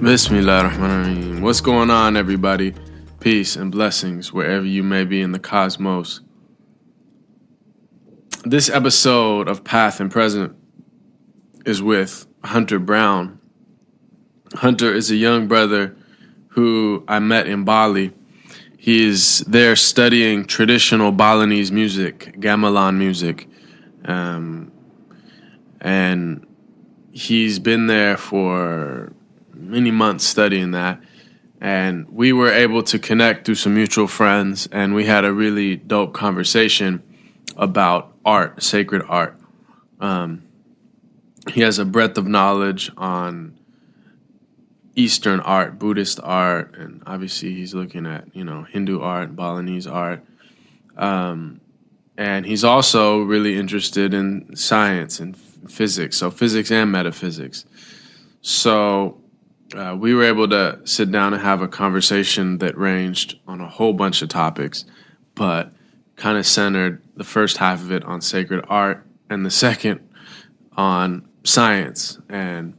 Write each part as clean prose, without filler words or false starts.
Bismillahirrahmanirrahim. What's going on, everybody? Peace and blessings wherever you may be in the cosmos. This episode of Path and Present is with Hunter Brown. Hunter is a young brother who I met in Bali. He is there studying traditional Balinese music, gamelan music. And he's been there for many months studying that. And we were able to connect through some mutual friends, and we had a really dope conversation about art, sacred art. He has a breadth of knowledge on Eastern art, Buddhist art, and obviously he's looking at, Hindu art, Balinese art. And he's also really interested in science and physics, so physics and metaphysics. So we were able to sit down and have a conversation that ranged on a whole bunch of topics, but kind of centered the first half of it on sacred art and the second on science and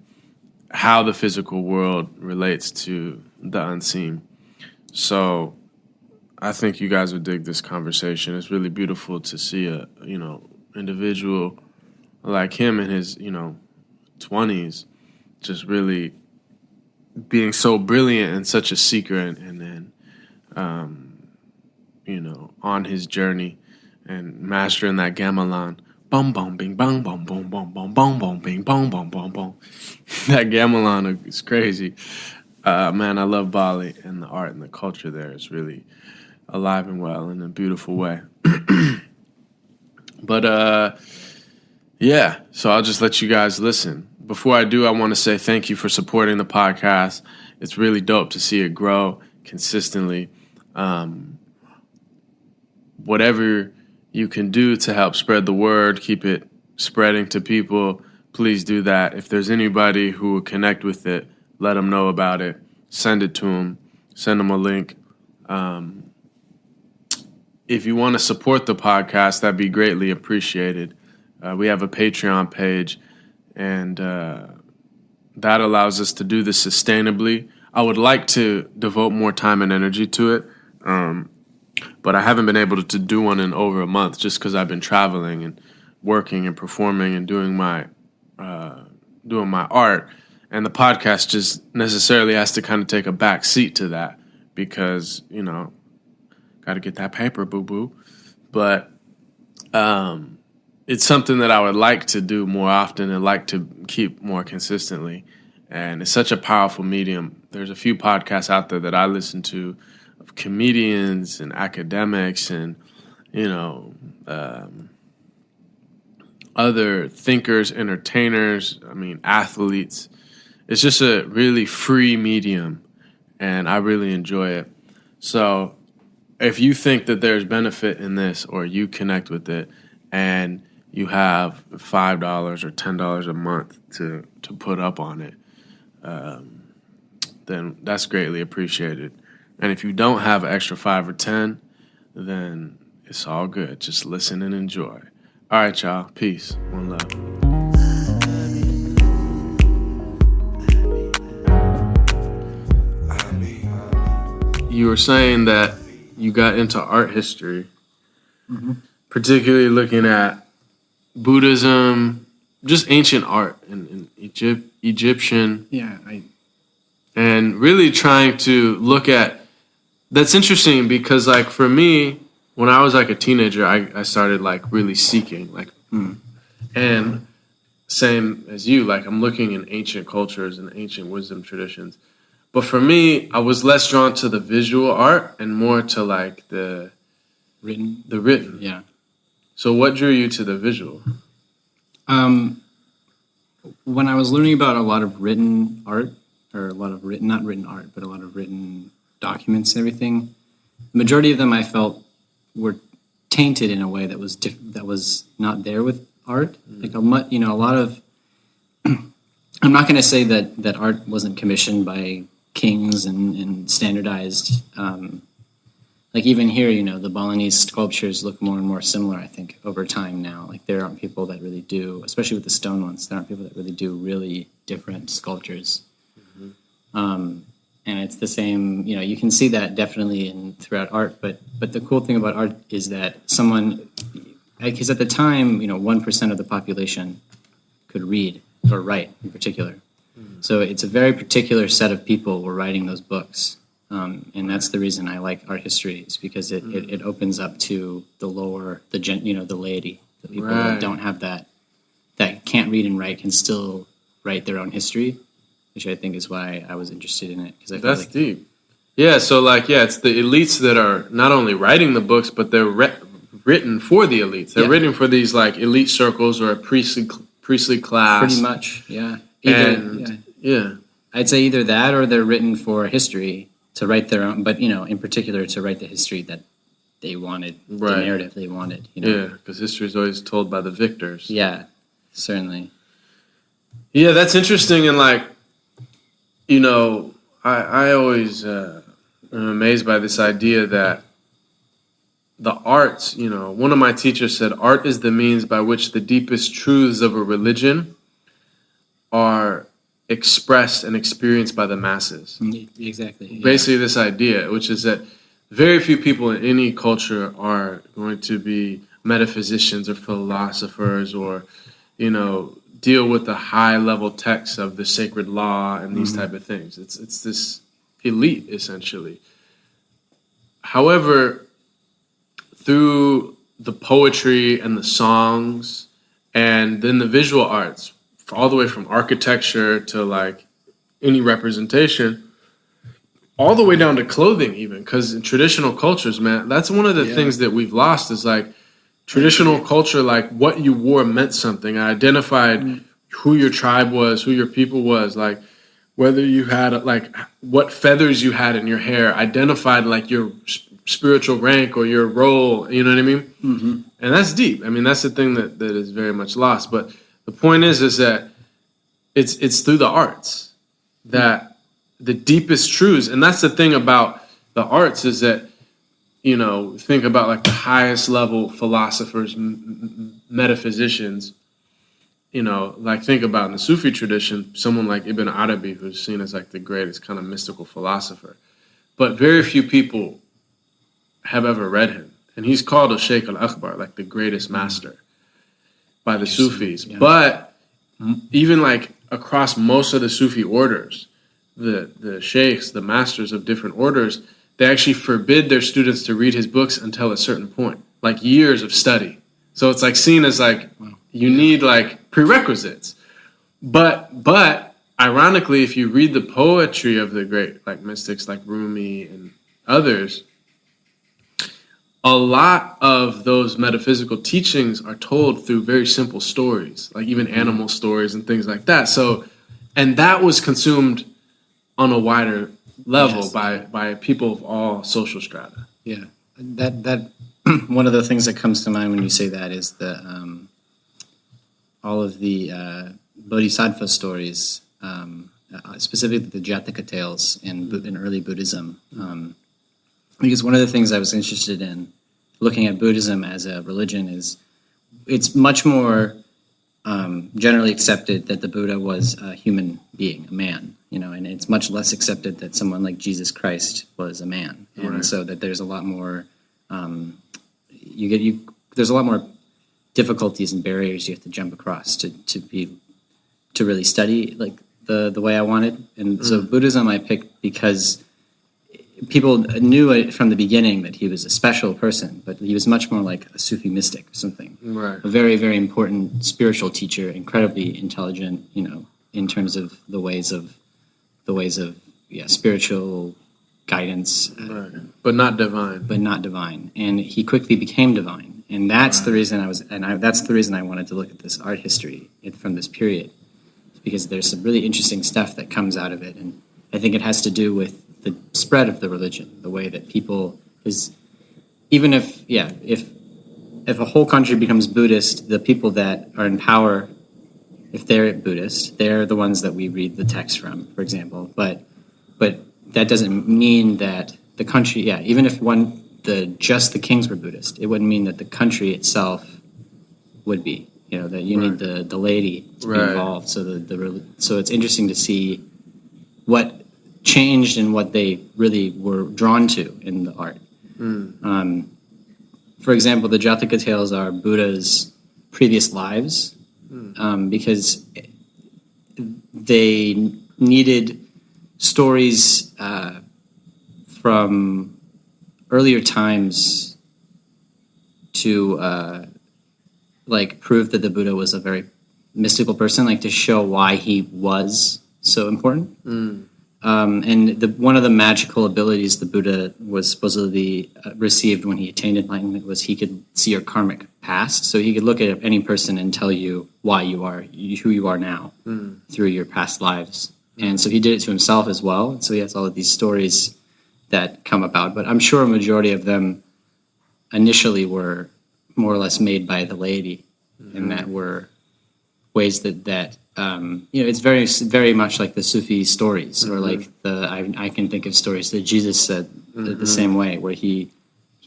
how the physical world relates to the unseen. So I think you guys would dig this conversation. It's really beautiful to see a, individual like him in his, 20s, just really being so brilliant and such a seeker, and then, on his journey and mastering that gamelan. Bum bum bing bong bum bum bum bum bum bum bing bong bum bum bum. That gamelan is crazy. Man, I love Bali, and the art and the culture there is really alive and well in a beautiful way. But yeah, so I'll just let you guys listen. Before I do, I want to say thank you for supporting the podcast. It's really dope to see it grow consistently. Whatever you can do to help spread the word, keep it spreading to people, please do that. If there's anybody who will connect with it, let them know about it. Send it to them. Send them a link. If you want to support the podcast, that'd be greatly appreciated. We have a Patreon page, and that allows us to do this sustainably. I would like to devote more time and energy to it, but I haven't been able to do one in over a month just because I've been traveling and working and performing and doing my art, and the podcast just necessarily has to kind of take a back seat to that because, got to get that paper, boo-boo. But it's something that I would like to do more often and like to keep more consistently. And it's such a powerful medium. There's a few podcasts out there that I listen to of comedians and academics and, other thinkers, entertainers, athletes. It's just a really free medium, and I really enjoy it. So if you think that there's benefit in this, or you connect with it, and you have $5 or $10 a month to put up on it, then that's greatly appreciated. And if you don't have an extra 5 or 10, then it's all good. Just listen and enjoy. All right, y'all. Peace. One love. You were saying that you got into art history, particularly looking at Buddhism, just ancient art in Egyptian. Yeah. And really trying to look at, that's interesting because for me, when I was a teenager, I started really seeking, and same as you, I'm looking in ancient cultures and ancient wisdom traditions. But for me, I was less drawn to the visual art and more to the written. The written. Yeah. So what drew you to the visual? When I was learning about a lot of written art, or a lot of written, not written art, but a lot of written documents and everything, the majority of them I felt were tainted in a way that was that was not there with art. A lot of. I'm not going to say that art wasn't commissioned by kings and standardized. Like even here, the Balinese sculptures look more and more similar, I think, over time now. Like there aren't people that really do, especially with the stone ones, there aren't people that really do really different sculptures. And it's the same, you can see that definitely throughout art. But the cool thing about art is that because at the time, 1% of the population could read or write in particular. So it's a very particular set of people were writing those books. And that's the reason I like art history, is because it opens up to the lower, the laity, the people that don't have that can't read and write can still write their own history, which I think is why I was interested in it. Because I feel that's deep. Yeah, so it's the elites that are not only writing the books, but they're written for the elites. They're written for these like elite circles or a priestly class. Pretty much, yeah. I'd say either that or they're written for history to write their own, but in particular to write the history that they wanted, the narrative they wanted. Yeah, because history is always told by the victors. Yeah, certainly. Yeah, that's interesting, and I always am amazed by this idea that the arts, one of my teachers said, art is the means by which the deepest truths of a religion are expressed and experienced by the masses. Exactly. Yeah. Basically this idea, which is that very few people in any culture are going to be metaphysicians or philosophers or, deal with the high level texts of the sacred law and these type of things. It's this elite, essentially. However, through the poetry and the songs and then the visual arts, all the way from architecture to any representation, all the way down to clothing even, because in traditional cultures, man, that's one of the things that we've lost is traditional culture, what you wore meant something. I identified who your tribe was, who your people was, whether you had what feathers you had in your hair, identified your spiritual rank or your role, you know what I mean? Mm-hmm. And that's deep. I mean, that's the thing that is very much lost. But the point is that it's through the arts that the deepest truths, and that's the thing about the arts is that, think about the highest level philosophers, metaphysicians, think about in the Sufi tradition, someone like Ibn Arabi, who's seen as the greatest kind of mystical philosopher. But very few people have ever read him. And he's called a Sheikh al-Akbar, the greatest master by the Sufis. Yeah. But even across most of the Sufi orders, the sheikhs, the masters of different orders, they actually forbid their students to read his books until a certain point, years of study. So it's seen as you need prerequisites. But ironically, if you read the poetry of the great mystics like Rumi and others, a lot of those metaphysical teachings are told through very simple stories, even animal stories and things like that. So, and that was consumed on a wider level by people of all social strata. Yeah, that one of the things that comes to mind when you say that is the all of the bodhisattva stories, specifically the Jataka tales in early Buddhism. Because one of the things I was interested in looking at Buddhism as a religion is it's much more generally accepted that the Buddha was a human being, a man, and it's much less accepted that someone like Jesus Christ was a man. And so that there's a lot more, there's a lot more difficulties and barriers you have to jump across to really study the way I wanted. And so Buddhism I picked because people knew it from the beginning that he was a special person, but he was much more like a Sufi mystic or something. Right. A very, very important spiritual teacher, incredibly intelligent, in terms of the ways of spiritual guidance. But not divine. And he quickly became divine. And that's the reason that's the reason I wanted to look at this art history from this period, because there's some really interesting stuff that comes out of it. And I think it has to do with the spread of the religion, the way that people is, even if a whole country becomes Buddhist, the people that are in power, if they're Buddhist, they're the ones that we read the text from, for example. But but that doesn't mean that the country, even if just the kings were Buddhist, it wouldn't mean that the country itself would be. That you need the laity to be involved. So so it's interesting to see what changed and what they really were drawn to in the art. For example, the Jataka tales are Buddha's previous lives, because they needed stories from earlier times to prove that the Buddha was a very mystical person, to show why he was so important. And one of the magical abilities the Buddha was supposedly received when he attained enlightenment was he could see your karmic past. So he could look at any person and tell you why you are who you are now through your past lives. And so he did it to himself as well. And so he has all of these stories that come about. But I'm sure a majority of them initially were more or less made by the laity, and that were ways that it's very, very much like the Sufi stories, or like I can think of stories that Jesus said the same way, where he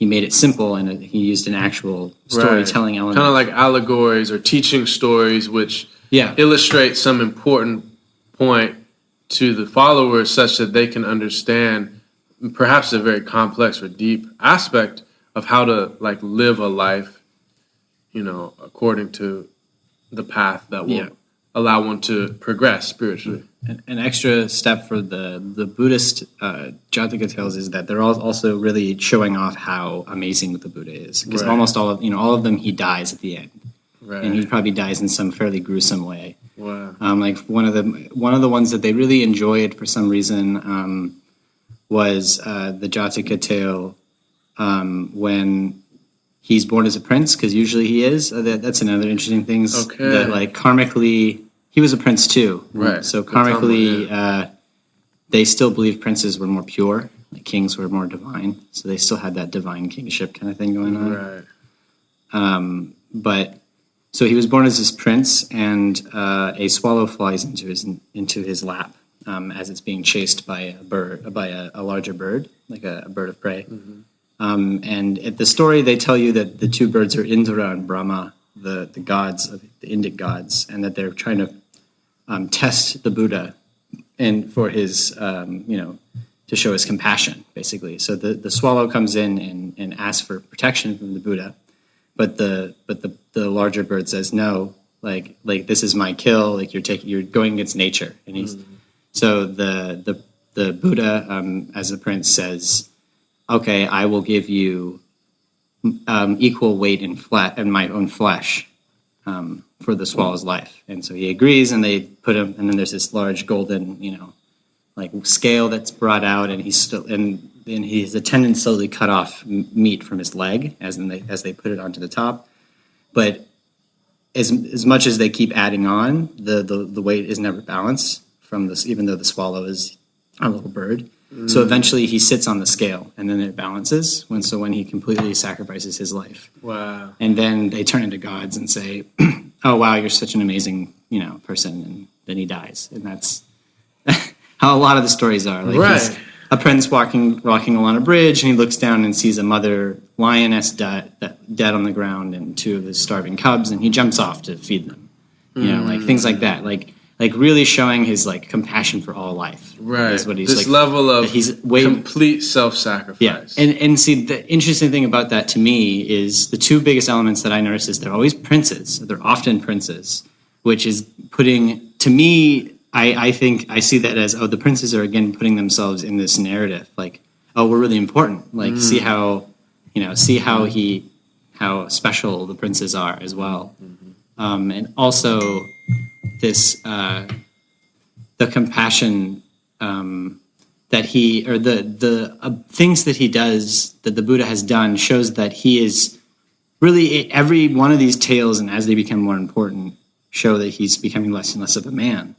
made it simple and he used an actual storytelling element. Kind of like allegories or teaching stories, which illustrate some important point to the followers such that they can understand perhaps a very complex or deep aspect of how to live a life, according to the path that will allow one to progress spiritually. An extra step for the Buddhist Jataka tales is that they're also really showing off how amazing the Buddha is, because almost all of them he dies at the end, and he probably dies in some fairly gruesome way. Wow. One of the ones that they really enjoyed for some reason was the Jataka tale when he's born as a prince, because usually he is. That's another interesting thing. That karmically, he was a prince too. Right. So karmically, they still believed princes were more pure, kings were more divine. So they still had that divine kingship kind of thing going on. Right. But so he was born as this prince, and a swallow flies into his lap as it's being chased by a larger bird, like a bird of prey. And at the story, they tell you that the two birds are Indra and Brahma, the gods of the Indic gods, and that they're trying to test the Buddha and for his, to show his compassion, basically. So the swallow comes in and asks for protection from the Buddha, but the larger bird says no, like this is my kill, you're going against nature, and he's so the Buddha as the prince says, okay, I will give you equal weight in my own flesh for the swallow's life. And so he agrees, and they put him, and then there's this large golden, scale that's brought out, and his attendants slowly cut off meat from his leg as they put it onto the top. But as much as they keep adding on, the weight is never balanced from this, even though the swallow is a little bird. So eventually he sits on the scale, and then it balances when he completely sacrifices his life. Wow. And then they turn into gods and say, oh, wow, you're such an amazing, person. And then he dies. And that's how a lot of the stories are. He's a prince walking along a bridge, and he looks down and sees a mother lioness dead on the ground and two of his starving cubs, and he jumps off to feed them. Things like that. Like really showing his compassion for all life. Right. Is what he's this level of complete self-sacrifice. Yeah. And see, the interesting thing about that to me is the two biggest elements that I notice is they're always princes. They're often princes, which is putting, to me, I think I see that as, the princes are again putting themselves in this narrative. We're really important. See how special the princes are as well. And also this the compassion that he, or the things that he does, that the Buddha has done, shows that he is really, every one of these tales, and as they become more important, show that he's becoming less and less of a man,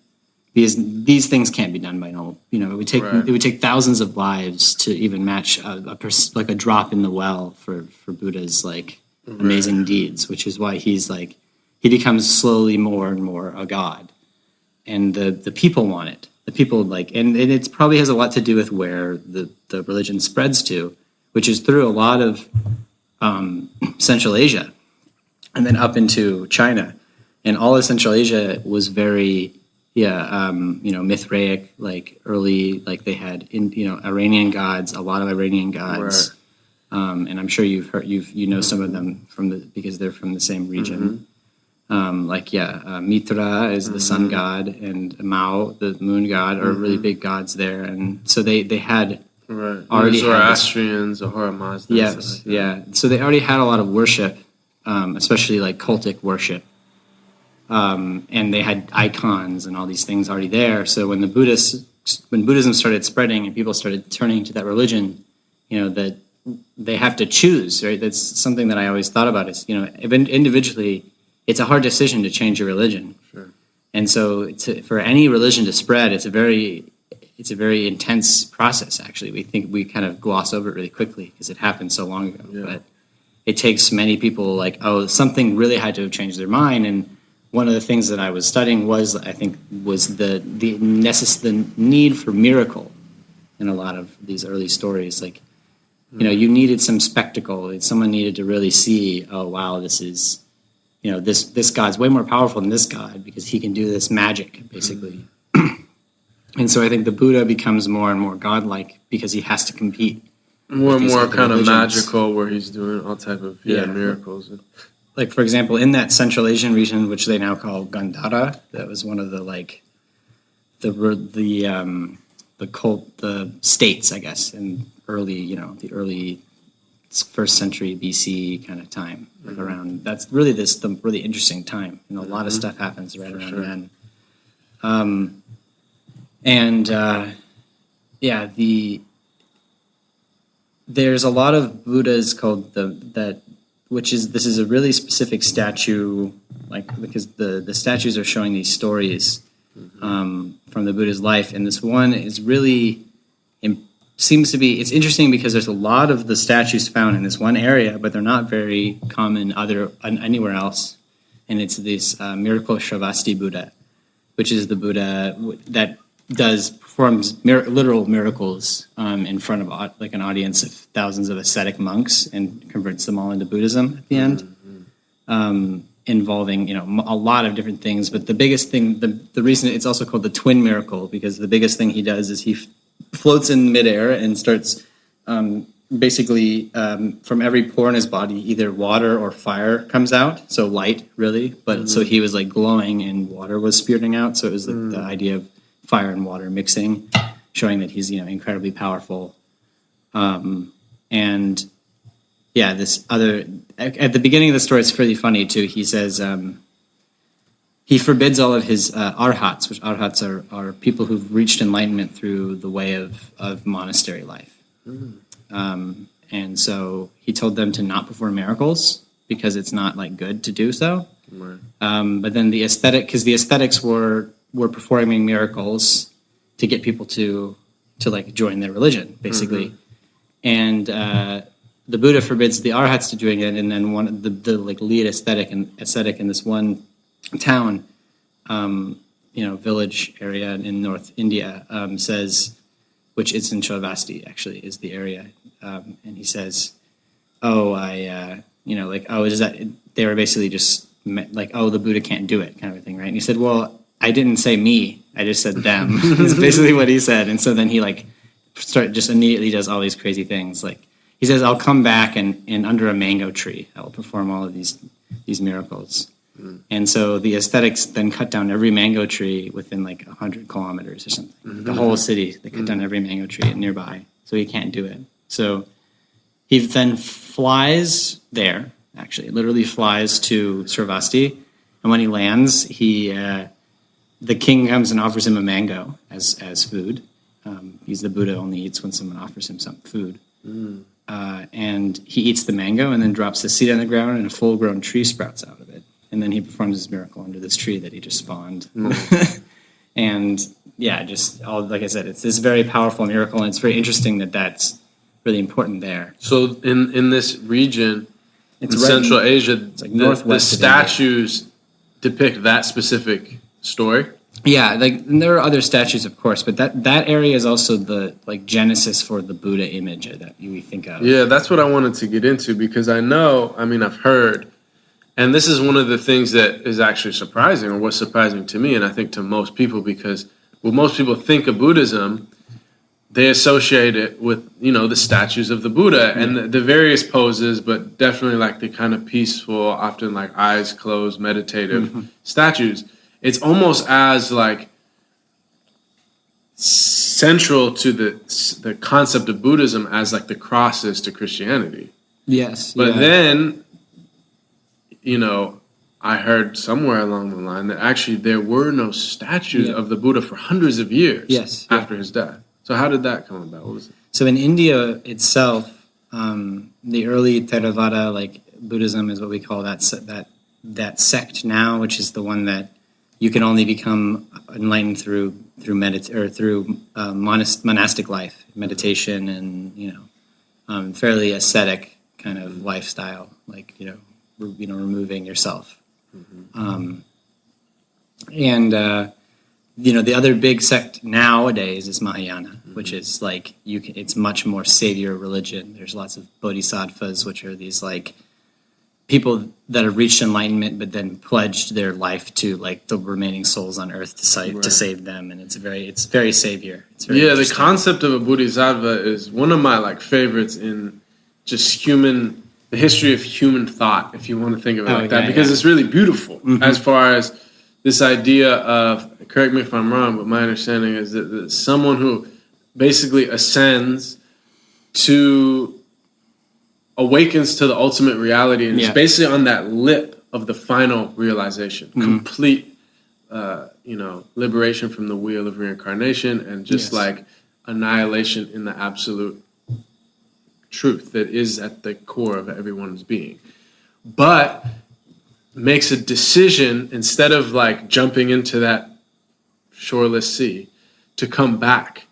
because these things can't be done by normal. It would take thousands of lives to even match a drop in the well for Buddha's amazing deeds, which is why he becomes slowly more and more a god, and the people want it. the people and it probably has a lot to do with where the religion spreads to, which is through a lot of Central Asia and then up into China. And all of Central Asia was very, Mithraic, early, they had, Iranian gods, a lot of Iranian gods. Right. And I'm sure you've heard, some of them because they're from the same region. Mitra is the sun god, and Mao, the moon god, are really big gods there. And so they had already Zoroastrians, Ahura Mazda. Yes, So they already had a lot of worship, especially cultic worship. And they had icons and all these things already there. So when Buddhism started spreading and people started turning to that religion, that they have to choose, right? That's something that I always thought about is, individually, it's a hard decision to change your religion. Sure. And so for any religion to spread, it's a very intense process, actually. We think we kind of gloss over it really quickly because it happened so long ago. Yeah. But it takes many people something really had to have changed their mind. And one of the things that I was studying was the need for miracle in a lot of these early stories. You needed some spectacle. Someone needed to really see, oh, wow, this is, this God's way more powerful than this God because he can do this magic, basically. And so I think the Buddha becomes more and more godlike because he has to compete. More and more kind of magical, where he's doing all type of miracles. For example, in that Central Asian region, which they now call Gandhara, that was one of the states, I guess, in the early first century BC kind of time. Around that's really the really interesting time, a lot of stuff happens right around then. There's a lot of Buddhas called this is a really specific statue, because the statues are showing these stories from the Buddha's life, and this one is really it's interesting because there's a lot of the statues found in this one area, but they're not very common anywhere else. And it's this miracle Shravasti Buddha, which is the Buddha that performs literal miracles in front of an audience of thousands of ascetic monks and converts them all into Buddhism at the end, involving a lot of different things. But the biggest thing, the reason it's also called the twin miracle, because the biggest thing he does is he floats in midair and starts basically from every pore in his body, either water or fire comes out. So light, really, but so he was glowing and water was spurting out. So it was the idea of fire and water mixing, showing that he's incredibly powerful. This other at the beginning of the story, it's pretty funny too. He says he forbids all of his arhats, which arhats are people who've reached enlightenment through the way of monastery life. And so he told them to not perform miracles because it's not good to do so. Right. But then the aesthetics were performing miracles to get people to join their religion, basically. And the Buddha forbids the arhats to doing it, and then one of the lead ascetic in this one town, village area in North India, says, which is in Shravasti actually is the area, and he says, is that they were basically just the Buddha can't do it kind of a thing, right? And he said, well, I didn't say me, I just said them. Is basically what he said. And so then he just immediately does all these crazy things. He says, I'll come back and under a mango tree, I will perform all of these miracles. And so the aesthetics then cut down every mango tree within 100 kilometers or something. The whole city, they cut down every mango tree nearby. So he can't do it. So he then flies there, actually, literally flies to Sravasti. And when he lands, the king comes and offers him a mango as food. He's the Buddha, only eats when someone offers him some food. And he eats the mango and then drops the seed on the ground, and a full-grown tree sprouts out of it. And then he performs his miracle under this tree that he just spawned. And just all, like I said, it's this very powerful miracle, and it's very interesting that that's really important there. So in this region, in Central Asia, the statues depict that specific story? Yeah, and there are other statues, of course, but that area is also the genesis for the Buddha image that we think of. Yeah, that's what I wanted to get into because I've heard, and this is one of the things that is actually surprising, or was surprising to me, and I think to most people, because when most people think of Buddhism, they associate it with, the statues of the Buddha and the various poses, but definitely like the kind of peaceful, often like eyes closed, meditative statues. It's almost as like central to the concept of Buddhism as like the cross is to Christianity. Yes. But then, I heard somewhere along the line that actually there were no statues of the Buddha for hundreds of years after his death. So how did that come about? What was it? So in India itself, the early Theravada, Buddhism is what we call that sect now, which is the one that you can only become enlightened through monastic life, meditation, and fairly ascetic kind of lifestyle, removing yourself. The other big sect nowadays is Mahayana, which is it's much more savior religion. There's lots of bodhisattvas, which are these people that have reached enlightenment, but then pledged their life to the remaining souls on earth to save them, and it's very savior. It's very the concept of a bodhisattva is one of my favorites in just the history of human thought, if you want to think of it that, because it's really beautiful as far as this idea of, correct me if I'm wrong, but my understanding is that someone who basically awakens to the ultimate reality and is basically on that lip of the final realization, complete, liberation from the wheel of reincarnation and just annihilation in the absolute truth that is at the core of everyone's being. But makes a decision, instead of jumping into that shoreless sea, to come back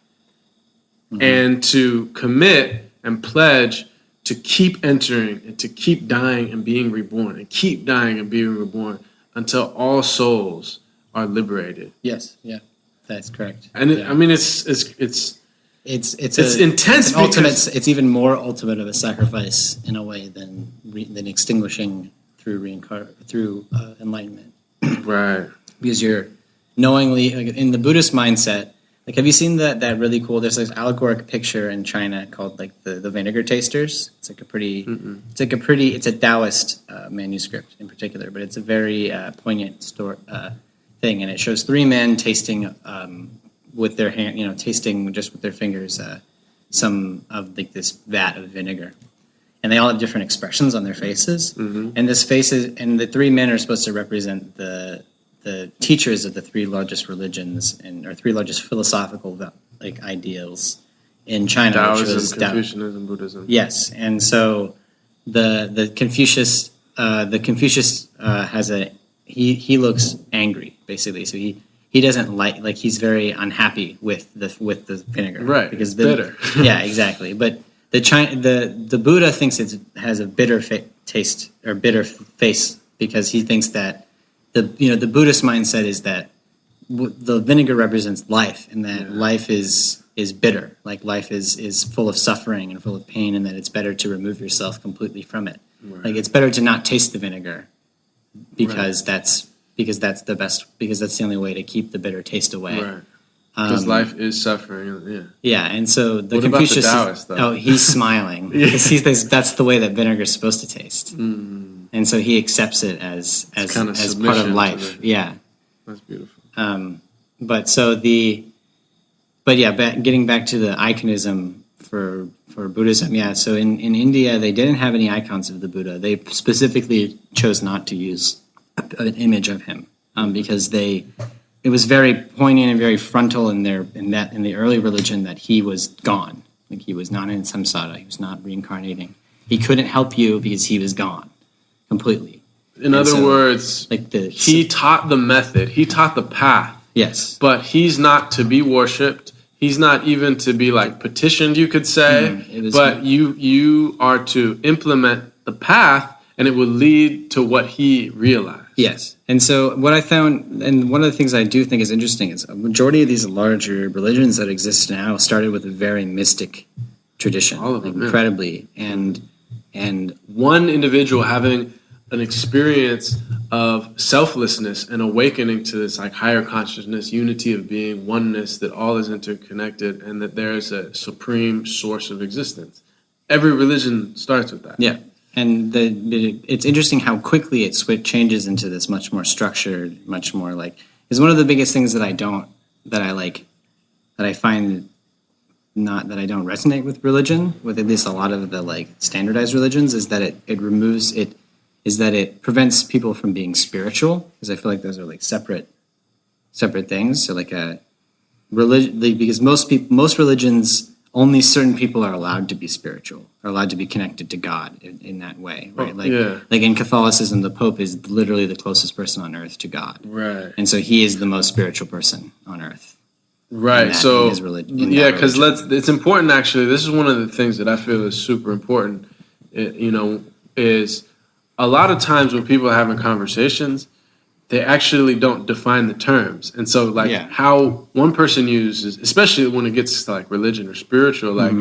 and to commit and pledge to keep entering and to keep dying and being reborn and keep dying and being reborn until all souls are liberated. Yes, yeah, that's correct. And it's intense. It's even more ultimate of a sacrifice in a way than extinguishing through enlightenment. Right. Because you're knowingly in the Buddhist mindset. Have you seen that really cool? There's this allegoric picture in China called the vinegar tasters. It's it's a Taoist manuscript in particular, but it's a very poignant thing, and it shows three men tasting with their hand, tasting just with their fingers some of this vat of vinegar, and they all have different expressions on their faces, and the three men are supposed to represent the teachers of the three largest religions or three largest philosophical ideals in China, Taoism, which was Confucianism, Buddhism. Yes, and so the Confucius has he looks angry basically, so he doesn't he's very unhappy with the vinegar, right? Because bitter. Yeah, exactly. But the Buddha thinks it has a bitter taste or bitter face because he thinks that the Buddhist mindset is that the vinegar represents life, and that life is bitter, life is full of suffering and full of pain, and that it's better to remove yourself completely from it. Right. It's better to not taste the vinegar because that's the best, because that's the only way to keep the bitter taste away. Right. Because life is suffering. Yeah, and so the what Confucius, about the Taoist, though? He's smiling because he thinks that's the way that vinegar is supposed to taste. And so he accepts it as part of life. Yeah, that's beautiful. Getting back to the iconism for Buddhism. Yeah, so in India they didn't have any icons of the Buddha. They specifically chose not to use an image of him because it was very poignant and very frontal in the early religion that he was gone. He was not in samsara. He was not reincarnating. He couldn't help you because he was gone completely. In other words, he taught the method. He taught the path. Yes. But he's not to be worshipped. He's not even to be petitioned, you could say. But you are to implement the path, and it will lead to what he realized. Yes. And so what I found, and one of the things I do think is interesting, is a majority of these larger religions that exist now started with a very mystic tradition, All of them, incredibly. And one individual having an experience of selflessness and awakening to this like higher consciousness, unity of being, oneness, that all is interconnected, and that there is a supreme source of existence. Every religion starts with that. Yeah. And it's interesting how quickly it changes into this much more structured, much more like, is one of the biggest things that I don't resonate with religion, with at least a lot of the like standardized religions, is that it prevents people from being spiritual, because I feel like those are like separate things. So like a religion, because most religions, only certain people are allowed to be spiritual, are allowed to be connected to God in that way, right? Like in Catholicism, the Pope is literally the closest person on earth to God, right? And so he is the most spiritual person on earth, right? So because it's important actually. This is one of the things that I feel is super important. Is a lot of times when people are having conversations, they actually don't define the terms. And so how one person uses, especially when it gets to like religion or spiritual, like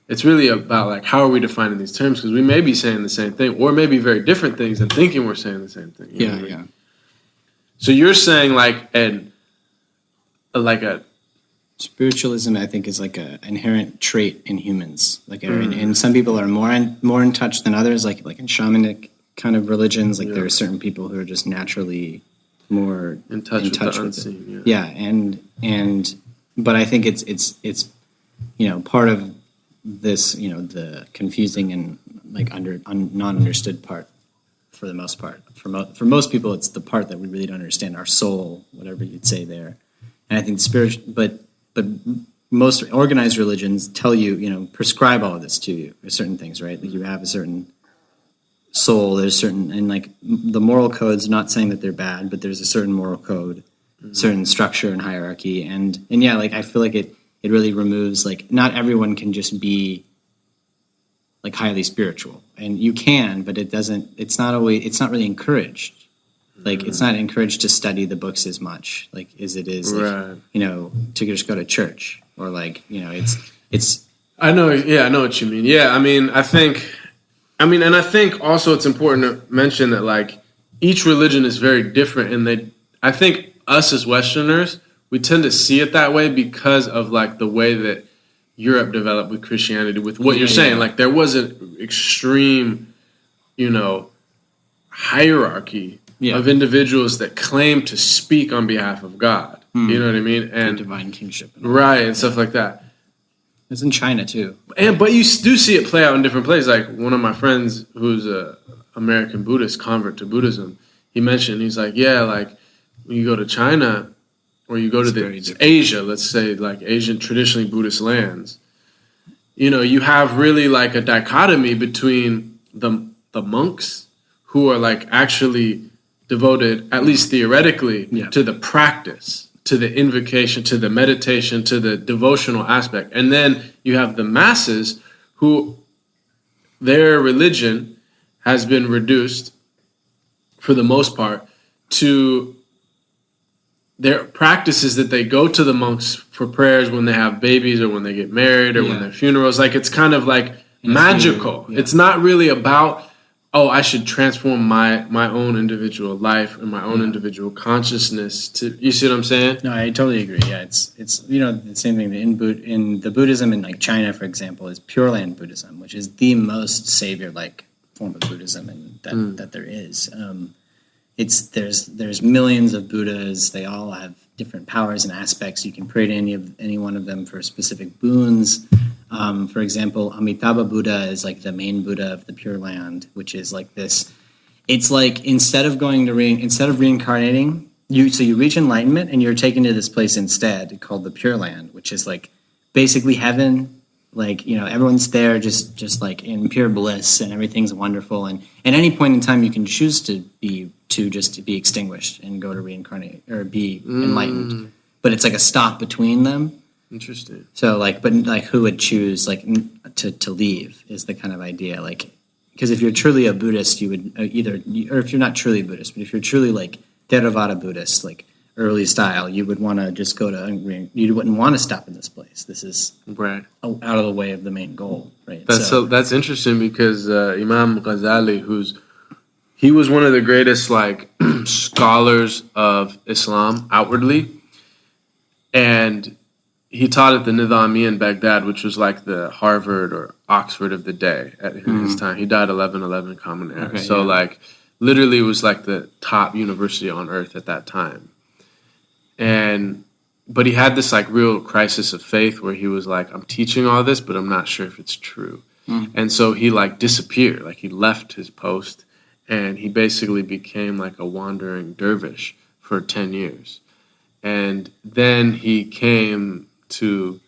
it's really about like, how are we defining these terms? Because we may be saying the same thing, or maybe very different things and thinking we're saying the same thing. Yeah. So you're saying like a spiritualism, I think, is like a inherent trait in humans. Like, and some people are more in touch than others. Like in shamanic kind of religions, like there are certain people who are just naturally more in touch with the unseen. But I think it's part of this, the confusing and like non-understood part. For the most part, for most people, it's the part that we really don't understand, our soul, whatever you'd say there. And I think but most organized religions tell you, prescribe all of this to you. There's certain things, right? Like you have a certain soul, there's certain, and like the moral code's not saying that they're bad, but there's a certain moral code, certain structure and hierarchy, and like I feel like it really removes, like, not everyone can just be like highly spiritual, and you can, but it's not really encouraged. Like it's not encouraged to study the books as much, like as it is, like, to just go to church, or like, it's. I know what you mean. Yeah, I think also it's important to mention that like each religion is very different, and I think us as Westerners, we tend to see it that way because of like the way that Europe developed with Christianity, with what you're saying. Like there was an extreme, hierarchy of individuals that claim to speak on behalf of God. You know what I mean? And divine kingship. And stuff like that. It's in China too. But you do see it play out in different places. Like one of my friends who's a American Buddhist convert to Buddhism, he mentioned, he's like, like when you go to China or you go to Asia, let's say like Asian traditionally Buddhist lands, you have really like a dichotomy between the monks who are like actually devoted, at least theoretically, to the practice, to the invocation, to the meditation, to the devotional aspect. And then you have the masses who their religion has been reduced, for the most part, to their practices that they go to the monks for prayers when they have babies or when they get married or when their funerals. Like it's kind of like magical. It's not really about, I should transform my own individual life and my own individual consciousness to, you see what I'm saying? No, I totally agree. Yeah, it's the same thing in the Buddhism in like China, for example, is Pure Land Buddhism, which is the most savior-like form of Buddhism and that there is. There's millions of Buddhas. They all have different powers and aspects. You can pray to any one of them for specific boons. For example, Amitabha Buddha is like the main Buddha of the Pure Land, which is like this. It's like instead of reincarnating, you reach enlightenment and you're taken to this place instead called the Pure Land, which is like basically heaven. Like, everyone's there just like in pure bliss and everything's wonderful. And at any point in time, you can choose to be extinguished and go to reincarnate or be enlightened. But it's like a stop between them. Interesting. So like, but like who would choose like to leave is the kind of idea. Like, because if you're truly a Buddhist, you would or if you're not truly a Buddhist, but if you're truly like Theravada Buddhist, like early style, you would want to just go to, you wouldn't want to stop in this place. This is right out of the way of the main goal, right? That's interesting because Imam Ghazali, he was one of the greatest like scholars of Islam outwardly, and he taught at the Nizami in Baghdad, which was like the Harvard or Oxford of the day at his time. He died 1111 Common Era. Okay, so like literally it was like the top university on earth at that time. But he had this like real crisis of faith where he was like, I'm teaching all this, but I'm not sure if it's true. And so he like disappeared, like he left his post, and he basically became like a wandering dervish for 10 years. And then he came to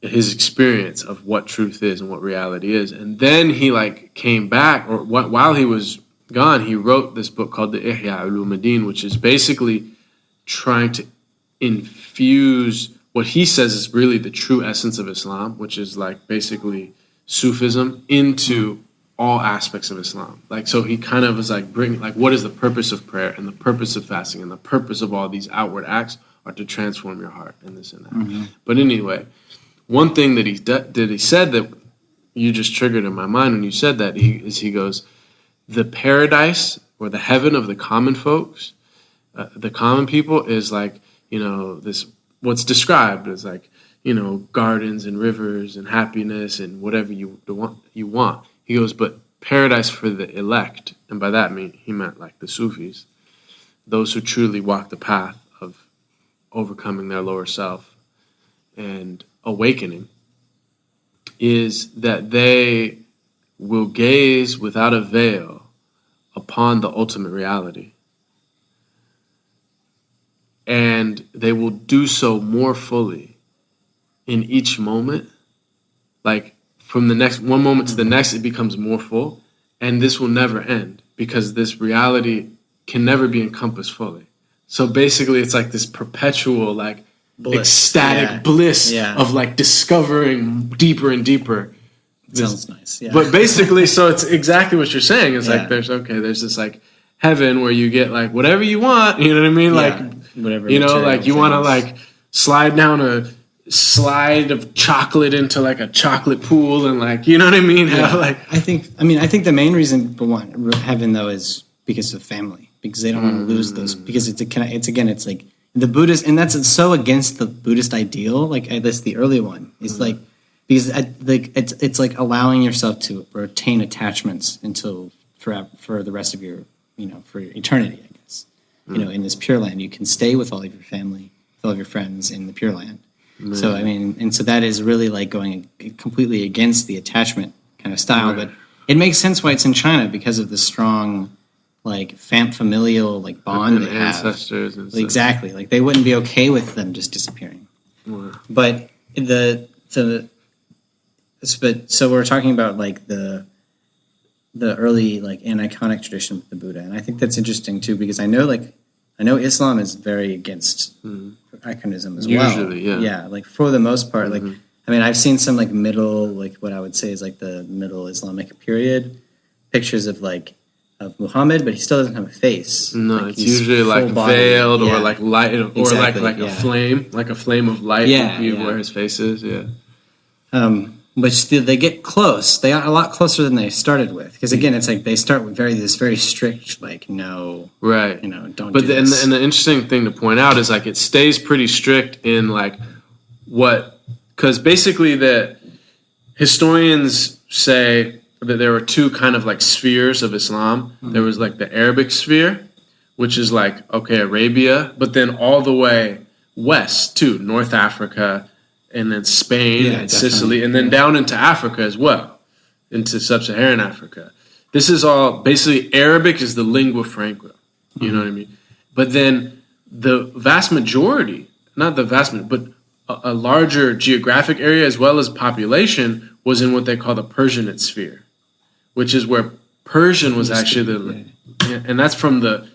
his experience of what truth is and what reality is. And then he like came back, or while he was gone, he wrote this book called the Ihya Ulumuddin, which is basically trying to infuse what he says is really the true essence of Islam, which is like basically Sufism, into all aspects of Islam. Like, so he kind of was like bringing, like, what is the purpose of prayer and the purpose of fasting and the purpose of all these outward acts are to transform your heart and this and that. But anyway, one thing that he said that you just triggered in my mind when you said that, he goes, the paradise or the heaven of the common folks, the common people is like, this, what's described as like, gardens and rivers and happiness and whatever you want. He goes, but paradise for the elect, and by that he meant like the Sufis, those who truly walk the path of overcoming their lower self and awakening, is that they will gaze without a veil upon the ultimate reality. And they will do so more fully in each moment. Like from the next one moment to the next, it becomes more full. And this will never end because this reality can never be encompassed fully. So basically it's like this perpetual, like bliss. Ecstatic bliss of like discovering deeper and deeper. Sounds nice. Yeah. But basically, so it's exactly what you're saying. It's like there's this like heaven where you get like whatever you want. You know what I mean? Like whatever. Like you want to like slide down a slide of chocolate into like a chocolate pool and like, you know what I mean? Yeah. I think the main reason for heaven though is because of family, because they don't want to lose those, because it's like the Buddhist, and that's so against the Buddhist ideal. Like that's the early one. It's like, because it's like allowing yourself to retain attachments until for the rest of your, for eternity, I guess. In this Pure Land, you can stay with all of your family, with all of your friends in the Pure Land. So so that is really like going completely against the attachment kind of style. But it makes sense why it's in China, because of the strong like familial like bond and they have. Ancestors and exactly, like they wouldn't be okay with them just disappearing. But so we're talking about like the early like aniconic tradition with the Buddha, and I think that's interesting too, because I know Islam is very against iconism as well. Usually, yeah, like for the most part. Like I mean, I've seen some like middle, like what I would say is like the middle Islamic period pictures of Muhammad, but he still doesn't have a face. No, like it's usually like veiled or like light, or exactly, like a flame of light where his face is. Yeah. But still, they get close. They got a lot closer than they started with. Because again, it's like they start with this very strict, like no, right? Don't. But do this. And the interesting thing to point out is like it stays pretty strict in like because basically the historians say that there were two kind of like spheres of Islam. There was like the Arabic sphere, which is like Arabia, but then all the way west to North Africa. And then Spain and Sicily, and then down into Africa as well, into sub-Saharan Africa. This is all, basically Arabic is the lingua franca, you know what I mean? But then the vast majority, not the vast majority, but a larger geographic area as well as population was in what they call the Persianate sphere, which is where Persian was actually and that's from the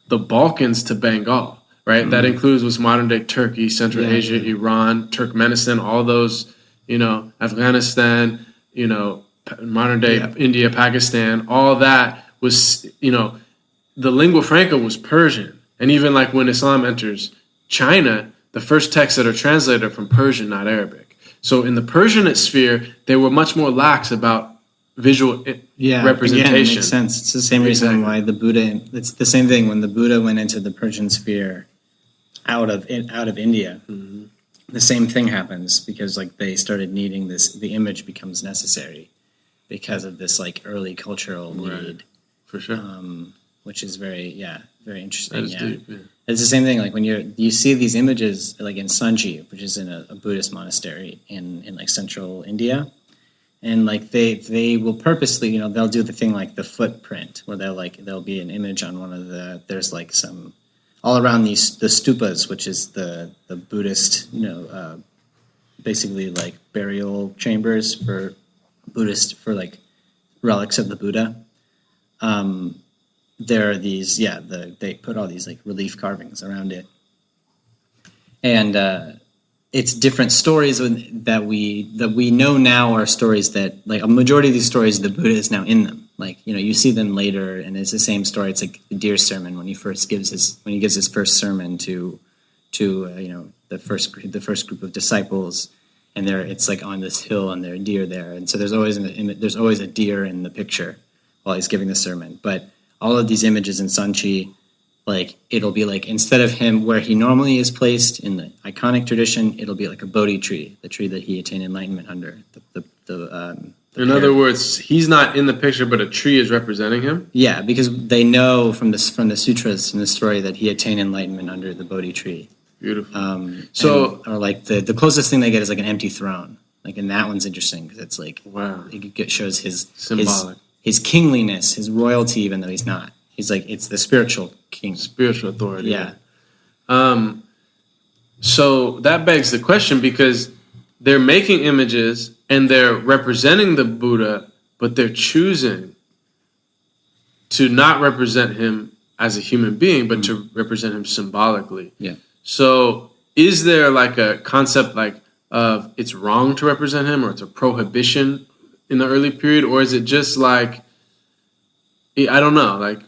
Balkans to Bengal. Right, that includes what's modern day Turkey, Central Asia, Iran, Turkmenistan, all those, Afghanistan, modern day India, Pakistan, all that was, the lingua franca was Persian. And even like when Islam enters China, the first texts that are translated are from Persian, not Arabic. So in the Persian sphere, they were much more lax about visual representation. Again, it makes sense. It's the same reason why the Buddha. It's the same thing when the Buddha went into the Persian sphere, out of India. Mm-hmm. The same thing happens because like they started needing this. The image becomes necessary because of this like early cultural need. For sure. Which is very interesting. That is deep, yeah. It's the same thing. Like when you see these images, like in Sanji, which is in a Buddhist monastery in like central India, and like they will purposely, they'll do the thing like the footprint, where there'll be an image on one of there's like some all around the stupas, which is the Buddhist, basically like burial chambers for Buddhist for like relics of the Buddha. There are these, they put all these like relief carvings around it, and it's different stories that we know now are stories that like a majority of these stories the Buddha is now in them. Like you see them later, and it's the same story. It's like the deer sermon when he gives his first sermon to the first group of disciples, and it's like on this hill and there are deer there, and so there's always a deer in the picture while he's giving the sermon, but all of these images in Sanchi, like it'll be like instead of him where he normally is placed in the iconic tradition, it'll be like a Bodhi tree, the tree that he attained enlightenment under. In other words, he's not in the picture, but a tree is representing him. Yeah, because they know from the sutras in the story that he attained enlightenment under the Bodhi tree. Beautiful. Or like the closest thing they get is like an empty throne. Like, and that one's interesting because it's like it shows his symbolic. His kingliness, his royalty, even though he's not. He's like, it's the spiritual king. Spiritual authority. Yeah. So that begs the question, because they're making images and they're representing the Buddha, but they're choosing to not represent him as a human being, but to represent him symbolically. Yeah. So is there like a concept like of it's wrong to represent him, or it's a prohibition in the early period, or is it just like, I don't know, like...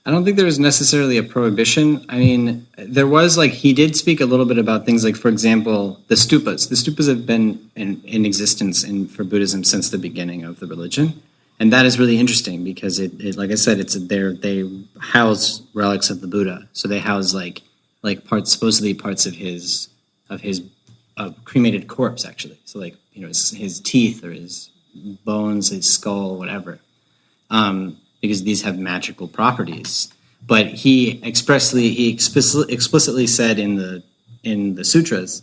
I don't think there was necessarily a prohibition. I mean, there was like, he did speak a little bit about things like, for example, the stupas. The stupas have been in existence for Buddhism since the beginning of the religion. And that is really interesting because it like I said, they house relics of the Buddha. So they house like supposedly parts of his cremated corpse, actually. So like, his teeth or his bones, his skull, whatever, because these have magical properties. But he explicitly said in the sutras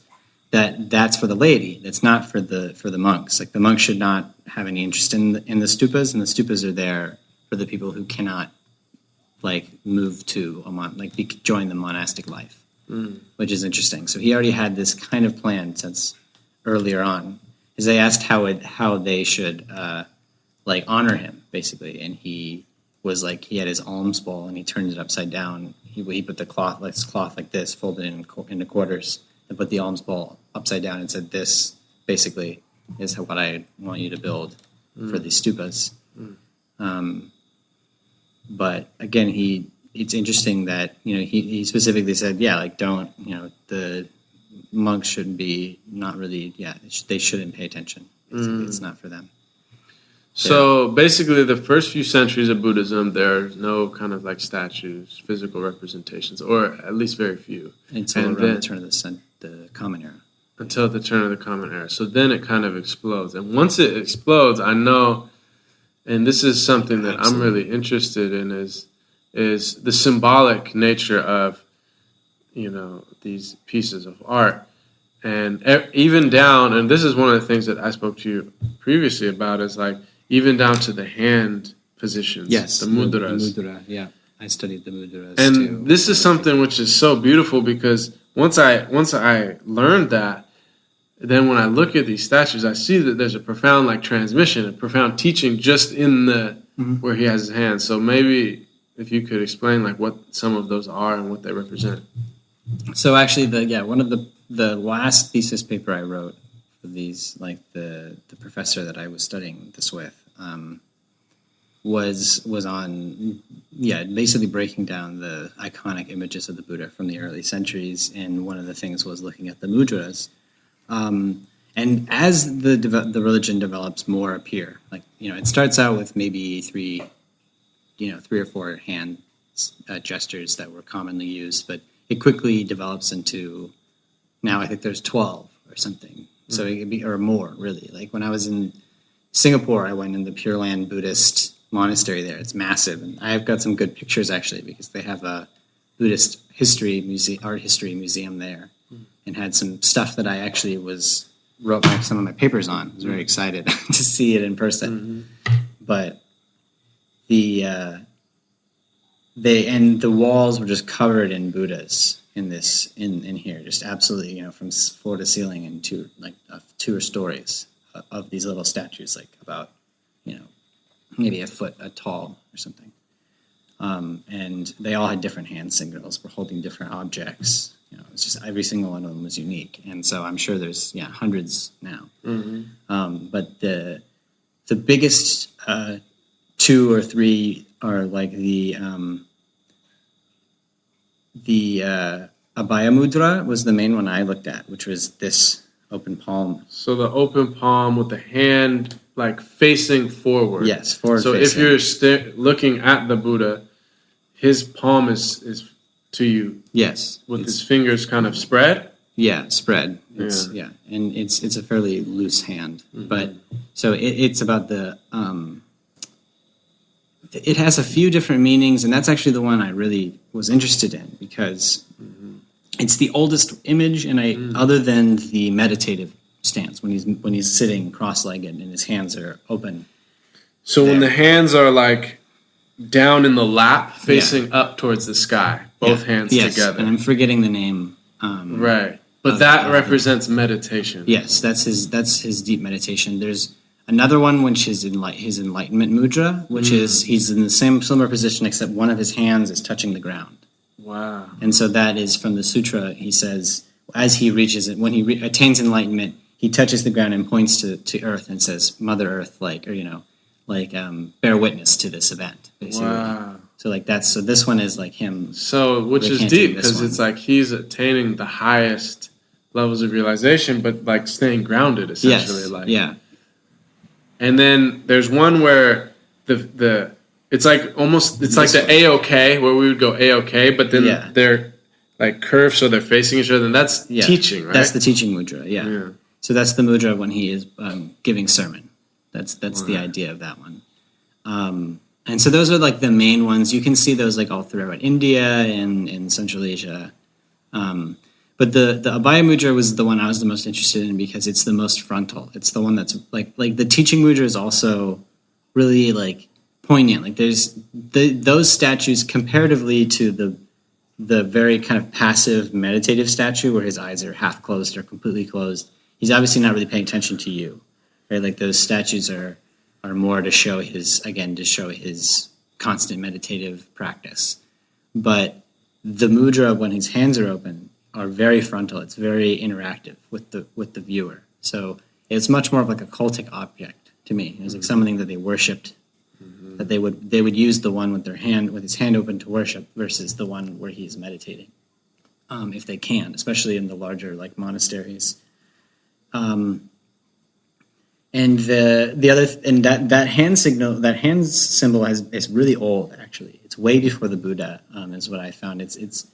that that's for the laity. That's not for the monks. Like the monks should not have any interest in the stupas, and the stupas are there for the people who cannot like move to join the monastic life, which is interesting. So he already had this kind of plan since earlier on. Is they asked how they should honor him, basically, and he was like, he had his alms bowl and he turned it upside down. He put the cloth like this, folded into quarters, and put the alms bowl upside down and said, "This basically is what I want you to build for these stupas." But again, it's interesting that he specifically said, don't the monks shouldn't be they shouldn't pay attention. It's not for them. So basically, the first few centuries of Buddhism, there's no kind of like statues, physical representations, or at least very few. Until around the turn of the Common Era. Until the turn of the Common Era. So then it kind of explodes. And once it explodes, I know, and this is something that I'm really interested in, is the symbolic nature of, these pieces of art. And even down, and this is one of the things that I spoke to you previously about, is like, even down to the hand positions. Yes, the mudras. The mudra, yeah. I studied the mudras and too. This is something which is so beautiful, because once I learned that, then when I look at these statues, I see that there's a profound like transmission, a profound teaching just in the where he has his hands. So maybe if you could explain like what some of those are and what they represent. So actually, one of the last thesis paper I wrote of these, like the professor that I was studying this with, was on, basically breaking down the iconic images of the Buddha from the early centuries, and one of the things was looking at the mudras. And as the religion develops, more appear. Like, it starts out with maybe three or four hand gestures that were commonly used, but it quickly develops into, now I think there's 12 or something. So it could be, or more, really. Like when I was in Singapore, I went in the Pure Land Buddhist monastery there. It's massive, and I've got some good pictures actually, because they have a Buddhist art history museum there, and had some stuff that I actually wrote some of my papers on. I was very excited to see it in person. But the walls were just covered in Buddhas in here, just absolutely, from floor to ceiling, and two stories of these little statues, like about maybe a foot tall or something. And they all had different hand signals, were holding different objects. It's just every single one of them was unique, and so I'm sure there's hundreds now. But the biggest 2 or 3 are like the Abhaya Mudra was the main one I looked at, which was this open palm. So the open palm with the hand like facing forward. Yes, forward. So facing. if you're looking at the Buddha, his palm is to you. Yes, with his fingers kind of spread. Yeah, spread. And it's a fairly loose hand, but so it's about the. It has a few different meanings, and that's actually the one I really was interested in, because it's the oldest image, and other than the meditative stance when he's sitting cross-legged and his hands are open. So when the hands are like down in the lap, facing up towards the sky, both hands together. And I'm forgetting the name. Right, but that represents meditation. Yes, that's his deep meditation. There's another one which is his enlightenment mudra, which is he's in the similar position, except one of his hands is touching the ground. Wow. And so that is from the sutra. He says, as he reaches it, when he attains enlightenment, he touches the ground and points to Earth and says, "Mother Earth, bear witness to this event." Basically. Wow. So so this one is like him. So which is deep, because it's like he's attaining the highest levels of realization, but like staying grounded essentially. Yes. And then there's one where the it's like almost it's like the A-OK, where we would go A-OK, but then they're like curved, so they're facing each other, and that's teaching, right? That's the teaching mudra. Yeah. So that's the mudra when he is giving sermon. That's the idea of that one. And so those are like the main ones. You can see those like all throughout India and Central Asia. But the Abhaya Mudra was the one I was the most interested in, because it's the most frontal. It's the one that's like the teaching mudra is also really like poignant. Like there's those statues comparatively to the very kind of passive meditative statue where his eyes are half closed or completely closed. He's obviously not really paying attention to you, right? Like those statues are more to show his constant meditative practice. But the mudra, when his hands are open, are very frontal. It's very interactive with the viewer. So it's much more of like a cultic object to me. It was like something that they worshipped, that they would use the one with his hand open to worship versus the one where he's meditating, if they can, especially in the larger like monasteries. And that hand symbol is really old. Actually, it's way before the Buddha. Is what I found. It's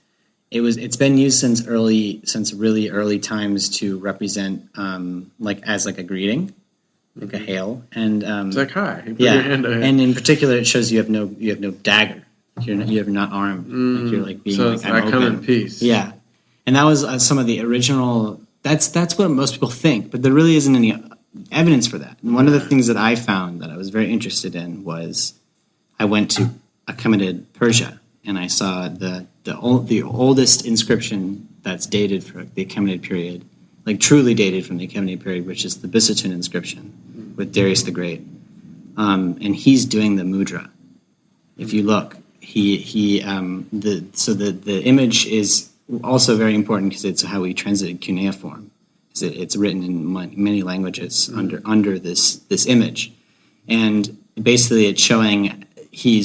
been used since really early times to represent as a greeting, like a hail, and it's like hi. You put your hand out. And in particular, it shows you have no dagger. You're not armed. Like you're like being so like I I'm come open. in peace. Yeah, and that was some of the original. That's what most people think, but there really isn't any evidence for that. And one of the things that I found that I was very interested in was I went to Achaemenid Persia, and I saw the oldest inscription that's dated for the Achaemenid period, like truly dated from the Achaemenid period, which is the Bisatun inscription with Darius the Great, and he's doing the mudra. If you look, the image is also very important because it's how we translated cuneiform. It's written in many languages under this image, and basically it's showing he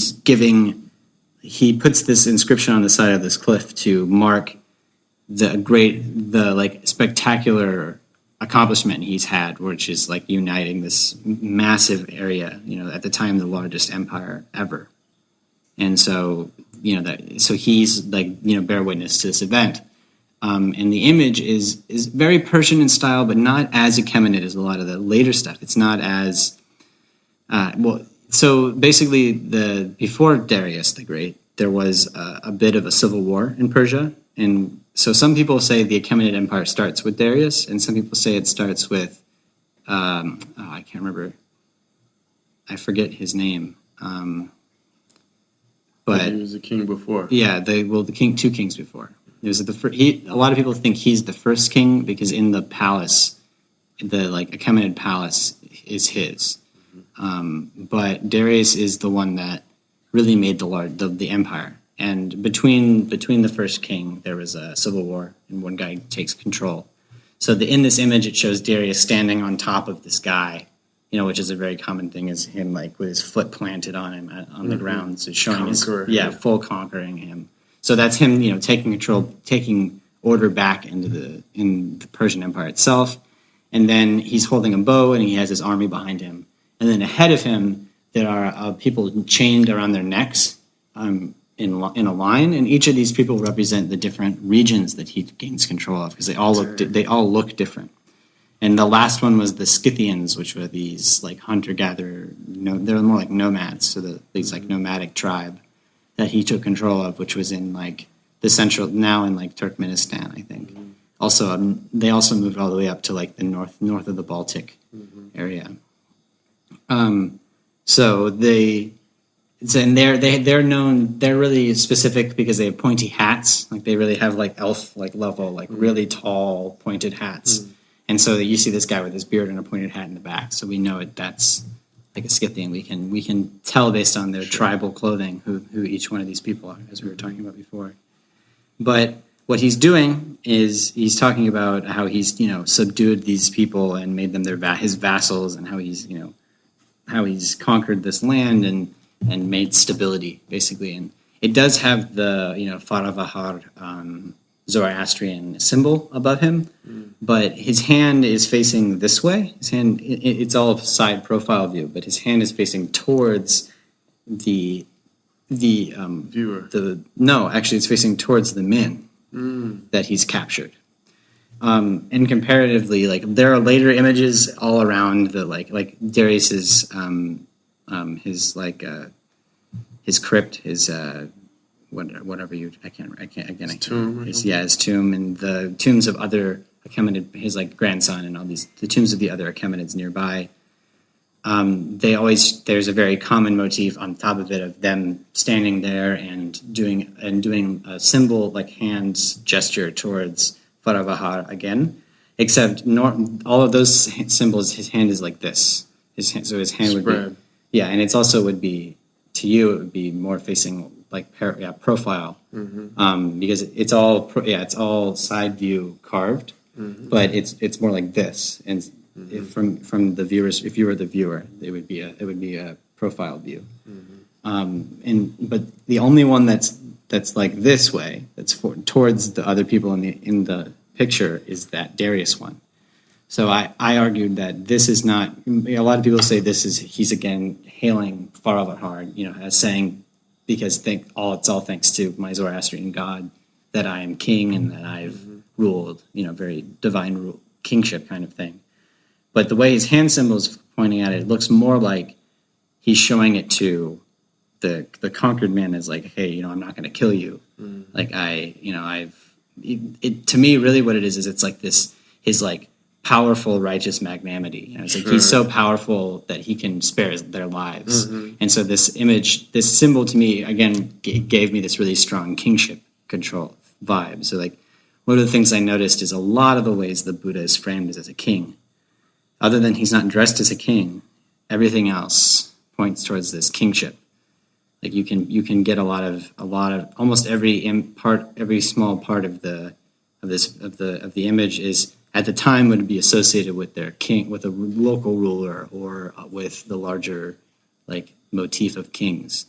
puts this inscription on the side of this cliff to mark the like spectacular accomplishment he's had, which is like uniting this massive area, at the time the largest empire ever. And so, so he's like, bear witness to this event. And the image is very Persian in style, but not as Achaemenid as a lot of the later stuff. It's not as so basically before Darius the Great, there was a bit of a civil war in Persia. And so some people say the Achaemenid Empire starts with Darius, and some people say it starts with, I can't remember. I forget his name. But he was the king before. Yeah, two kings before. A lot of people think he's the first king because in the palace, the like Achaemenid palace is his. But Darius is the one that really made the empire. And between the first king, there was a civil war, and one guy takes control. So in this image, it shows Darius standing on top of this guy, which is a very common thing, is him like with his foot planted on him on the ground, so showing full conquering him. So that's him, taking control, taking order back in the Persian Empire itself. And then he's holding a bow, and he has his army behind him. And then ahead of him, there are people chained around their necks in a line, and each of these people represent the different regions that he gains control of, because they all look different. And the last one was the Scythians, which were these like hunter-gatherer. They're more like nomads, so these like nomadic tribe that he took control of, which was in like the central, now in like Turkmenistan, I think. Mm-hmm. Also, they also moved all the way up to like the north of the Baltic area. So they're known. They're really specific because they have pointy hats. Like they really have like elf like level, like really tall pointed hats. And so you see this guy with his beard and a pointed hat in the back. So we know that's like a Scythian. We can tell based on their tribal clothing who each one of these people are, as we were talking about before. But what he's doing is he's talking about how he's subdued these people and made them his vassals, and how he's conquered this land and made stability basically. And it does have the Faravahar Zoroastrian symbol above him, but his hand is facing this way. His hand, it's all side profile view, but his hand is facing towards the viewer. Actually, it's facing towards the men that he's captured. And comparatively, like there are later images all around the like Darius's his crypt, his whatever his tomb. His tomb, and the tombs of other Achaemenid, his like grandson, and all the tombs of the other Achaemenids nearby. There's a very common motif on top of it of them standing there and doing a symbol like hands gesture towards Faravahar again, except all of those symbols, his hand is like this. His hand Spread. Would be, and it's also would be, to you, it would be more facing like profile, because it's all side view carved, but it's more like this, and from the viewers, if you were the viewer, it would be a profile view, but the only one that's like this way, that's towards the other people in the picture, is that Darius one. So I argued that this is not. A lot of people say he's again hailing Faravahar, as saying, because it's all thanks to my Zoroastrian God that I am king and that I've ruled, very divine kingship kind of thing. But the way his hand symbol is pointing at it looks more like he's showing it to the conquered man as like, hey, I'm not going to kill you. Like to me, really what it is it's like this, his like powerful, righteous magnanimity. It's like he's so powerful that he can spare their lives. And so this image, this symbol to me, again, gave me this really strong kingship control vibe. So like one of the things I noticed is a lot of the ways the Buddha is framed is as a king. Other than he's not dressed as a king, everything else points towards this kingship. Like you can get a lot of almost every small part of the image is at the time would be associated with their king, with a local ruler, or with the larger like motif of kings.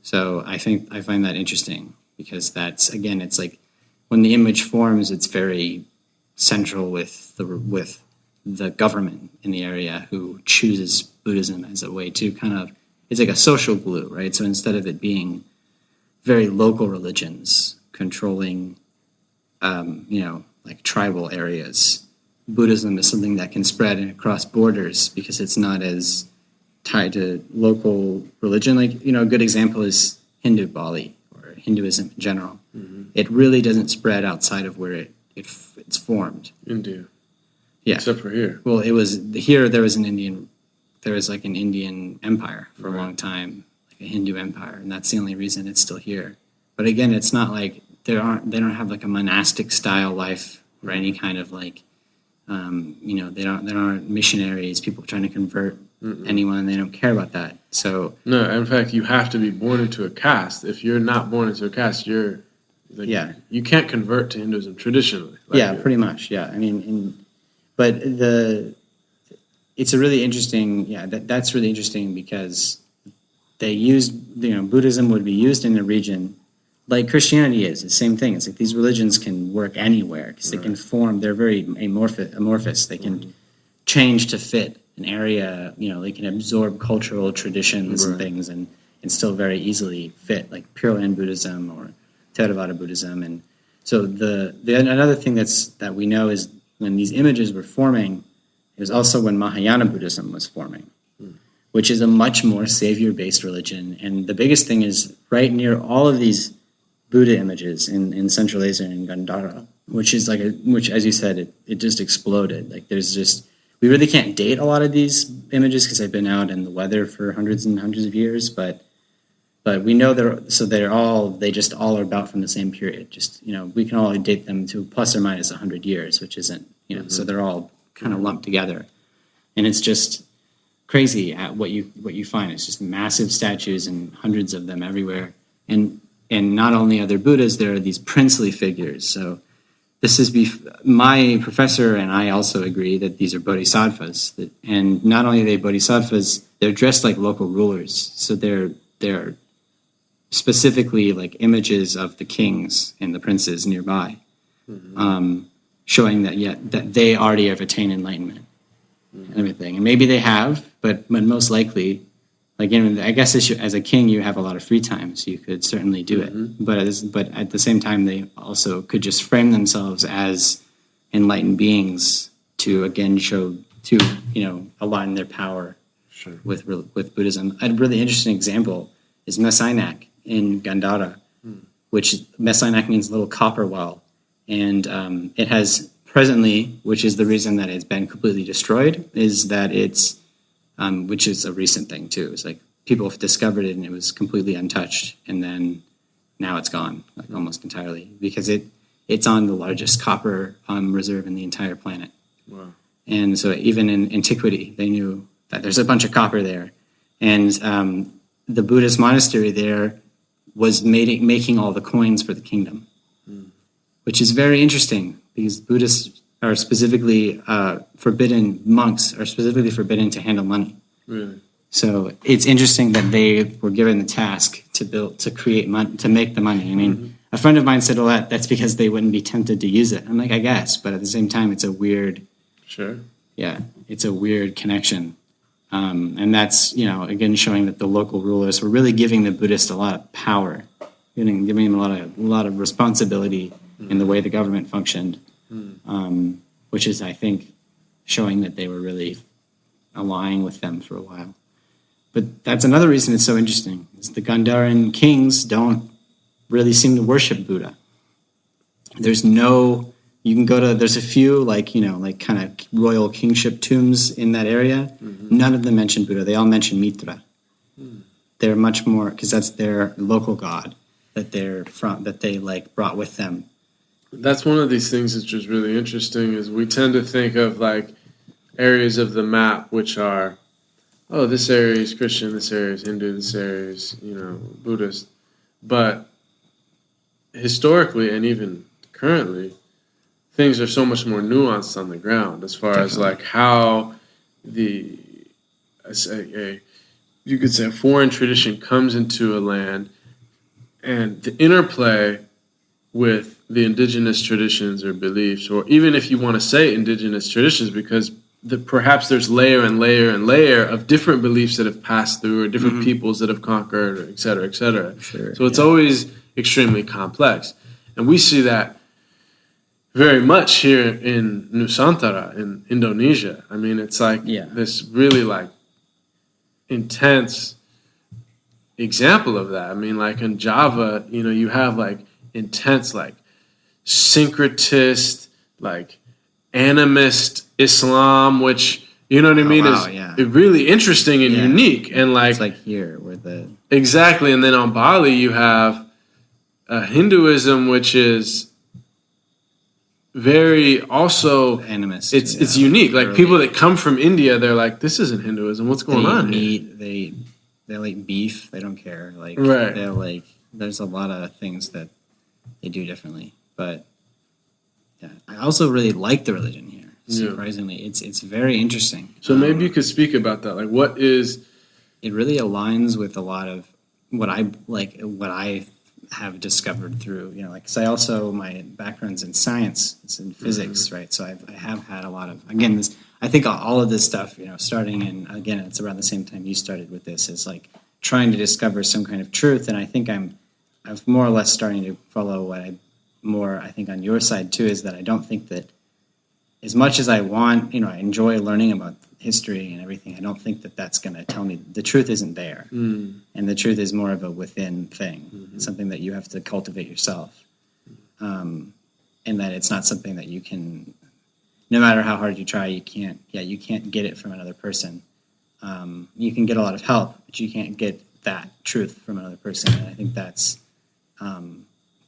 So I find that interesting, because that's, again, it's like when the image forms, it's very central with the government in the area, who chooses Buddhism as a way to kind of, it's like a social glue, right? So instead of it being very local religions controlling, like tribal areas, Buddhism is something that can spread across borders because it's not as tied to local religion. Like, a good example is Hindu Bali, or Hinduism in general. It really doesn't spread outside of where it's formed. India. Yeah. Except for here. Well, it was here. There was an Indian empire for a long time, like a Hindu empire, and that's the only reason it's still here. But again, it's not like they don't have like a monastic style life, or any kind of like, there aren't missionaries, people trying to convert anyone. They don't care about that. So no, in fact, you have to be born into a caste. If you're not born into a caste, you're like, you can't convert to Hinduism traditionally. Like pretty much. Yeah, I mean, but it's a really interesting. Yeah, that's really interesting, because they used, Buddhism would be used in a region like Christianity is. It's the same thing. It's like these religions can work anywhere, because they can form. They're very amorphous. They can change to fit an area. They can absorb cultural traditions and things, and still very easily fit, like Pure Land Buddhism or Theravada Buddhism. And so another thing that we know is when these images were forming, it was also when Mahayana Buddhism was forming, which is a much more savior-based religion. And the biggest thing is right near all of these Buddha images in Central Asia and Gandhara, which is which, as you said, it just exploded. Like we really can't date a lot of these images because they've been out in the weather for hundreds and hundreds of years, but we know they just all are about from the same period. Just, we can all date them to plus or minus 100 years, which isn't, so they're all kind of lumped together. And it's just crazy at what you find. It's just massive statues and hundreds of them everywhere. And not only are there Buddhas, there are these princely figures. So this is my professor and I also agree that these are bodhisattvas. And not only are they bodhisattvas, they're dressed like local rulers. So they're specifically like images of the kings and the princes nearby, showing that they already have attained enlightenment and everything. And maybe they have, but most likely, like, I guess as a king, you have a lot of free time, so you could certainly do it. But at the same time, they also could just frame themselves as enlightened beings to, again, align their power with Buddhism. A really interesting example is Messainak in Gandhara, which Messainak means little copper well. And it has presently, which is the reason that it's been completely destroyed, is that it's, which is a recent thing too. It's like people have discovered it and it was completely untouched. And then now it's gone, like almost entirely, because it's on the largest copper reserve in the entire planet. Wow. And so even in antiquity, they knew that there's a bunch of copper there. And the Buddhist monastery there was making all the coins for the kingdom, which is very interesting, because Buddhists are specifically monks are specifically forbidden to handle money. Really? So it's interesting that they were given the task to create money, to make the money. I mean, a friend of mine said, well, that's because they wouldn't be tempted to use it. I'm like, I guess, but at the same time, it's a weird... Sure. Yeah, it's a weird connection. And that's, again, showing that the local rulers were really giving the Buddhists a lot of power, giving them a lot of responsibility in the way the government functioned, which is, I think, showing that they were really allying with them for a while. But that's another reason it's so interesting, is the Gandharan kings don't really seem to worship Buddha. There's a few kind of royal kingship tombs in that area. None of them mention Buddha. They all mention Mitra. They're much more, because that's their local god that they brought with them. That's one of these things that's just really interesting, is we tend to think of like areas of the map which are, oh, this area is Christian, this area is Hindu, this area is, Buddhist. But historically and even currently, things are so much more nuanced on the ground as far as like how you could say a foreign tradition comes into a land and the interplay with the indigenous traditions or beliefs, or even if you want to say indigenous traditions, because perhaps there's layer and layer and layer of different beliefs that have passed through, or different peoples that have conquered, or et cetera, et cetera. Sure, so it's always extremely complex. And we see that very much here in Nusantara, in Indonesia. I mean, it's like this really like intense example of that. I mean, like in Java, you have like intense, like syncretist, like animist Islam, which is really interesting and unique. And like it's like here where exactly. And then on Bali, you have Hinduism, which is very also animist. It's unique. Like people that come from India, they're like, this isn't Hinduism. What's going on? They like beef. They don't care. Like they're like, there's a lot of things that they do differently. But yeah, I also really like the religion here. Surprisingly, it's very interesting. So maybe you could speak about that. Like, what is? It really aligns with a lot of what I have discovered through, because I also, my background's in science, it's in physics, right? So I have had a lot of, again, I think all of this stuff, starting in, again, it's around the same time you started with this, is like trying to discover some kind of truth. And I think I'm more or less starting to follow I think on your side too, is that I don't think that as much as I want, I enjoy learning about history and everything, I don't think that that's going to tell me the truth isn't there. And the truth is more of a within thing. It's something that you have to cultivate yourself. And that it's not something that you can, no matter how hard you try, you can't get it from another person. You can get a lot of help, but you can't get that truth from another person. And I think that's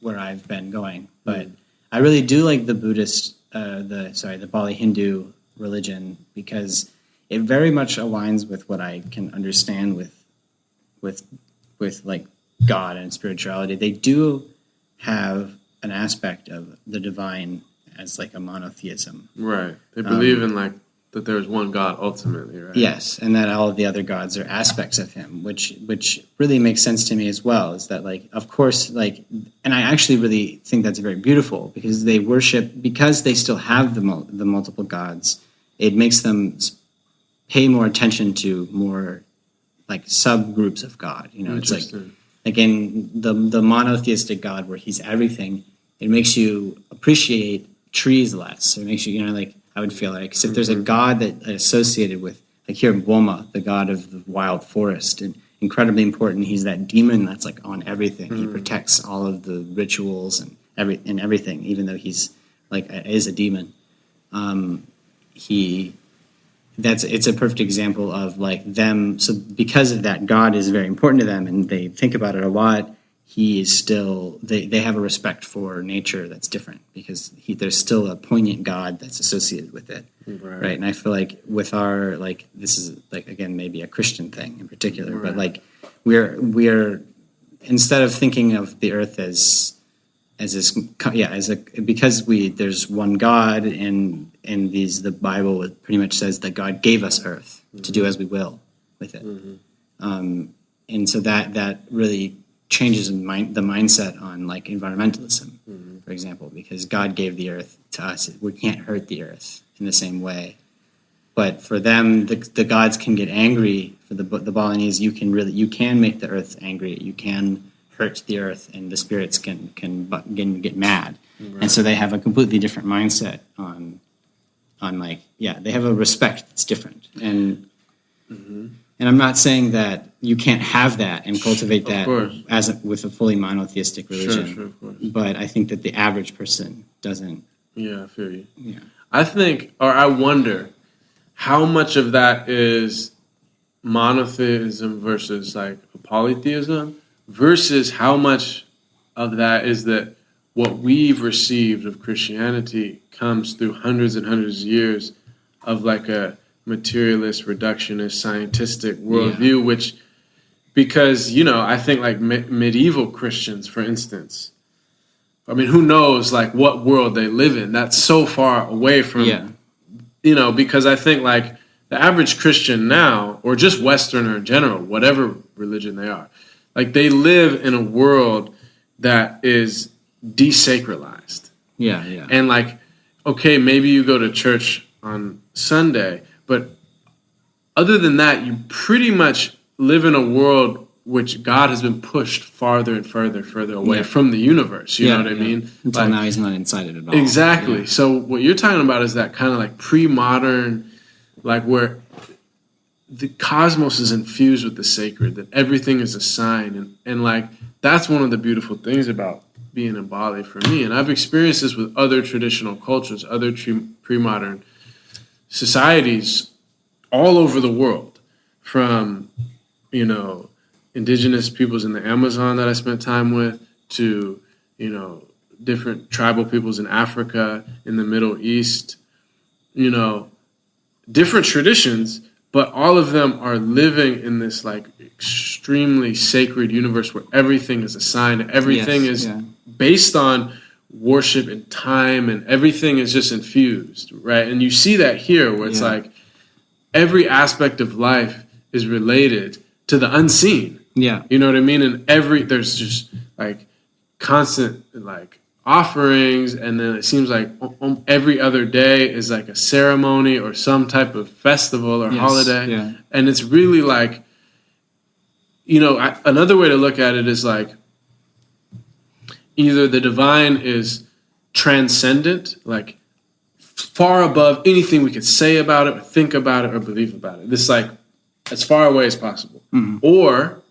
where I've been going. But I really do like the Buddhist, the Bali Hindu religion, because it very much aligns with what I can understand with like God and spirituality. They do have an aspect of the divine as like a monotheism. Right. They believe in like that there's one God ultimately, right? Yes, and that all of the other gods are aspects of him, which really makes sense to me as well, is that like, of course, like, and I actually really think that's very beautiful, because they worship, because they still have the multiple gods, it makes them pay more attention to more like subgroups of God. It's like, again, the monotheistic God where he's everything, it makes you appreciate trees less. It makes you, like, I would feel like, so if there's a God that associated with, like here in Boma, the God of the wild forest, and incredibly important, he's that demon that's like on everything. He protects all of the rituals and everything, even though he's like is a demon. It's a perfect example of like them. So because of that, God is very important to them, and they think about it a lot. He is still, they have a respect for nature that's different, because there's still a poignant God that's associated with it, right? And I feel like with our, like, this is like, again, maybe a Christian thing in particular, but like we're instead of thinking of the earth as this, because there's one God, and the Bible pretty much says that God gave us earth to do as we will with it, and so that really changes the mindset on like environmentalism, for example, because God gave the earth to us. We can't hurt the earth in the same way. But for them, the gods can get angry. For the Balinese, you can make the earth angry. You can hurt the earth, and the spirits can get mad. Right. And so they have a completely different mindset on like, they have a respect that's different. And and I'm not saying that you can't have that and cultivate that with a fully monotheistic religion. Sure, of course. But I think that the average person doesn't. Yeah, I feel you. Yeah. I think, or I wonder, how much of that is monotheism versus like polytheism, versus how much of that is that what we've received of Christianity comes through hundreds and hundreds of years of like a materialist, reductionist, scientistic worldview, which, because, I think like medieval Christians, for instance, I mean, who knows like what world they live in? That's so far away from, because I think like the average Christian now, or just Westerner in general, whatever religion they are, like they live in a world that is desacralized. Yeah, yeah. And like, okay, maybe you go to church on Sunday, but other than that, you pretty much live in a world which God has been pushed farther and further away from the universe. You know what I mean? Until like, now, he's not inside it at all. Exactly. Yeah. So what you're talking about is that kind of like pre-modern, like where the cosmos is infused with the sacred, that everything is a sign. And like, that's one of the beautiful things about being in Bali for me. And I've experienced this with other traditional cultures, other pre-modern societies all over the world, from, indigenous peoples in the Amazon that I spent time with to, different tribal peoples in Africa, in the Middle East, different traditions, but all of them are living in this like extremely sacred universe where everything is a sign, everything is based on worship and time, and everything is just infused, right? And you see that here where it's like every aspect of life is related to the unseen. Yeah. You know what I mean? And there's just like constant like offerings, and then it seems like every other day is like a ceremony or some type of festival or holiday. Yeah. And it's really like, another way to look at it is like either the divine is transcendent, like far above anything we could say about it or think about it or believe about it. This like as far away as possible. Mm-hmm. Or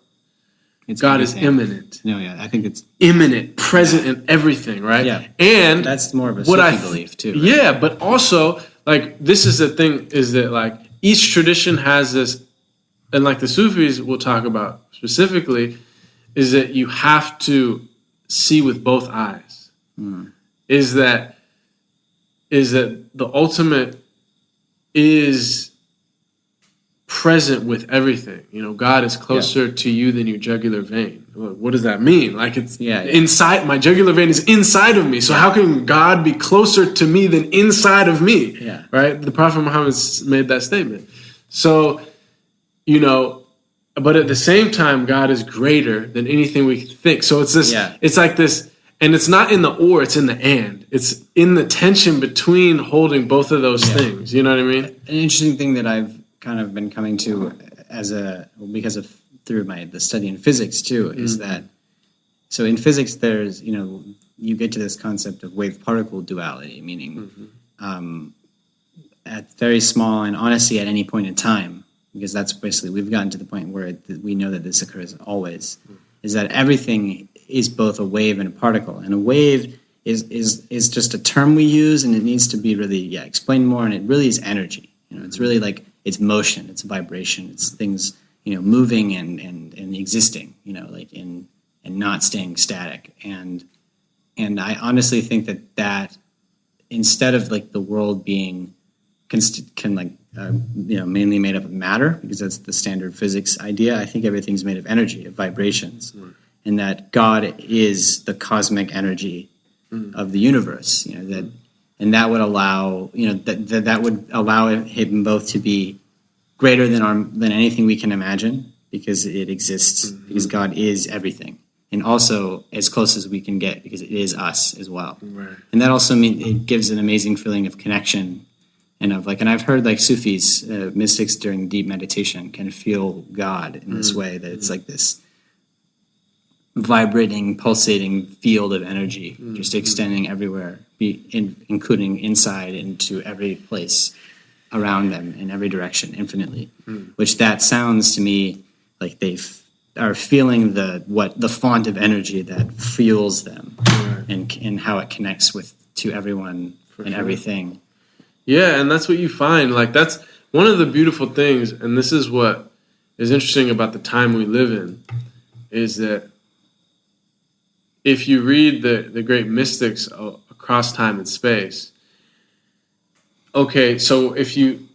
God is immanent. No, yeah, I think it's immanent, present in everything, right? Yeah, and that's more of a Sufi belief too. Right? Yeah, but also like this is the thing: is that like each tradition has this, and like the Sufis will talk about specifically, is that you have to see with both eyes. Mm. Is that the ultimate is present with everything. God is closer to you than your jugular vein. What does that mean? Like it's inside, my jugular vein is inside of me. So how can God be closer to me than inside of me? Yeah. Right? The Prophet Muhammad made that statement. So, but at the same time, God is greater than anything we can think. So it's this, it's like this, and it's not in the or, it's in the and. It's in the tension between holding both of those things. You know what I mean? An interesting thing that I've kind of been coming to through the study in physics too, is that, so in physics there's, you get to this concept of wave-particle duality, meaning at very small and honestly at any point in time, because that's basically, we've gotten to the point where we know that this occurs always, is that everything is both a wave and a particle. And a wave is just a term we use, and it needs to be really explained more, and it really is energy. It's really like, it's motion, it's vibration, it's things, moving and existing, and not staying static. And I honestly think that instead of like the world being mainly made up of matter, because that's the standard physics idea, I think everything's made of energy, of vibrations, and that God is the cosmic energy of the universe. And that would allow, that would allow him both to be greater than anything we can imagine, because it exists, because God is everything, and also as close as we can get, because it is us as well. Right. And that also means it gives an amazing feeling of connection, and I've heard like Sufis, mystics during deep meditation can feel God in this way, that it's like this vibrating, pulsating field of energy, just extending everywhere, including inside into every place around them in every direction, infinitely. Which that sounds to me like they are feeling the font of energy that fuels them, and how it connects to everyone and everything. Yeah, and that's what you find. Like that's one of the beautiful things, and this is what is interesting about the time we live in, is that if you read the great mystics across time and space, okay, so if you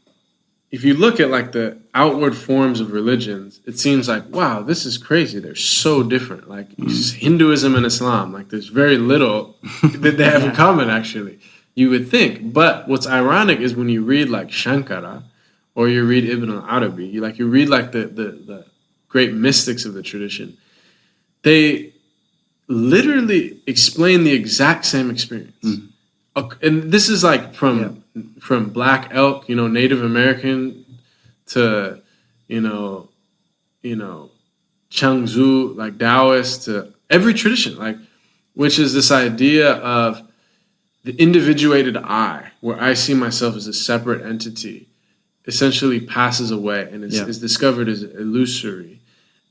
look at like the outward forms of religions, it seems like, wow, this is crazy. They're so different. Like Hinduism and Islam, like there's very little that they have in common, actually, you would think. But what's ironic is when you read like Shankara or you read Ibn al-Arabi, you read like the great mystics of the tradition, they literally explain the exact same experience. And this is like from Black Elk, Native American, to Changzu, like Taoist, to every tradition, like, which is this idea of the individuated I, where I see myself as a separate entity, essentially passes away and is discovered as illusory.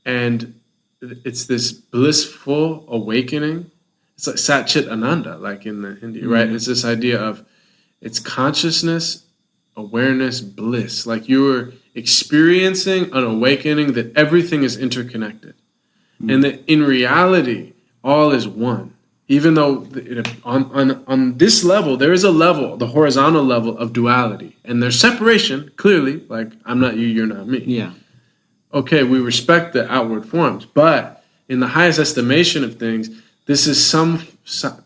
And it's this blissful awakening. It's like Sat Chit Ananda, like in the Hindi, right? It's this idea of it's consciousness, awareness, bliss. Like you were experiencing an awakening that everything is interconnected. And that in reality, all is one. Even though on this level, there is a level, the horizontal level of duality. And there's separation, clearly, like I'm not you, you're not me. Yeah. Okay, we respect the outward forms, but in the highest estimation of things, this is some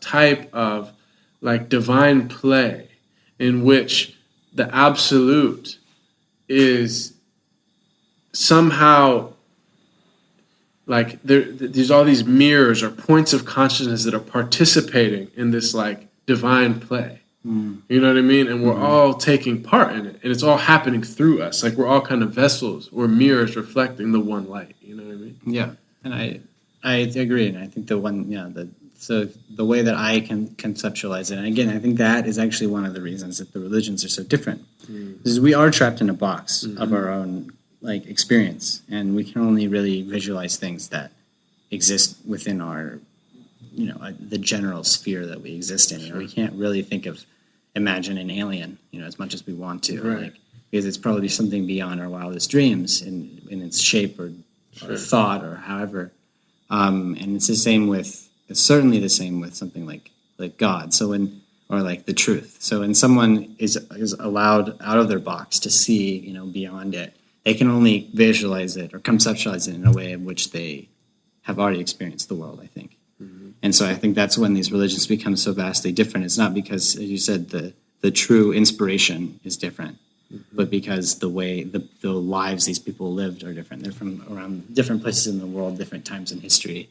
type of like divine play in which the absolute is somehow like there's all these mirrors or points of consciousness that are participating in this like divine play. You know what I mean? And we're all taking part in it, and it's all happening through us. Like we're all kind of vessels or mirrors reflecting the one light. You know what I mean? Yeah, and I agree, and I think the way that I can conceptualize it, and again, I think that is actually one of the reasons that the religions are so different, is we are trapped in a box of our own like experience, and we can only really visualize things that exist within our, the general sphere that we exist in. Sure. We can't really imagine an alien, as much as we want to, right. Because it's probably something beyond our wildest dreams in its shape or thought or however. And it's certainly the same with something like God. Or like the truth. So when someone is allowed out of their box to see, beyond it, they can only visualize it or conceptualize it in a way in which they have already experienced the world, I think. And so I think that's when these religions become so vastly different. It's not because, as you said, the true inspiration is different, but because the way the lives these people lived are different. They're from around different places in the world, different times in history,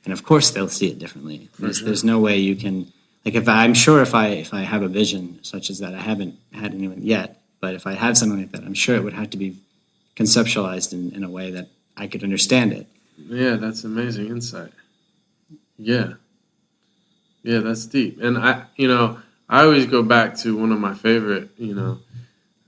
and of course they'll see it differently. There's no way you can, like, if I have a vision such as that, I haven't had anyone yet, but if I had something like that, I'm sure it would have to be conceptualized in a way that I could understand it. Yeah, that's amazing insight. Yeah, that's deep. And I always go back to one of my favorite,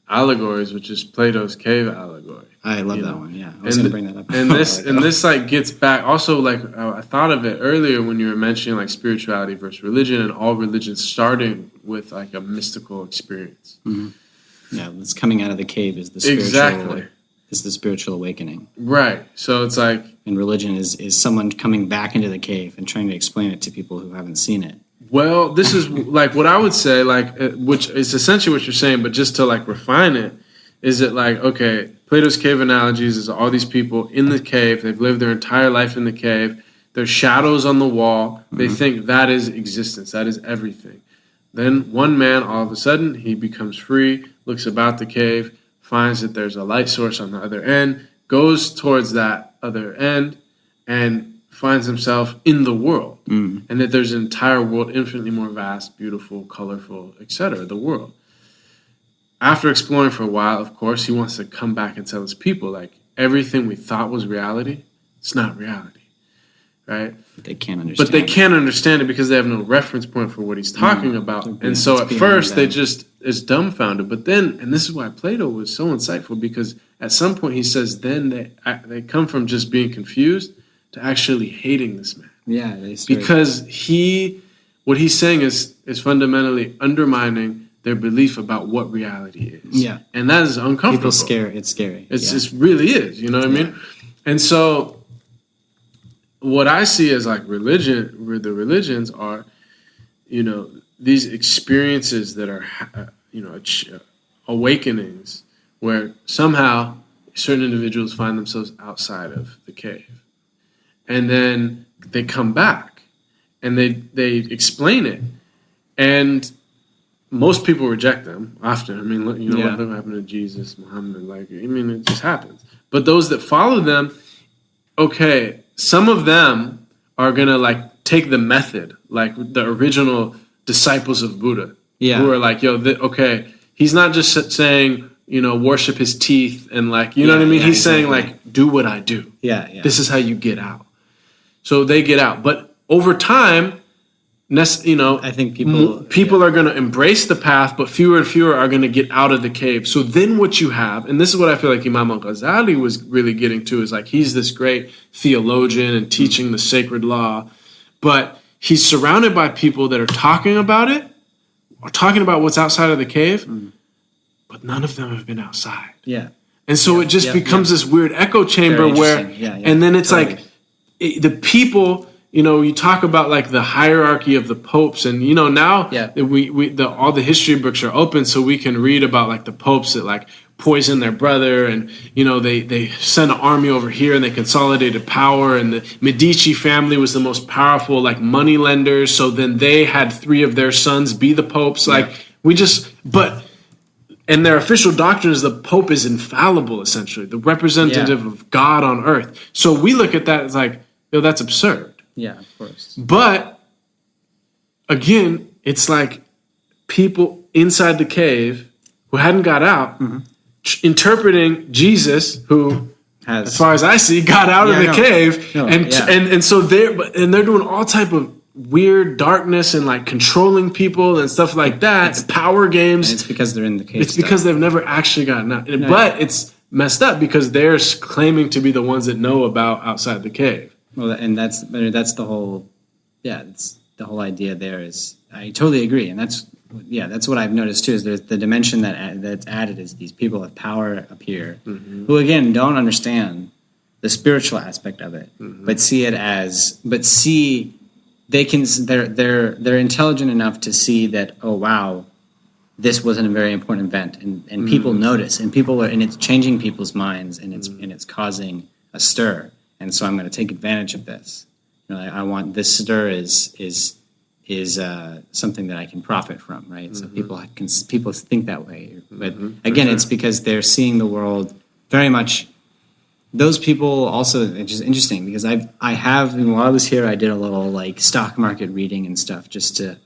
allegories, which is Plato's cave allegory. I love that one. Yeah, I was going to bring that up. And this like gets back. Also, like I thought of it earlier when you were mentioning like spirituality versus religion, and all religions starting with like a mystical experience. Yeah, what's coming out of the cave is the spiritual. Is the spiritual awakening. Right. So it's like... And religion is someone coming back into the cave and trying to explain it to people who haven't seen it. Well, this is like what I would say, like, which is essentially what you're saying, but just to like refine it, is it like, okay, Plato's cave analogies is all these people in the cave, they've lived their entire life in the cave, there's shadows on the wall, they think that is existence, that is everything. Then one man, all of a sudden, he becomes free, looks about the cave, finds that there's a light source on the other end, goes towards that other end, and finds himself in the world. And that there's an entire world infinitely more vast, beautiful, colorful, etc., the world. After exploring for a while, of course, he wants to come back and tell his people, like, everything we thought was reality, it's not reality. Right? But they can't understand. But they can't understand it because they have no reference point for what he's talking about. And so at first they just is dumbfounded. But then, and this is why Plato was so insightful, because at some point he says then they come from just being confused to actually hating this man. Yeah, because what he's saying is fundamentally undermining their belief about what reality is. Yeah. And that is uncomfortable. It's scary. It really is, you know what I mean? And so what I see as like religion, where the religions are, these experiences that are, awakenings, where somehow certain individuals find themselves outside of the cave. And then they come back and they explain it. And most people reject them often. I mean, look what happened to Jesus, Muhammad. It just happens. But those that follow them, okay, some of them are going to take the method, like the original disciples of Buddha, who are like, okay, he's not just saying, worship his teeth and know what I mean? He's exactly. saying do what I do. Yeah. This is how you get out. So they get out. But over time, I think people are going to embrace the path, but fewer and fewer are going to get out of the cave. So then what you have, and this is what I feel like Imam al-Ghazali was really getting to, is he's this great theologian and teaching the sacred law, but he's surrounded by people that are talking about it, or talking about what's outside of the cave, but none of them have been outside. Yeah. And so it just becomes this weird echo chamber where, and then it's totally. The people, you talk about the hierarchy of the popes, and now all the history books are open, so we can read about the popes that poisoned their brother, and they sent an army over here and they consolidated power, and the Medici family was the most powerful money lenders, so then they had 3 of their sons be the popes. And their official doctrine is the Pope is infallible, essentially, the representative of God on earth. So we look at that as that's absurd. Yeah, of course. But, again, it's people inside the cave who hadn't got out, interpreting Jesus, who, as far as I see, got out of the cave. And so they're doing all type of weird darkness and controlling people and stuff like that. It's power games. And it's because they're in the cave. It's because they've never actually gotten out. No. But it's messed up because they're claiming to be the ones that know about outside the cave. Well, and that's the whole, it's the whole idea there is, I totally agree. And that's what I've noticed too, is there's the dimension that's added is these people of power appear, who again don't understand the spiritual aspect of it, but they're intelligent enough to see that, oh wow, this wasn't a very important event, and people notice, and it's changing people's minds, and it's causing a stir, and so I'm going to take advantage of this. I want this stir is something that I can profit from, right? So people think that way, but again, it's because they're seeing the world very much. Those people also, it's just interesting because I have, while I was here, I did a little stock market reading and stuff just to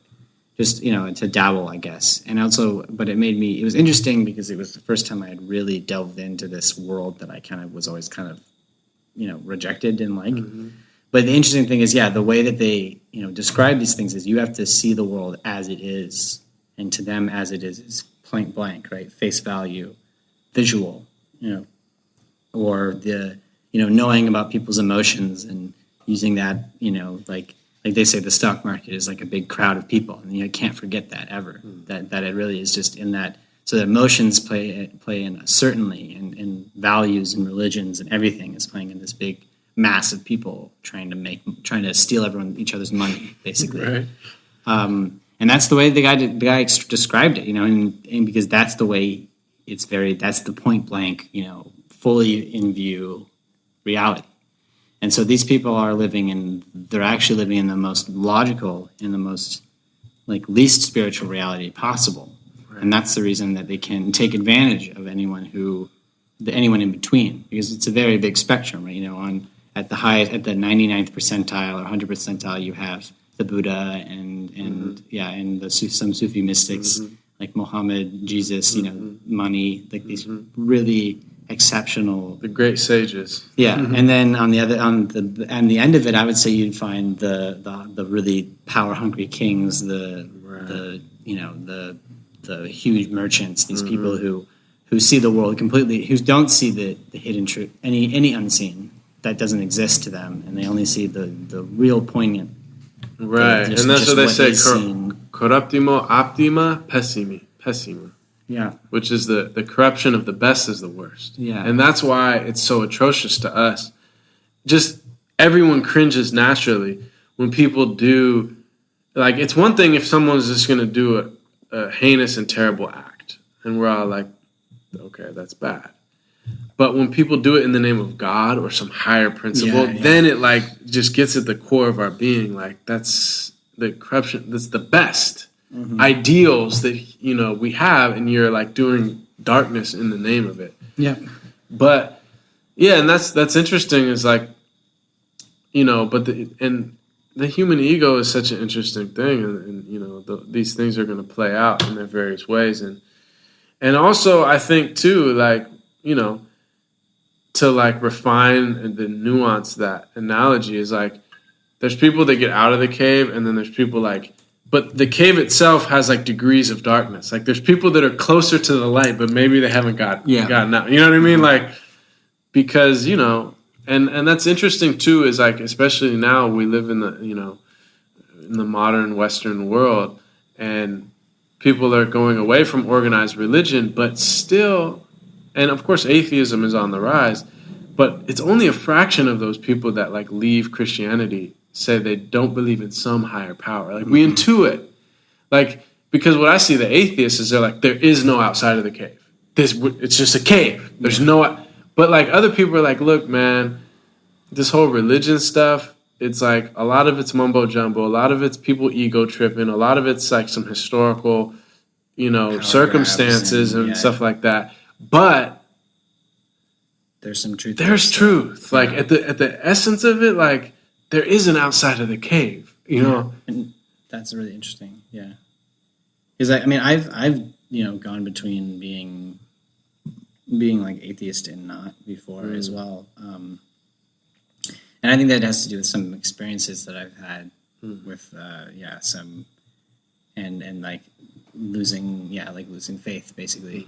dabble, I guess. And also, but it was interesting because it was the first time I had really delved into this world that I was always rejected and like. But the interesting thing is, the way that they, describe these things is you have to see the world as it is, and to them as it is point blank, right? Face value, visual, or the, knowing about people's emotions and using that, like they say the stock market is like a big crowd of people, and you can't forget that ever. That it really is just in that. So that emotions play in certainly, and values and religions and everything is playing in this big mass of people trying to steal each other's money, basically. Right. And that's the way the guy described it, and because that's the way that's the point blank, fully in view reality. And so these people are they're actually living in the most logical, in the most least spiritual reality possible. Right. And that's the reason that they can take advantage of anyone in between, because it's a very big spectrum, right? At the 99th percentile or 100th percentile, you have the Buddha and some Sufi mystics like Muhammad, Jesus, money, these really exceptional, the great sages. And then on the end of it, I would say you'd find the really power hungry kings, the huge merchants, these people who see the world completely, who don't see the hidden truth, any unseen that doesn't exist to them, and they only see the real poignant. Right, and that's what they say: corruptimo optima pessima. Yeah, which is the corruption of the best is the worst. Yeah, and that's why it's so atrocious to us. Just everyone cringes naturally when people do. It's one thing if someone's just going to do a heinous and terrible act, and we're all like, okay, that's bad. But when people do it in the name of God or some higher principle, then it like just gets at the core of our being. Like that's the corruption. That's the best ideals that we have, and you're like doing darkness in the name of it. Yeah. But yeah, and that's interesting. Is like, but the human ego is such an interesting thing, and these things are going to play out in their various ways, and also I think too, like to like refine and to nuance that analogy is like, there's people that get out of the cave, and then there's people like, but the cave itself has like degrees of darkness. Like there's people that are closer to the light, but maybe they haven't gotten out. You know what I mean? Like, because, and that's interesting too, is like, especially now we live in the modern Western world, and people are going away from organized religion, but still, and of course atheism is on the rise, but it's only a fraction of those people that like leave Christianity say they don't believe in some higher power. Like we intuit, like, because what I see the atheists is they're like, there is no outside of the cave. It's just a cave. There's no, but like other people are like, look, man, this whole religion stuff, it's like a lot of it's mumbo jumbo, a lot of it's people ego tripping, a lot of it's like some historical, power circumstances and stuff like that. But there's some truth. There's truth. Like at the essence of it, like there is an outside of the cave, And that's really interesting. Yeah. Because I've gone between being like atheist and not before as well. And I think that has to do with some experiences that I've had with some and like losing faith basically.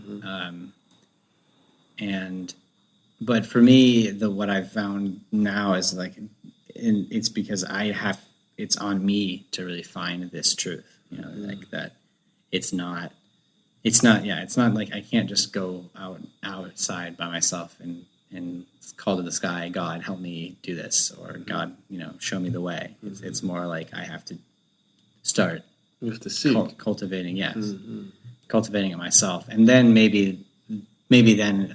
But for me, what I've found now is like, and it's because it's on me to really find this truth, like that it's not like I can't just go outside by myself and call to the sky, God, help me do this, or God, show me the way. It's more like I have to start. You have to seek. Cultivating, yes. Cultivating it myself. And then maybe then,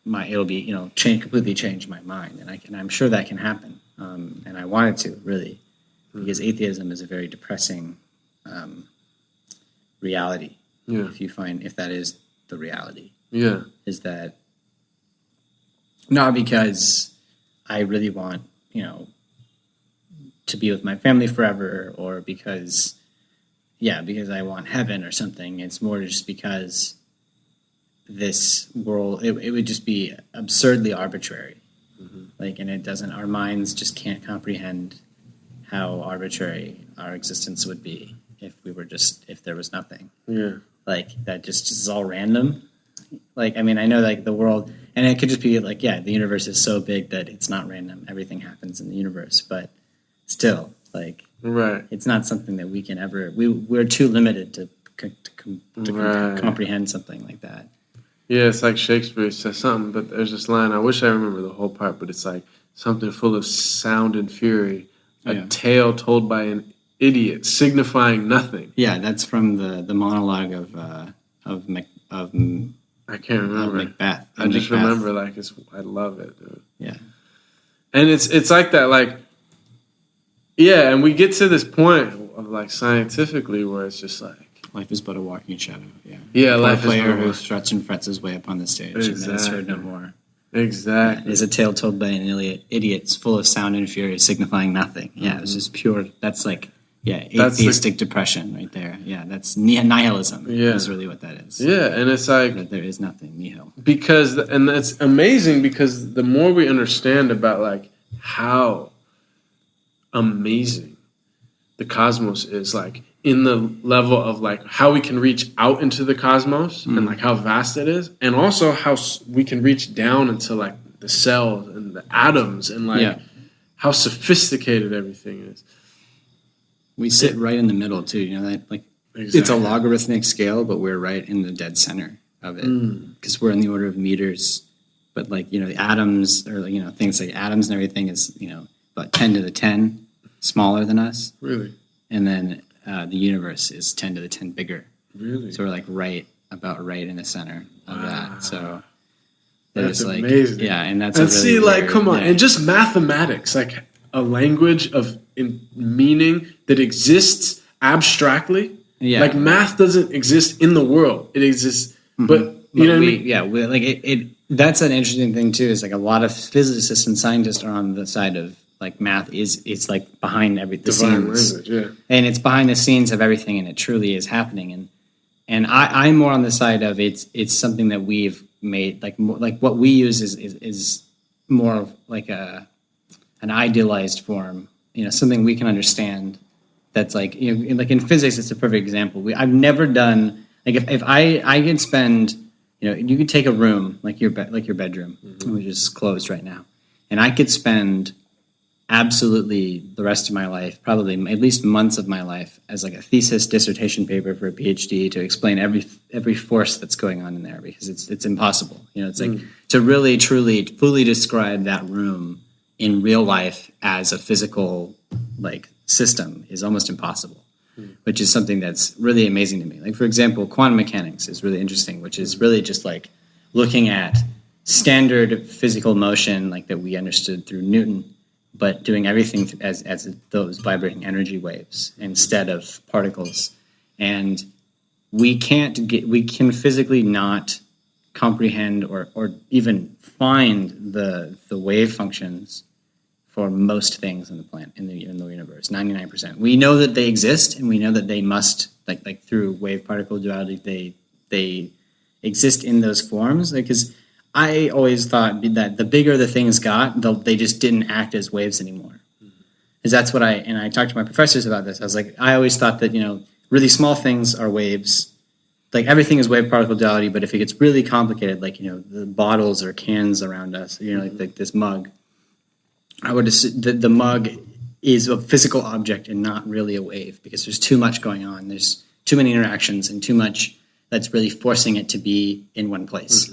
my it'll be, completely change my mind. And I'm sure that can happen. And I want it to, really. Because atheism is a very depressing reality. Yeah. If that is the reality. Yeah. Is that not because I really want, to be with my family forever, or because I want heaven or something. It's more just because this world, it would just be absurdly arbitrary. Like, and it doesn't, our minds just can't comprehend how arbitrary our existence would be if there was nothing. Yeah. Like, that just is all random. Like, I mean, I know like the world, and it could just be like, the universe is so big that it's not random. Everything happens in the universe, but still, like, right. It's not something that we can ever, we're too limited to comprehend something like that. Yeah, it's like Shakespeare says something, but there's this line, I wish I remember the whole part, but it's like something full of sound and fury, a tale told by an idiot, signifying nothing. Yeah, that's from the monologue of I can't remember. Macbeth. I just remember I love it, dude. Yeah. And it's like that, like, yeah, and we get to this point of like scientifically where it's just like, life is but a walking shadow. Yeah. Yeah, life is player who struts and frets his way up on the stage, and then is heard no more. Exactly. It is a tale told by an idiot, full of sound and fury, signifying nothing. Yeah, it's just pure. That's like, atheistic depression right there. Yeah, that's nihilism. Yeah, is really what that is. Yeah, and it's like that there is nothing, nihil. Because, and it's amazing because the more we understand about like how amazing the cosmos is, like in the level of like how we can reach out into the cosmos and like how vast it is, and also how we can reach down into like the cells and the atoms and like how sophisticated everything is. We sit right in the middle too, that like It's a logarithmic scale, but we're right in the dead center of it because we're in the order of meters. But like, the atoms or, things like atoms and everything is, about 10 to the 10 smaller than us. Really? And then the universe is 10 to the 10 bigger. Really? So we're like right about right in the center of that. So That's there's like, amazing. yeah, and that's And a really see, like, weird- come on, yeah. and just mathematics, like a language of meaning that exists abstractly. Yeah. Like math doesn't exist in the world; it exists, but you know what I mean. Yeah, like it. That's an interesting thing too. Is like a lot of physicists and scientists are on the side of like math it's like behind the Divine scenes, language, yeah. and it's behind the scenes of everything, and it truly is happening. And I'm more on the side of it's something that we've made like what we use is more of like an idealized form. You know, something we can understand. That's like, you know, like in physics, it's a perfect example. I've never done like if I could spend, you know, you could take a room like your bedroom, which is closed right now, and I could spend absolutely the rest of my life, probably at least months of my life, as like a thesis dissertation paper for a PhD to explain every force that's going on in there because it's impossible. You know, it's like to really truly fully describe that room in real life as a physical like system is almost impossible, which is something that's really amazing to me. Like, for example, quantum mechanics is really interesting, which is really just like looking at standard physical motion like that we understood through Newton, but doing everything as those vibrating energy waves instead of particles. And we can physically not comprehend or even find the wave functions for most things in the planet in the universe. 99%. We know that they exist, and we know that they must like through wave particle duality they exist in those forms. Because I always thought that the bigger the things got, they just didn't act as waves anymore. Because that's what I talked to my professors about this. I was like, I always thought that, you know, really small things are waves. Like everything is wave particle duality, but if it gets really complicated, like, you know, the bottles or cans around us, you know, like this mug, I would assume that the mug is a physical object and not really a wave because there's too much going on. There's too many interactions and too much that's really forcing it to be in one place.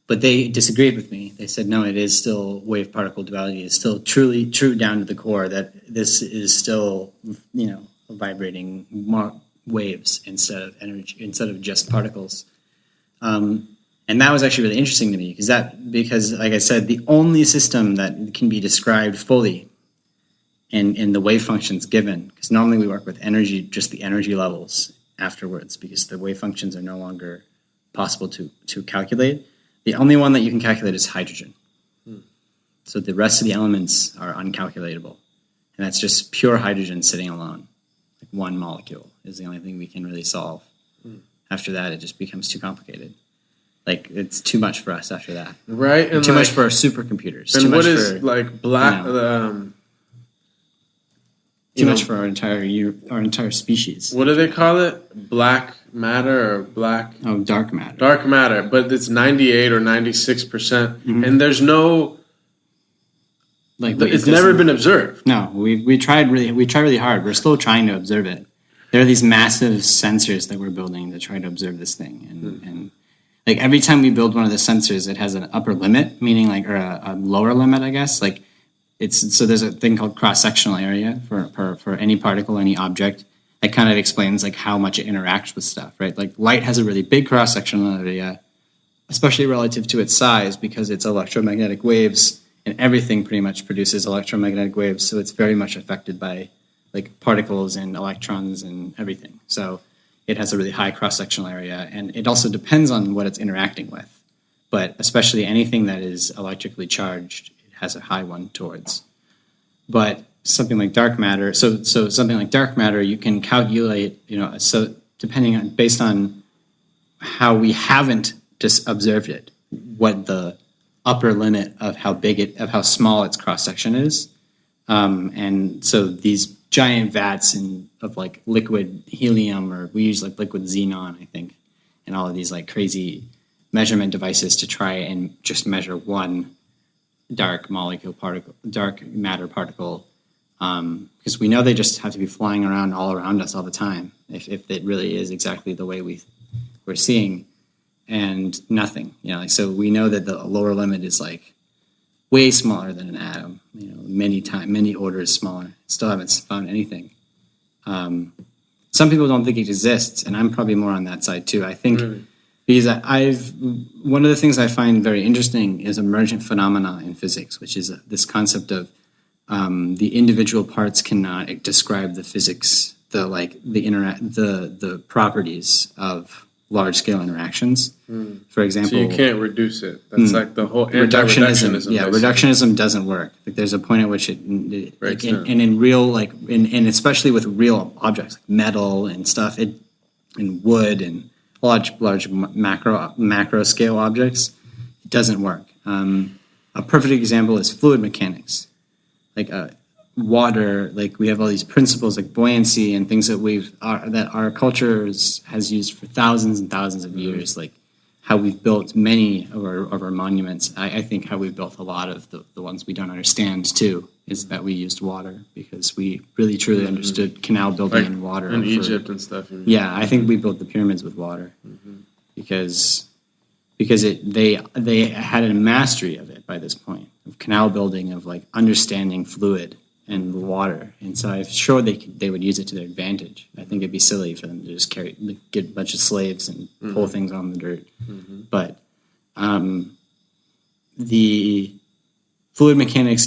But they disagreed with me. They said, no, it is still wave particle duality. It's still truly true down to the core that this is still, you know, vibrating waves instead of energy, instead of just particles. And that was actually really interesting to me because, like I said, the only system that can be described fully in the wave functions given, because normally we work with energy, just the energy levels afterwards, because the wave functions are no longer possible to calculate. The only one that you can calculate is hydrogen. So the rest of the elements are uncalculatable. And that's just pure hydrogen sitting alone. Like one molecule is the only thing we can really solve. After that, it just becomes too complicated. Like, it's too much for us after that. Right? And too much for our supercomputers. And too what much is, for, like, black... too much for our entire species. What do they call it? Black matter or black... Oh, dark matter. Dark matter, but it's 98 or 96%. And there's no... Like, it's never been observed. No, we tried really hard. We're still trying to observe it. There are these massive sensors that we're building to try to observe this thing. And like every time we build one of the sensors, it has an upper limit, meaning like, or a lower limit, I guess. Like so there's a thing called cross-sectional area for any particle, any object. That kind of explains like how much it interacts with stuff, right? Like light has a really big cross-sectional area, especially relative to its size because it's electromagnetic waves. And everything pretty much produces electromagnetic waves, so it's very much affected by like particles and electrons and everything. So it has a really high cross-sectional area, and it also depends on what it's interacting with. But especially anything that is electrically charged, it has a high one towards. But something like dark matter, so something like dark matter, you can calculate, you know, so based on how we haven't just observed it, what the upper limit of of how small its cross section is, and so these giant vats of like liquid helium, or we use like liquid xenon, I think, and all of these like crazy measurement devices to try and just measure one dark matter particle, because we know they just have to be flying around all around us all the time if it really is exactly the way we're seeing. And nothing, you know, like, so we know that the lower limit is like way smaller than an atom, you know, many orders smaller. Still haven't found anything. Some people don't think it exists, and I'm probably more on that side too. I think because one of the things I find very interesting is emergent phenomena in physics, which is this concept of the individual parts cannot describe the physics, the properties of large scale interactions. For example, so you can't reduce it. That's like the whole reductionism. Yeah, reductionism doesn't work. Like, there's a point at which it breaks down. And in real, and especially with real objects like metal and stuff, and wood and large macro scale objects, it doesn't work. A perfect example is fluid mechanics. Like water, like we have all these principles like buoyancy and things that our culture has used for thousands and thousands of years. Like how we've built many of our monuments. I think how we've built a lot of the ones we don't understand too is that we used water, because we really truly understood canal building and water in Egypt and stuff. Yeah, I think we built the pyramids with water because they had a mastery of it by this point, of canal building, of like understanding fluid and water, and so I'm sure they would use it to their advantage. I think it'd be silly for them to just get a bunch of slaves and pull things on the dirt. But the fluid mechanics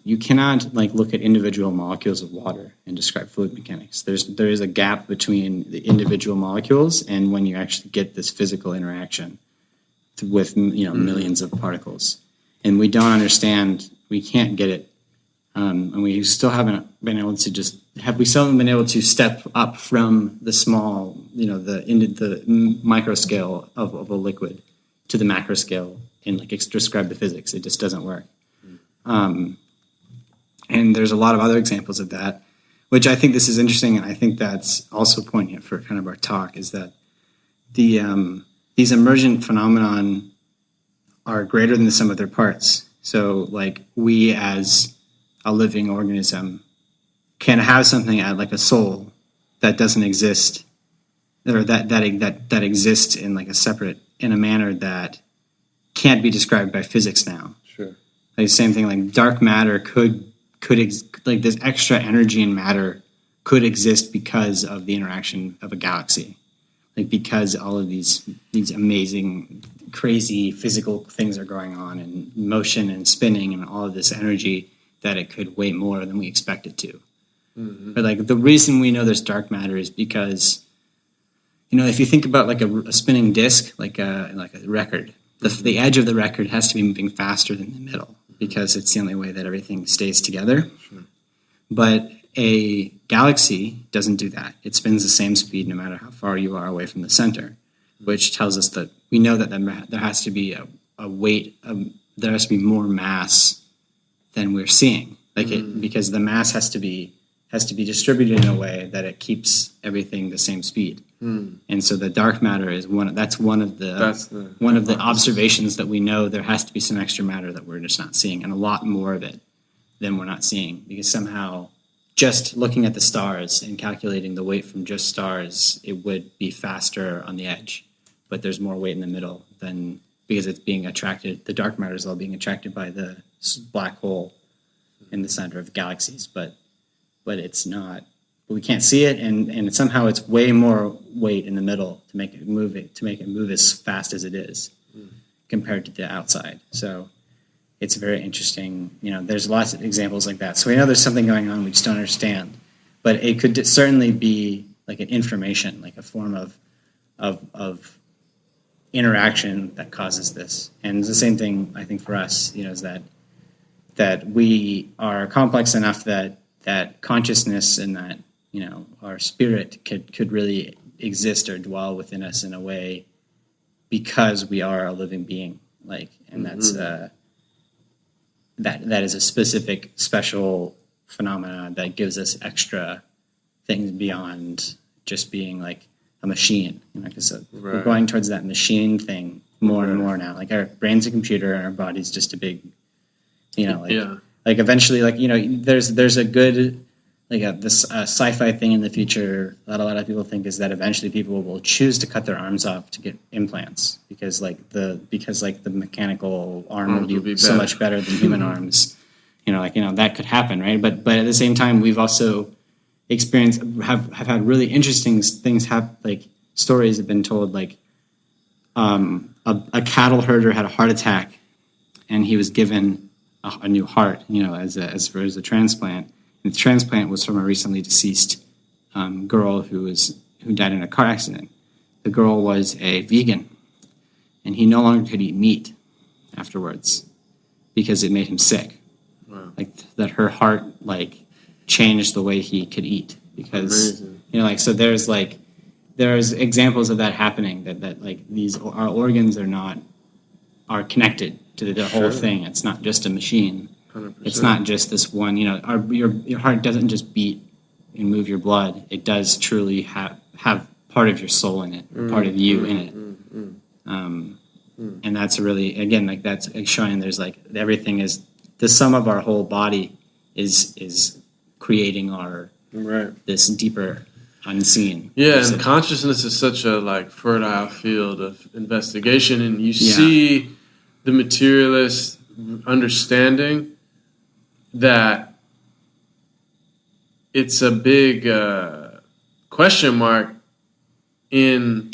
you cannot like look at individual molecules of water and describe fluid mechanics. There is a gap between the individual molecules and when you actually get this physical interaction with millions of particles, and we don't understand. We can't get it. And we still haven't been able to step up from the small, the micro scale of a liquid to the macro scale and like describe the physics. It just doesn't work. And there's a lot of other examples of that, which I think this is interesting, and I think that's also poignant for kind of our talk, is that these emergent phenomenon are greater than the sum of their parts. So like we as a living organism can have something like a soul that doesn't exist, or that exists in like in a manner that can't be described by physics now. Sure. Like the same thing, like dark matter could like this extra energy in matter could exist because of the interaction of a galaxy, like because all of these amazing, crazy physical things are going on, and motion and spinning and all of this energy, that it could weigh more than we expect it to. But like the reason we know there's dark matter is because, if you think about like a spinning disc, like a record, the edge of the record has to be moving faster than the middle, because it's the only way that everything stays together. Sure. But a galaxy doesn't do that. It spins the same speed no matter how far you are away from the center, which tells us that we know that there has to be a weight, there has to be more mass than we're seeing, because the mass has to be distributed in a way that it keeps everything the same speed. And so the dark matter is one of the observations that we know there has to be some extra matter that we're just not seeing, and a lot more of it than we're not seeing, because somehow just looking at the stars and calculating the weight from just stars, it would be faster on the edge, but there's more weight in the middle because it's being attracted. The dark matter is all being attracted by the black hole in the center of galaxies, but it's not. We can't see it, and somehow it's way more weight in the middle to make it move as fast as it is compared to the outside. So it's very interesting. There's lots of examples like that. So we know there's something going on we just don't understand, but it could certainly be like an information, like a form of interaction that causes this. And it's the same thing, I think, for us, is that we are complex enough that consciousness and that, our spirit could really exist or dwell within us in a way because we are a living being. And that's that is a specific, special phenomena that gives us extra things beyond just being like a machine. We're going towards that machine thing more and more now. Like our brain's a computer and our body's just a big, like eventually, there's a good, this sci-fi thing in the future that a lot of people think is that eventually people will choose to cut their arms off to get implants because the mechanical arm will be so much better than human arms. That could happen, right? But at the same time, we've also have had really interesting things happen. Like stories have been told, like a cattle herder had a heart attack, and he was given a new heart, as a transplant. And the transplant was from a recently deceased girl who died in a car accident. The girl was a vegan, and he no longer could eat meat afterwards because it made him sick. Wow. Like that, her heart changed the way he could eat because Amazing. So there's examples of that happening that our organs are connected to the whole thing. It's not just a machine. 100%. It's not just this one. Your heart doesn't just beat and move your blood. It does truly have part of your soul in it, part of you in it. And that's really, again, that's showing there's everything is the sum of our whole body is creating our this deeper unseen. Yeah, and consciousness is such a fertile field of investigation, and you see the materialist understanding that it's a big question mark in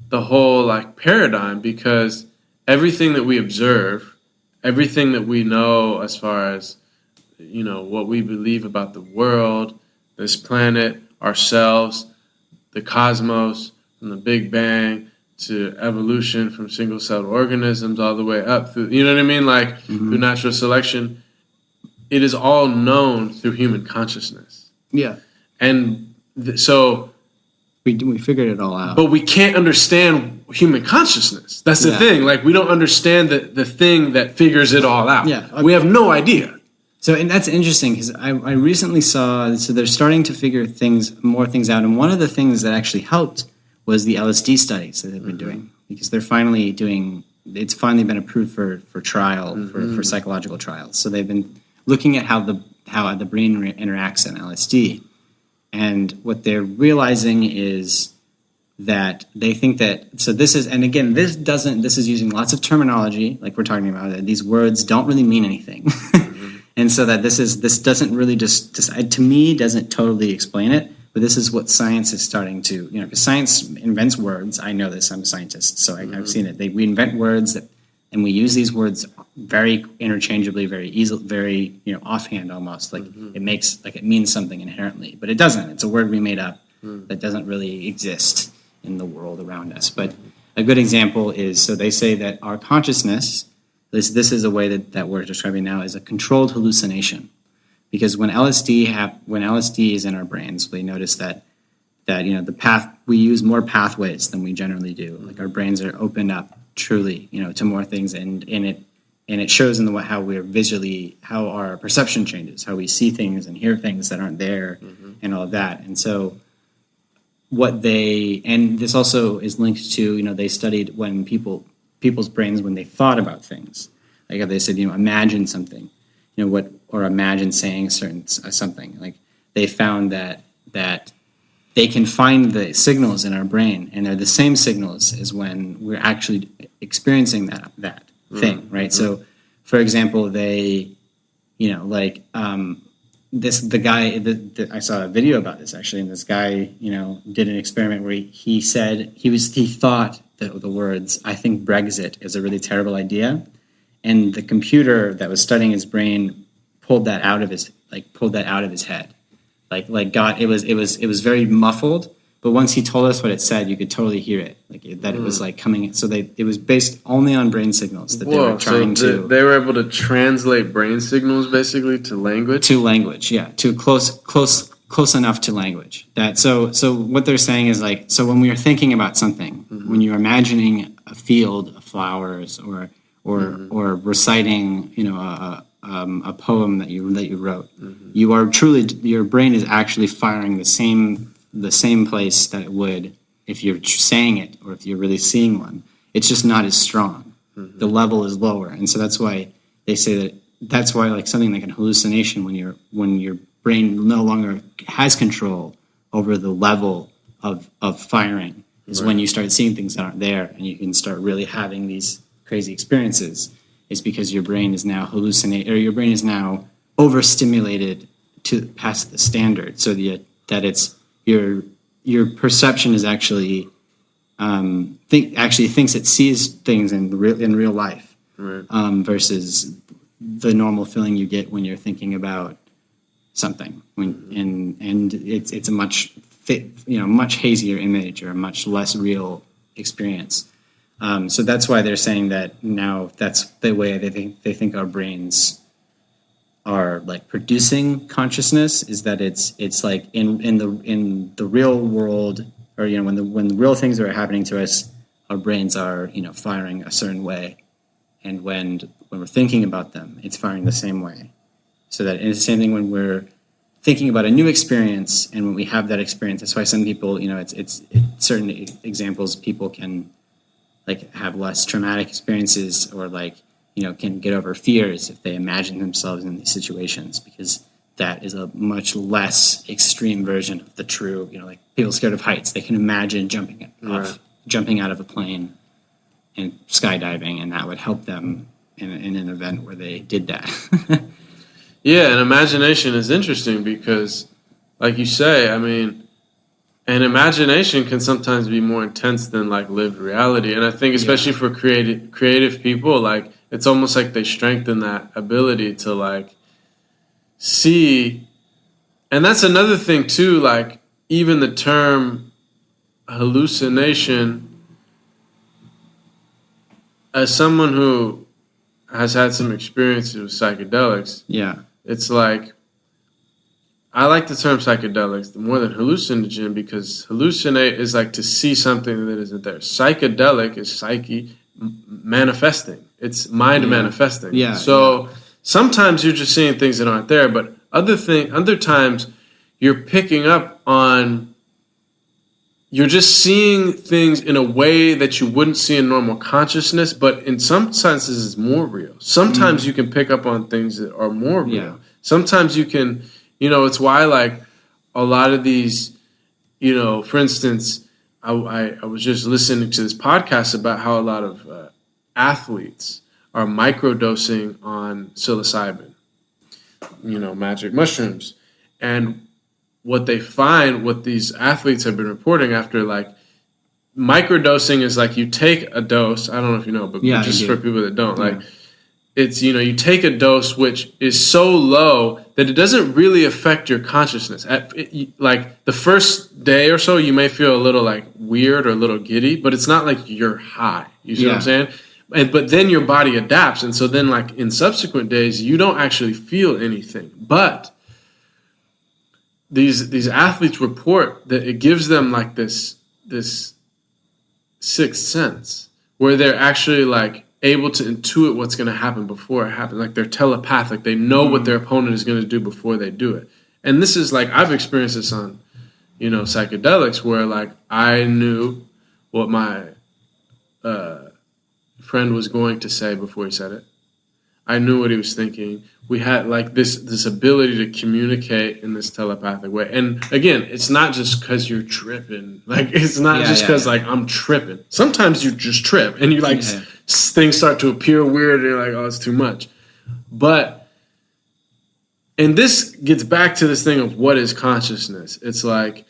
the whole paradigm, because everything that we observe, everything that we know as far as what we believe about the world, this planet, ourselves, the cosmos, from the Big Bang to evolution, from single-celled organisms all the way up through, through natural selection, it is all known through human consciousness. Yeah. And so we figured it all out. But we can't understand human consciousness. That's the thing. We don't understand the thing that figures it all out. Yeah. Okay. We have no idea. So, and that's interesting because I recently saw, so they're starting to figure more things out. And one of the things that actually helped was the LSD studies that they've been doing, because they're finally it's finally been approved for trial, for psychological trials. So they've been looking at how the brain interacts in LSD. And what they're realizing is that they think that, so this is, and again, this is using lots of terminology, like we're talking about, that these words don't really mean anything. And so that this doesn't really just to me, doesn't totally explain it, but this is what science is starting to, because science invents words. I know this, I'm a scientist, so I've seen it. We invent words and we use these words very interchangeably, very easily, very, offhand almost, it makes, it means something inherently, but it doesn't. It's a word we made up that doesn't really exist in the world around us. But a good example is, so they say that our consciousness, this is a way that we're describing now, is a controlled hallucination. Because when LSD is in our brains, we notice that the path, we use more pathways than we generally do. Our brains are opened up truly, to more things, and it shows in how we're visually, how our perception changes, how we see things and hear things that aren't there, and all of that. And so and this also is linked to, they studied when people's brains, when they thought about things, they said, imagine something, or imagine saying something. They found that they can find the signals in our brain, and they're the same signals as when we're actually experiencing that thing, right? So, for example, I saw a video about this actually, and this guy, did an experiment where he said he thought that the words, "I think Brexit is a really terrible idea," and the computer that was studying his brain pulled that out of his head. It was very muffled, but once he told us what it said, you could totally hear it. It was coming. So it was based only on brain signals that they were trying to. They were able to translate brain signals basically to language. To language, yeah, to close enough to language. So what they're saying is so when we are thinking about something, when you're imagining a field of flowers or reciting, a poem that you wrote, you are truly, your brain is actually firing the same place that it would if you're saying it or if you're really seeing one. It's just not as strong. The level is lower, and so that's why they say that's why something like an hallucination, when your brain no longer has control over the level of firing, is when you start seeing things that aren't there, and you can start really having these crazy experiences. Is because your brain is now your brain is now overstimulated to past the standard, so that it's your perception is actually thinks it sees things in real life, Right. Versus the normal feeling you get when you're thinking about something. And it's a much hazier image or a much less real experience. So that's why they're saying that now that's the way they think our brains are like producing consciousness, is that it's like in the real world, or when the real things are happening to us, our brains are firing a certain way, and when we're thinking about them, it's firing the same way. So that it's the same thing when we're thinking about a new experience, and when we have that experience, that's why some people, it's certain examples, people can like have less traumatic experiences, or like can get over fears if they imagine themselves in these situations, because that is a much less extreme version of the true, like people scared of heights, they can imagine jumping out of a plane and skydiving, and that would help them in an event where they did that. Yeah, and imagination is interesting because, like you say, I mean, and imagination can sometimes be more intense than like lived reality. And I think especially for creative people, like it's almost like they strengthen that ability to like see. And that's another thing too, like even the term hallucination, as someone who has had some experiences with psychedelics, it's like, I like the term psychedelics more than hallucinogen, because hallucinate is like to see something that isn't there. Psychedelic is psyche manifesting. It's mind manifesting. So sometimes you're just seeing things that aren't there, but other times you're picking up on, you're just seeing things in a way that you wouldn't see in normal consciousness, but in some senses it's more real. Sometimes you can pick up on things that are more real. Sometimes you can, it's why like a lot of these, for instance, I was just listening to this podcast about how a lot of athletes are microdosing on psilocybin, magic mushrooms. And what they find, what these athletes have been reporting after, like, microdosing is like you take a dose. I don't know if you know, but just for people that don't, like, it's, you take a dose which is so low that it doesn't really affect your consciousness. Like the first day or so, you may feel a little like weird or a little giddy, but it's not like you're high. You see what I'm saying? But then your body adapts. And so then like in subsequent days, you don't actually feel anything. But these athletes report that it gives them like this sixth sense where they're actually like able to intuit what's going to happen before it happens. Like they're telepathic. They know what their opponent is going to do before they do it. And this is like, I've experienced this on, psychedelics, where like I knew what my friend was going to say before he said it. I knew what he was thinking. We had like this ability to communicate in this telepathic way. And again, it's not just because you're tripping. Like it's not just because like I'm tripping. Sometimes you just trip and you like things start to appear weird and you're like, oh, it's too much. But, and this gets back to this thing of what is consciousness. It's like,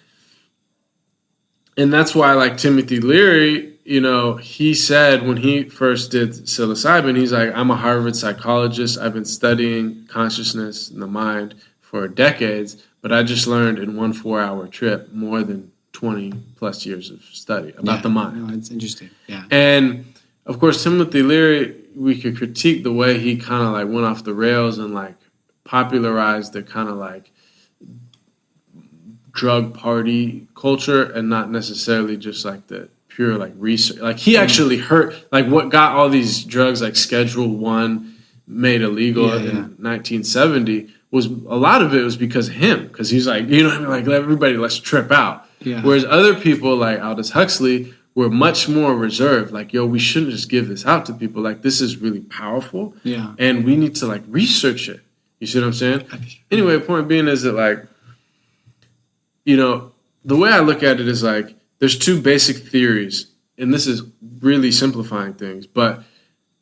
and that's why like Timothy Leary, he said when he first did psilocybin, he's like, I'm a Harvard psychologist. I've been studying consciousness and the mind for decades, but I just learned in one 4-hour trip more than 20 plus years of study about the mind. No, it's interesting. Yeah. And of course, Timothy Leary, we could critique the way he kind of like went off the rails and like popularized the kind of like drug party culture and not necessarily just like the pure like research. Like he actually like what got all these drugs like Schedule 1 made illegal in 1970 was a lot of it was because of him. Because he's like, like everybody, let's trip out. Yeah. Whereas other people like Aldous Huxley were much more reserved. Like, yo, we shouldn't just give this out to people. Like, this is really powerful. Yeah. And we need to like research it. You see what I'm saying? Anyway, point being is that like, the way I look at it is like, there's two basic theories, and this is really simplifying things, but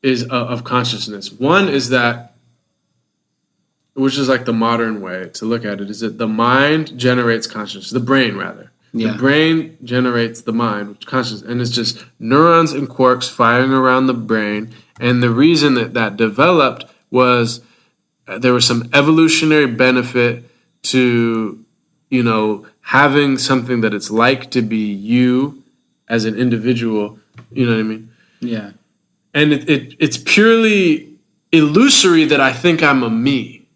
is of consciousness. One is that, which is like the modern way to look at it, is that the mind generates consciousness, the brain rather. Yeah. The brain generates the mind, which consciousness, and it's just neurons and quarks firing around the brain. And the reason that developed was there was some evolutionary benefit to, having something that it's like to be you as an individual. You know what I mean? Yeah. And it's purely illusory that I think I'm a me,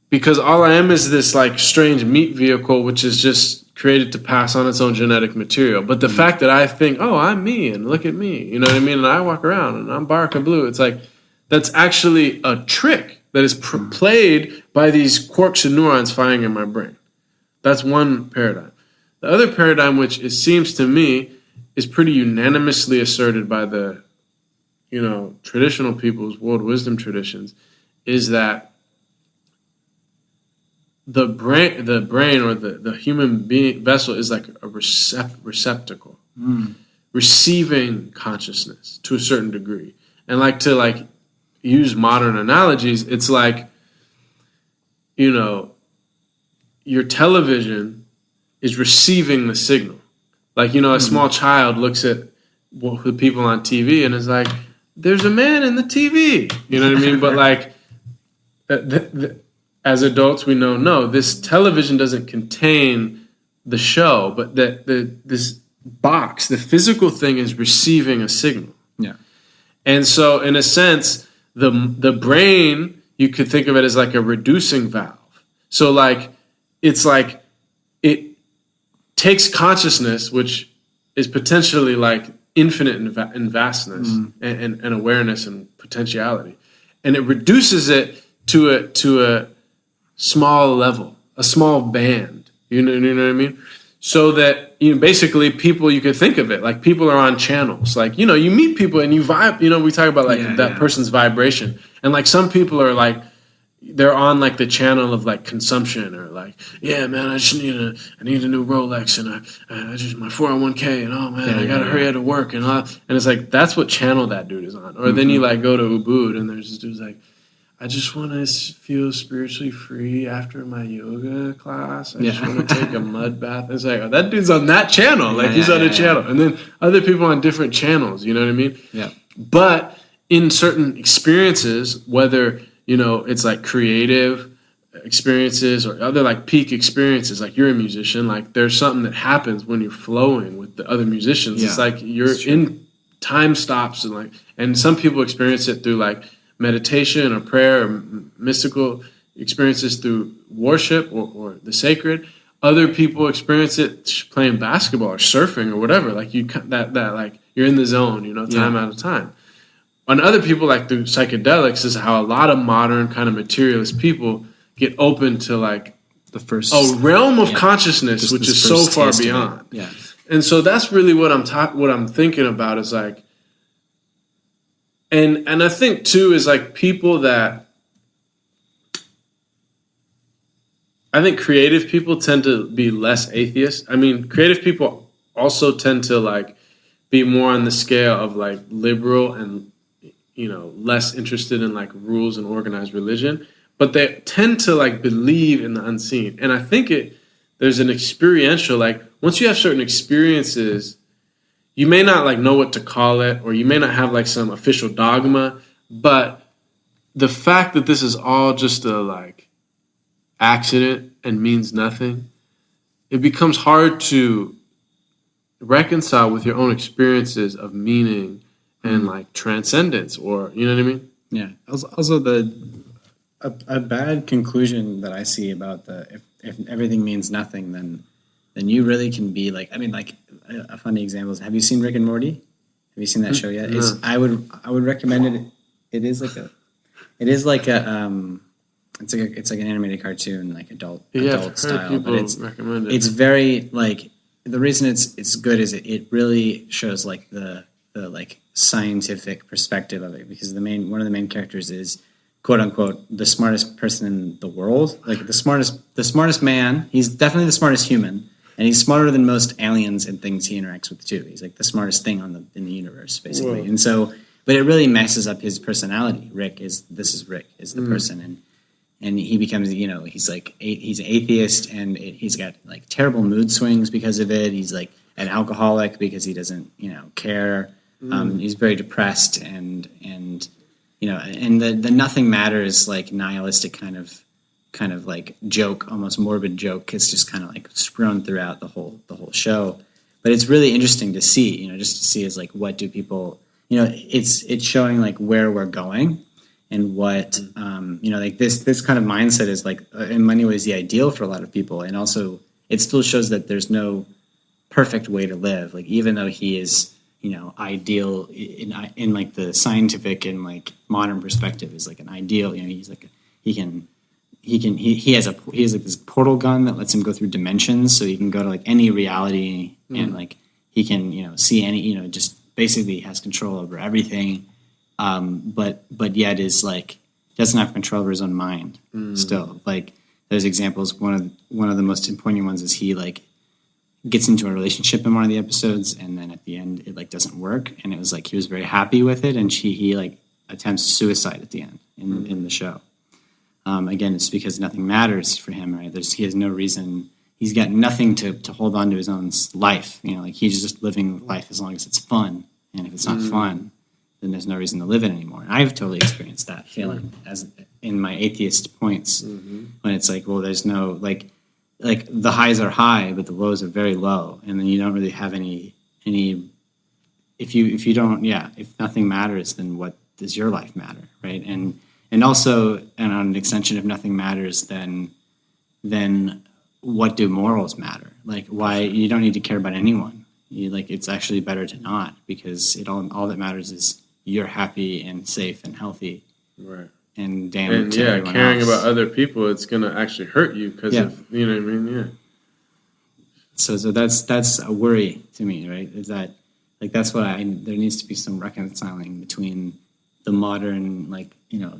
because all I am is this like strange meat vehicle, which is just created to pass on its own genetic material. But the fact that I think, oh, I'm me, and look at me, you know what I mean? And I walk around, and I'm Baraka Blue. It's like, that's actually a trick that is played by these quarks and neurons firing in my brain. That's one paradigm. The other paradigm, which it seems to me is pretty unanimously asserted by the, traditional people's world wisdom traditions, is that the brain or the human being vessel is like a receptacle, receiving consciousness to a certain degree. And like to use modern analogies, it's like, your television is receiving the signal. Like, a small child looks at the people on TV and is like, there's a man in the TV. You know what I mean? But like, as adults, we know, no, this television doesn't contain the show, but this box, the physical thing, is receiving a signal. Yeah. And so, in a sense, the brain, you could think of it as like a reducing valve. So, like, it's like it takes consciousness, which is potentially like infinite in vastness and awareness and potentiality, and it reduces it to a small level, a small band. You know what I mean? So that, basically people, you could think of it like people are on channels. Like, you meet people and you vibe, we talk about that person's vibration. And like some people are like, they're on like the channel of like consumption, or like, yeah, man, I need a new Rolex, and I just my 401k, and oh man, I gotta hurry out of work, and it's like, that's what channel that dude is on. Or then you like go to Ubud and there's this dude's like, I just want to feel spiritually free after my yoga class. I just want to take a mud bath. It's like, oh, that dude's on that channel. Like, he's on a channel. And then other people on different channels, you know what I mean? Yeah. But in certain experiences, whether, it's like creative experiences or other like peak experiences, like you're a musician, like there's something that happens when you're flowing with the other musicians. Yeah, it's like you're in time stops, and some people experience it through like meditation or prayer or mystical experiences through worship or the sacred. Other people experience it playing basketball or surfing or whatever. Like that like you're in the zone, time out of time. And other people, like through psychedelics, is how a lot of modern kind of materialist people get open to like a realm of consciousness, which is so far beyond. Yeah. And so that's really what I'm thinking about is like. And I think, too, is like people that, I think creative people tend to be less atheist. I mean, creative people also tend to like be more on the scale of like liberal and, less interested in like rules and organized religion. But they tend to like believe in the unseen. And I think there's an experiential, like once you have certain experiences, you may not like know what to call it, or you may not have like some official dogma, but the fact that this is all just a like accident and means nothing, it becomes hard to reconcile with your own experiences of meaning and like transcendence, or you know what I mean? Yeah. Also, a bad conclusion that I see about if everything means nothing, then you really can be like, I mean, like a funny example is, have you seen Rick and Morty? Have you seen that show yet? No. I would recommend it. It's like an animated cartoon, like adult style, but it's very like, the reason it's good is it really shows like the like scientific perspective of it, because one of the main characters is, quote unquote, the smartest person in the world, like the smartest man. He's definitely the smartest human, and he's smarter than most aliens and things he interacts with too. He's like the smartest thing in the universe, basically. Whoa. And so, but it really messes up his personality. Rick is the person, and he becomes, he's like he's an atheist, and he's got like terrible mood swings because of it. He's like an alcoholic because he doesn't care. He's very depressed, and the nothing matters like nihilistic kind of like joke, almost morbid joke, is just kind of like strewn throughout the whole show. But it's really interesting to see, just to see is like, what do people, it's showing like where we're going, and what like this kind of mindset is like in many ways the ideal for a lot of people. And also it still shows that there's no perfect way to live, like even though he is ideal in like the scientific and like modern perspective is like an ideal. He's like he has like this portal gun that lets him go through dimensions, so he can go to like any reality, and like he can see any just basically has control over everything, but yet is like doesn't have control over his own mind. Still, like there's examples. One of the most poignant ones is he like gets into a relationship in one of the episodes, and then at the end it like doesn't work, and it was like he was very happy with it, and he like attempts suicide at the end in the show. Again, it's because nothing matters for him, right? He has no reason. He's got nothing to hold on to his own life. Like he's just living life as long as it's fun, and if it's not fun, then there's no reason to live it anymore. And I've totally experienced that feeling as in my atheist points, when it's like, well, there's no like the highs are high, but the lows are very low, and then you don't really have any. If you don't, if nothing matters, then what does your life matter, right? And also, and on an extension, if nothing matters, then what do morals matter? Like, why you don't need to care about anyone. It's actually better to not, because all that matters is you're happy and safe and healthy, right? And caring about other people, it's gonna actually hurt you because of what I mean. Yeah. So that's a worry to me, right? Is that like that's what there needs to be some reconciling between the modern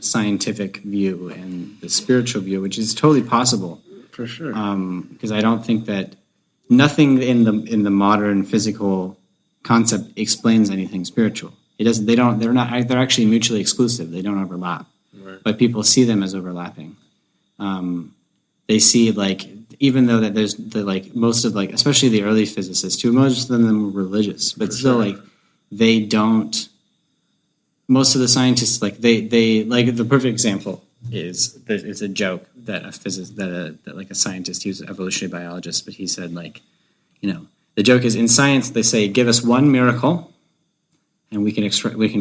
scientific view and the spiritual view, which is totally possible for sure. Because I don't think that nothing in the modern physical concept explains anything spiritual. It doesn't. They're actually mutually exclusive. They don't overlap. Right. But people see them as overlapping. They see even though that there's most of especially the early physicists too, most of them were religious, but for still sure. They don't. Most of the scientists they the perfect example is it's a joke that a scientist, he was an evolutionary biologist, but he said the joke is in science they say give us one miracle and we can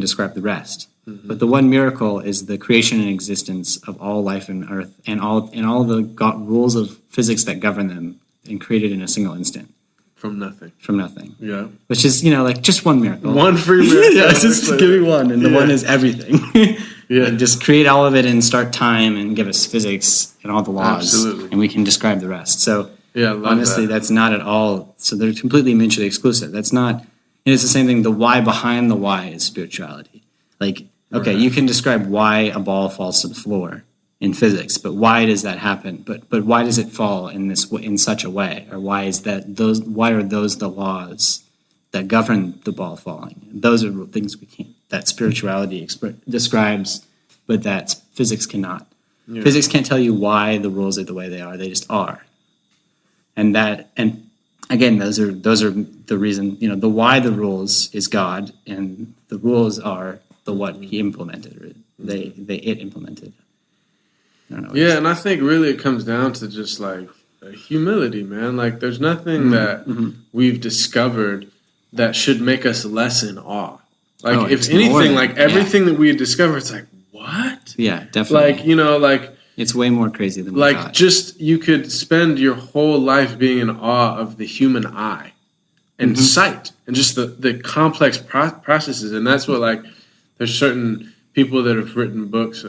describe the rest. Mm-hmm. But the one miracle is the creation and existence of all life on Earth and all the rules of physics that govern them, and created in a single instant. From nothing. Yeah. Which is, just one miracle. One free miracle. Yeah, just give me one, and the one is everything. Yeah. Just create all of it and start time and give us physics and all the laws. Absolutely. And we can describe the rest. So honestly, that's not at all. So they're completely mutually exclusive. That's not, and it's the same thing. The why behind the why is spirituality. Okay, you can describe why a ball falls to the floor in physics, but why does that happen? But why does it fall in such a way? Or why are those the laws that govern the ball falling? Those are things that spirituality describes, but that physics cannot. Yeah. Physics can't tell you why the rules are the way they are. They just are. And again, those are the reason, the why the rules is God, and the rules are the what he implemented, or it implemented. I don't know. Yeah, and I think really it comes down to just humility, man. There's nothing that we've discovered that should make us less in awe. If anything, everything that we discover, it's what? Yeah, definitely. It's way more crazy than we thought. Just you could spend your whole life being in awe of the human eye and sight and just the complex processes. And that's what there's certain people that have written books.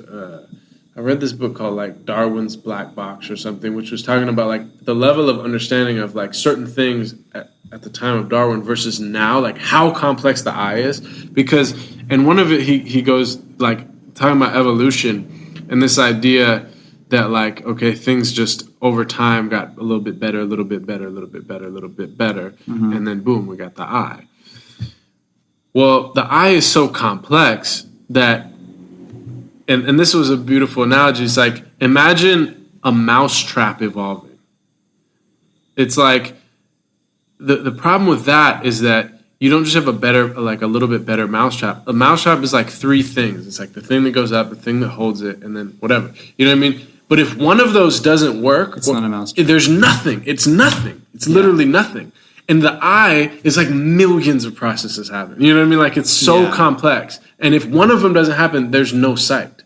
I read this book called Darwin's Black Box or something, which was talking about the level of understanding of certain things at the time of Darwin versus now, how complex the eye is. Because, and one of it, he goes talking about evolution and this idea that things just over time got a little bit better, a little bit better, a little bit better, a little bit better, and then boom, we got the eye. Well, the eye is so complex that and this was a beautiful analogy. It's like, imagine a mousetrap evolving. It's like the problem with that is that you don't just have a little bit better mousetrap. A mousetrap is like three things. It's like the thing that goes up, the thing that holds it, and then whatever. You know what I mean? But if one of those doesn't work, it's not a mousetrap. There's nothing. It's nothing. It's literally nothing. And the eye is like millions of processes happen. You know what I mean? Like it's so complex. And if one of them doesn't happen, there's no sight.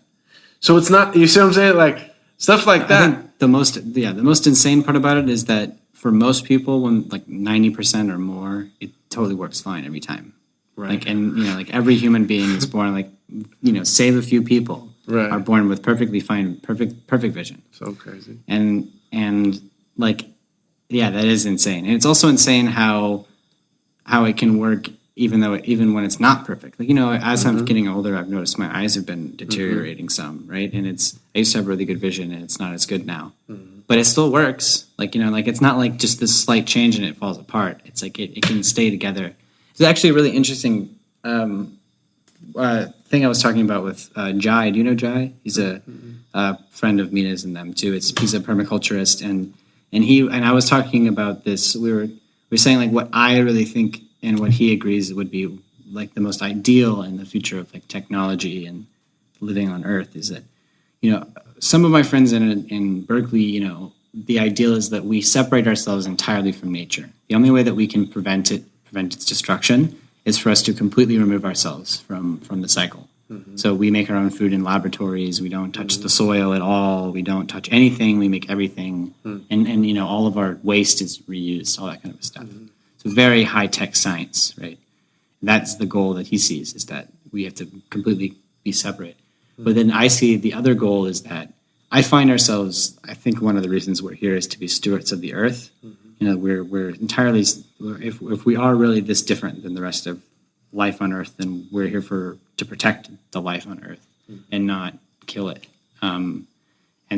So it's not, you see what I'm saying? Like stuff like that. I think the most insane part about it is that for most people, when like 90% or more, it totally works fine every time. Right. Like, and like every human being is born like, save a few people are born with perfectly fine, perfect vision. So crazy. And like, yeah, that is insane. And it's also insane how it can work even when it's not perfect. Like, as I'm getting older, I've noticed my eyes have been deteriorating some, right? And I used to have really good vision and it's not as good now. But it still works. Like, like it's not like just this slight change and it falls apart. It's like it can stay together. It's actually a really interesting thing I was talking about with Jai. Do you know Jai? He's a friend of Mina's and them too. He's a permaculturist and I was talking about this. We were saying like what I really think and what he agrees would be like the most ideal in the future of like technology and living on Earth is that, some of my friends in Berkeley, the ideal is that we separate ourselves entirely from nature. The only way that we can prevent its destruction is for us to completely remove ourselves from the cycle. So we make our own food in laboratories. We don't touch the soil at all. We don't touch anything. We make everything. And all of our waste is reused, all that kind of stuff. So very high-tech science, right? And that's the goal that he sees, is that we have to completely be separate. But then I see the other goal is that I find ourselves, I think one of the reasons we're here is to be stewards of the earth. We're entirely, if we are really this different than the rest of life on Earth, then we're here to protect the life on Earth and not kill it. And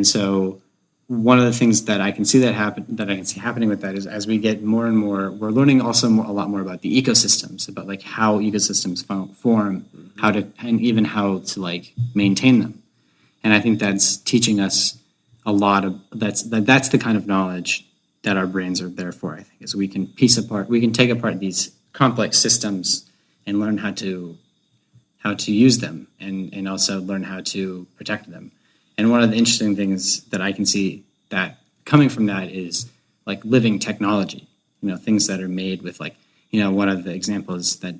so one of the things that I can see happening with that is as we get more and more, we're learning also a lot more about the ecosystems, about like how ecosystems form, and even how to like maintain them. And I think that's teaching us a lot of that's the kind of knowledge that our brains are there for. I think is we can take apart these complex systems and learn how to use them and also learn how to protect them. And one of the interesting things that I can see that coming from that is like living technology, things that are made with like, one of the examples that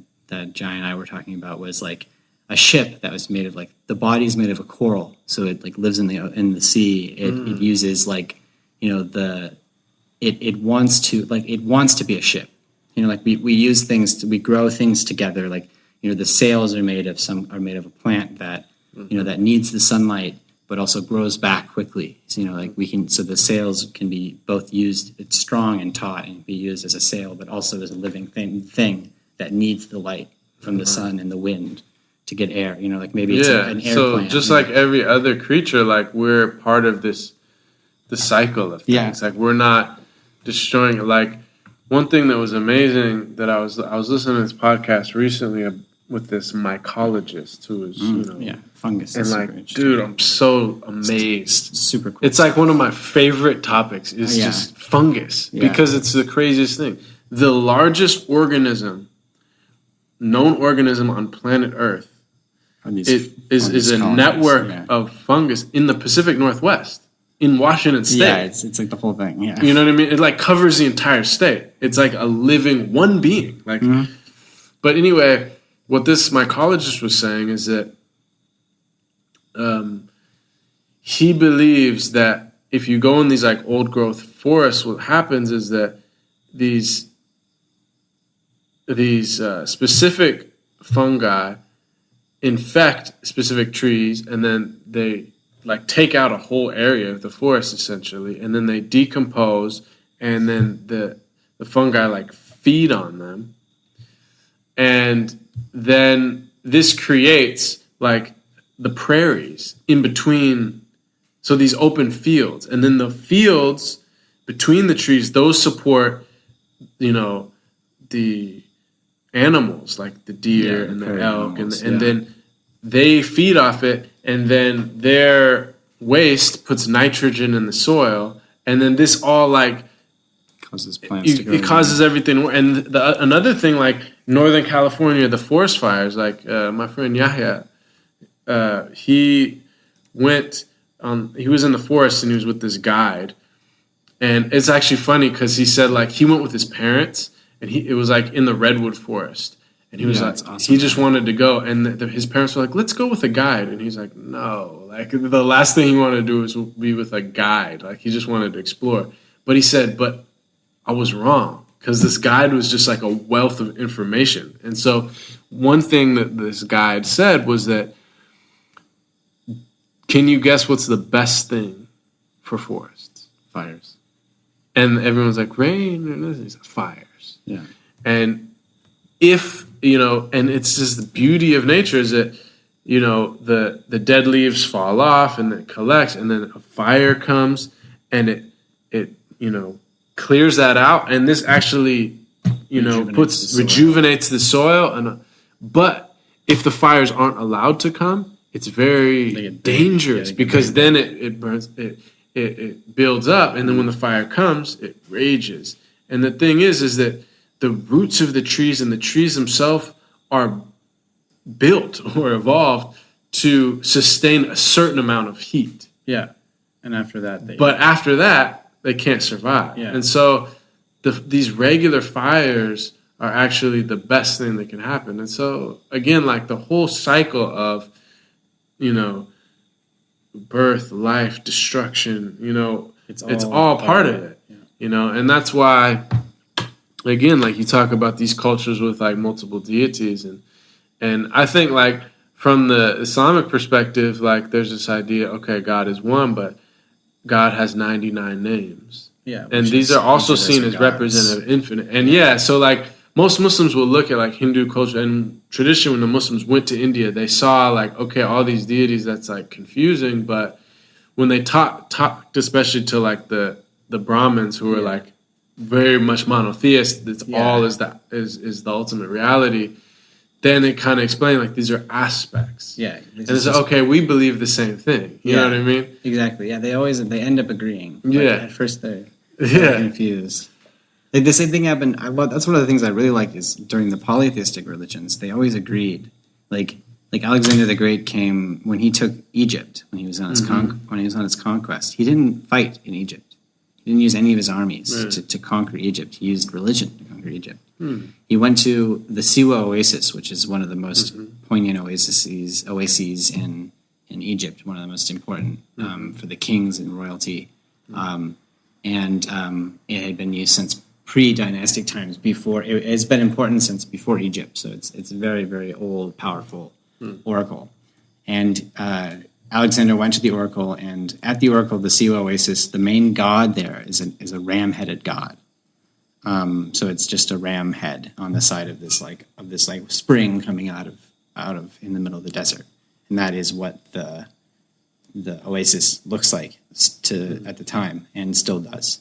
Jai and I were talking about was like a ship that was made of like the body's made of a coral. So it like lives in the sea. It uses like, it wants to be a ship. Like we use things, we grow things together. Like, the sails are made of a plant that, that needs the sunlight, but also grows back quickly. So, so the sails can be both used, it's strong and taut and be used as a sail, but also as a living thing that needs the light from the sun and the wind to get air, like maybe it's an air plant. So just like every other creature, like we're part of the cycle of things. Yeah. Like we're not destroying it. Like one thing that was amazing that I was listening to this podcast recently with this mycologist who is, fungus. And like, dude, I'm so amazed. Super cool. It's like one of my favorite topics is just fungus because it's the craziest thing. The largest known organism on planet Earth is a network of fungus in the Pacific Northwest. In Washington State. Yeah, it's like the whole thing, yeah. You know what I mean? It like covers the entire state. It's like a living one being. Like, But anyway, what this mycologist was saying is that he believes that if you go in these like old growth forests, what happens is that these specific fungi infect specific trees, and then they like take out a whole area of the forest essentially, and then they decompose, and then the fungi like feed on them, and then this creates like the prairies in between, so these open fields, and then the fields between the trees, those support the animals like the deer and the elk, and then they feed off it, and then their waste puts nitrogen in the soil, and then this all like causes plants to grow. It causes everything. And another thing, like Northern California, the forest fires, like my friend Yahya, he was in the forest and he was with this guide. And it's actually funny because he said like he went with his parents and it was like in the redwood forest. And he was like, awesome. He just wanted to go. And his parents were like, let's go with a guide. And he's like, no, like the last thing he wanted to do was be with a guide. Like he just wanted to explore. But he said, but I was wrong because this guide was just like a wealth of information. And so one thing that this guide said was that, can you guess what's the best thing for forests? Fires. And everyone's like, rain, and he's like, fires. Yeah. And if, and it's just the beauty of nature is that, the dead leaves fall off and it collects, and then a fire comes and it clears that out. And this actually, rejuvenates the soil. But if the fires aren't allowed to come, it's very dangerous because then it burns, it builds up, and then when the fire comes, it rages. And the thing is that the roots of the trees and the trees themselves are built or evolved to sustain a certain amount of heat. Yeah, and after that, after that, they can't survive. Yeah. And so these regular fires are actually the best thing that can happen. And so again, like the whole cycle of birth, life, destruction, it's all part of it. Yeah. And that's why, again, like you talk about these cultures with like multiple deities, and I think like from the Islamic perspective, like there's this idea, okay, God is one, but God has 99 names. Yeah. And these are also seen as representative infinite. And so like most Muslims will look at like Hindu culture and tradition. When the Muslims went to India, they saw like, okay, all these deities, that's like confusing. But when they talked especially to like the Brahmins who were like very much monotheist, that's all is the ultimate reality. Then it kind of explained like these are aspects. Yeah. And it's like, okay, we believe the same thing. You know what I mean? Exactly. Yeah. They end up agreeing. Yeah. At first they're confused. Like the same thing happened. That's one of the things I really like is during the polytheistic religions, they always agreed. Like Alexander the Great came when he took Egypt, when he was on his conquest. He didn't fight in Egypt. He didn't use any of his armies to conquer Egypt. He used religion to conquer Egypt. He went to the Siwa Oasis, which is one of the most poignant oases in Egypt, one of the most important for the kings and royalty. And it had been used since pre-dynastic times. Before it's been important since before Egypt, so it's a very, very old, powerful oracle. And Alexander went to the oracle, and at the oracle, the Siwa Oasis, the main god there is a ram-headed god. So it's just a ram head on the side of this spring coming out of in the middle of the desert, and that is what the oasis looks like at the time and still does.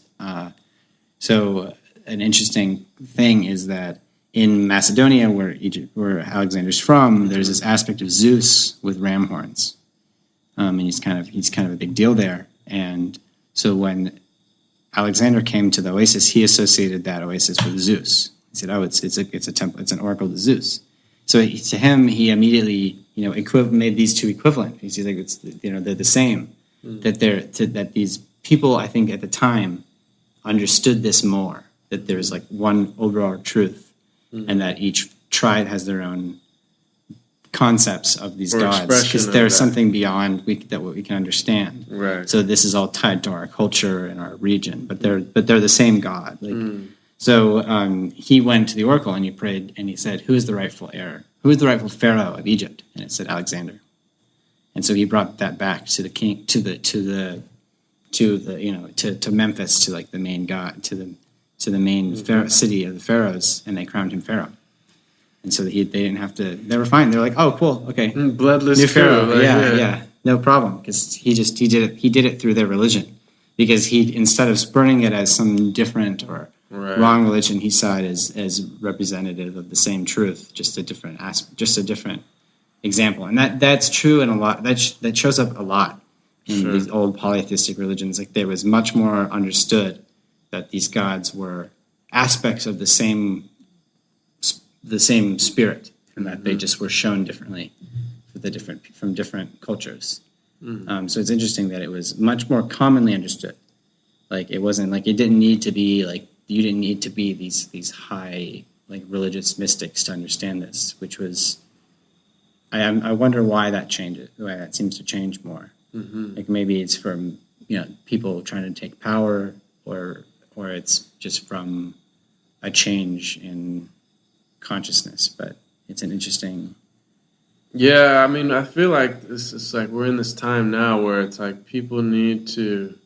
So an interesting thing is that in Macedonia, where Alexander's from, there's this aspect of Zeus with ram horns, and he's kind of a big deal there. And so when Alexander came to the oasis, he associated that oasis with Zeus. He said, "Oh, it's a temple, it's an oracle to Zeus." So to him, he immediately made these two equivalent. He's like, they're the same. That these people, I think, at the time, understood this more. That there's like one overall truth, and that each tribe has their own concepts of these gods, because there's something beyond what we can understand. Right. So this is all tied to our culture and our region, but they're the same God. So he went to the oracle and he prayed and he said, "Who is the rightful heir? Who is the rightful pharaoh of Egypt?" And it said Alexander. And so he brought that back to the king, to Memphis, to like the main god, to the main city of the pharaohs, and they crowned him pharaoh. And so they didn't have to. They were fine. They're like, "Oh, cool, okay, bloodless new pharaoh, like, yeah, no problem," because he did it through their religion, because he, instead of spurning it as some different or wrong religion, he saw it as representative of the same truth, just a different example, and that's true in a lot. That shows up a lot in these old polytheistic religions. Like, there was much more understood that these gods were aspects of the same spirit, and that they just were shown differently from different cultures. So it's interesting that it was much more commonly understood. Like, it wasn't like, it didn't need to be like, you didn't need to be these high, like, religious mystics to understand this, which was, I wonder why that changes, why that seems to change more. Like, maybe it's from, people trying to take power, or it's just from a change in consciousness. But it's an interesting. Yeah, I mean, I feel like it's like we're in this time now where it's like people need to,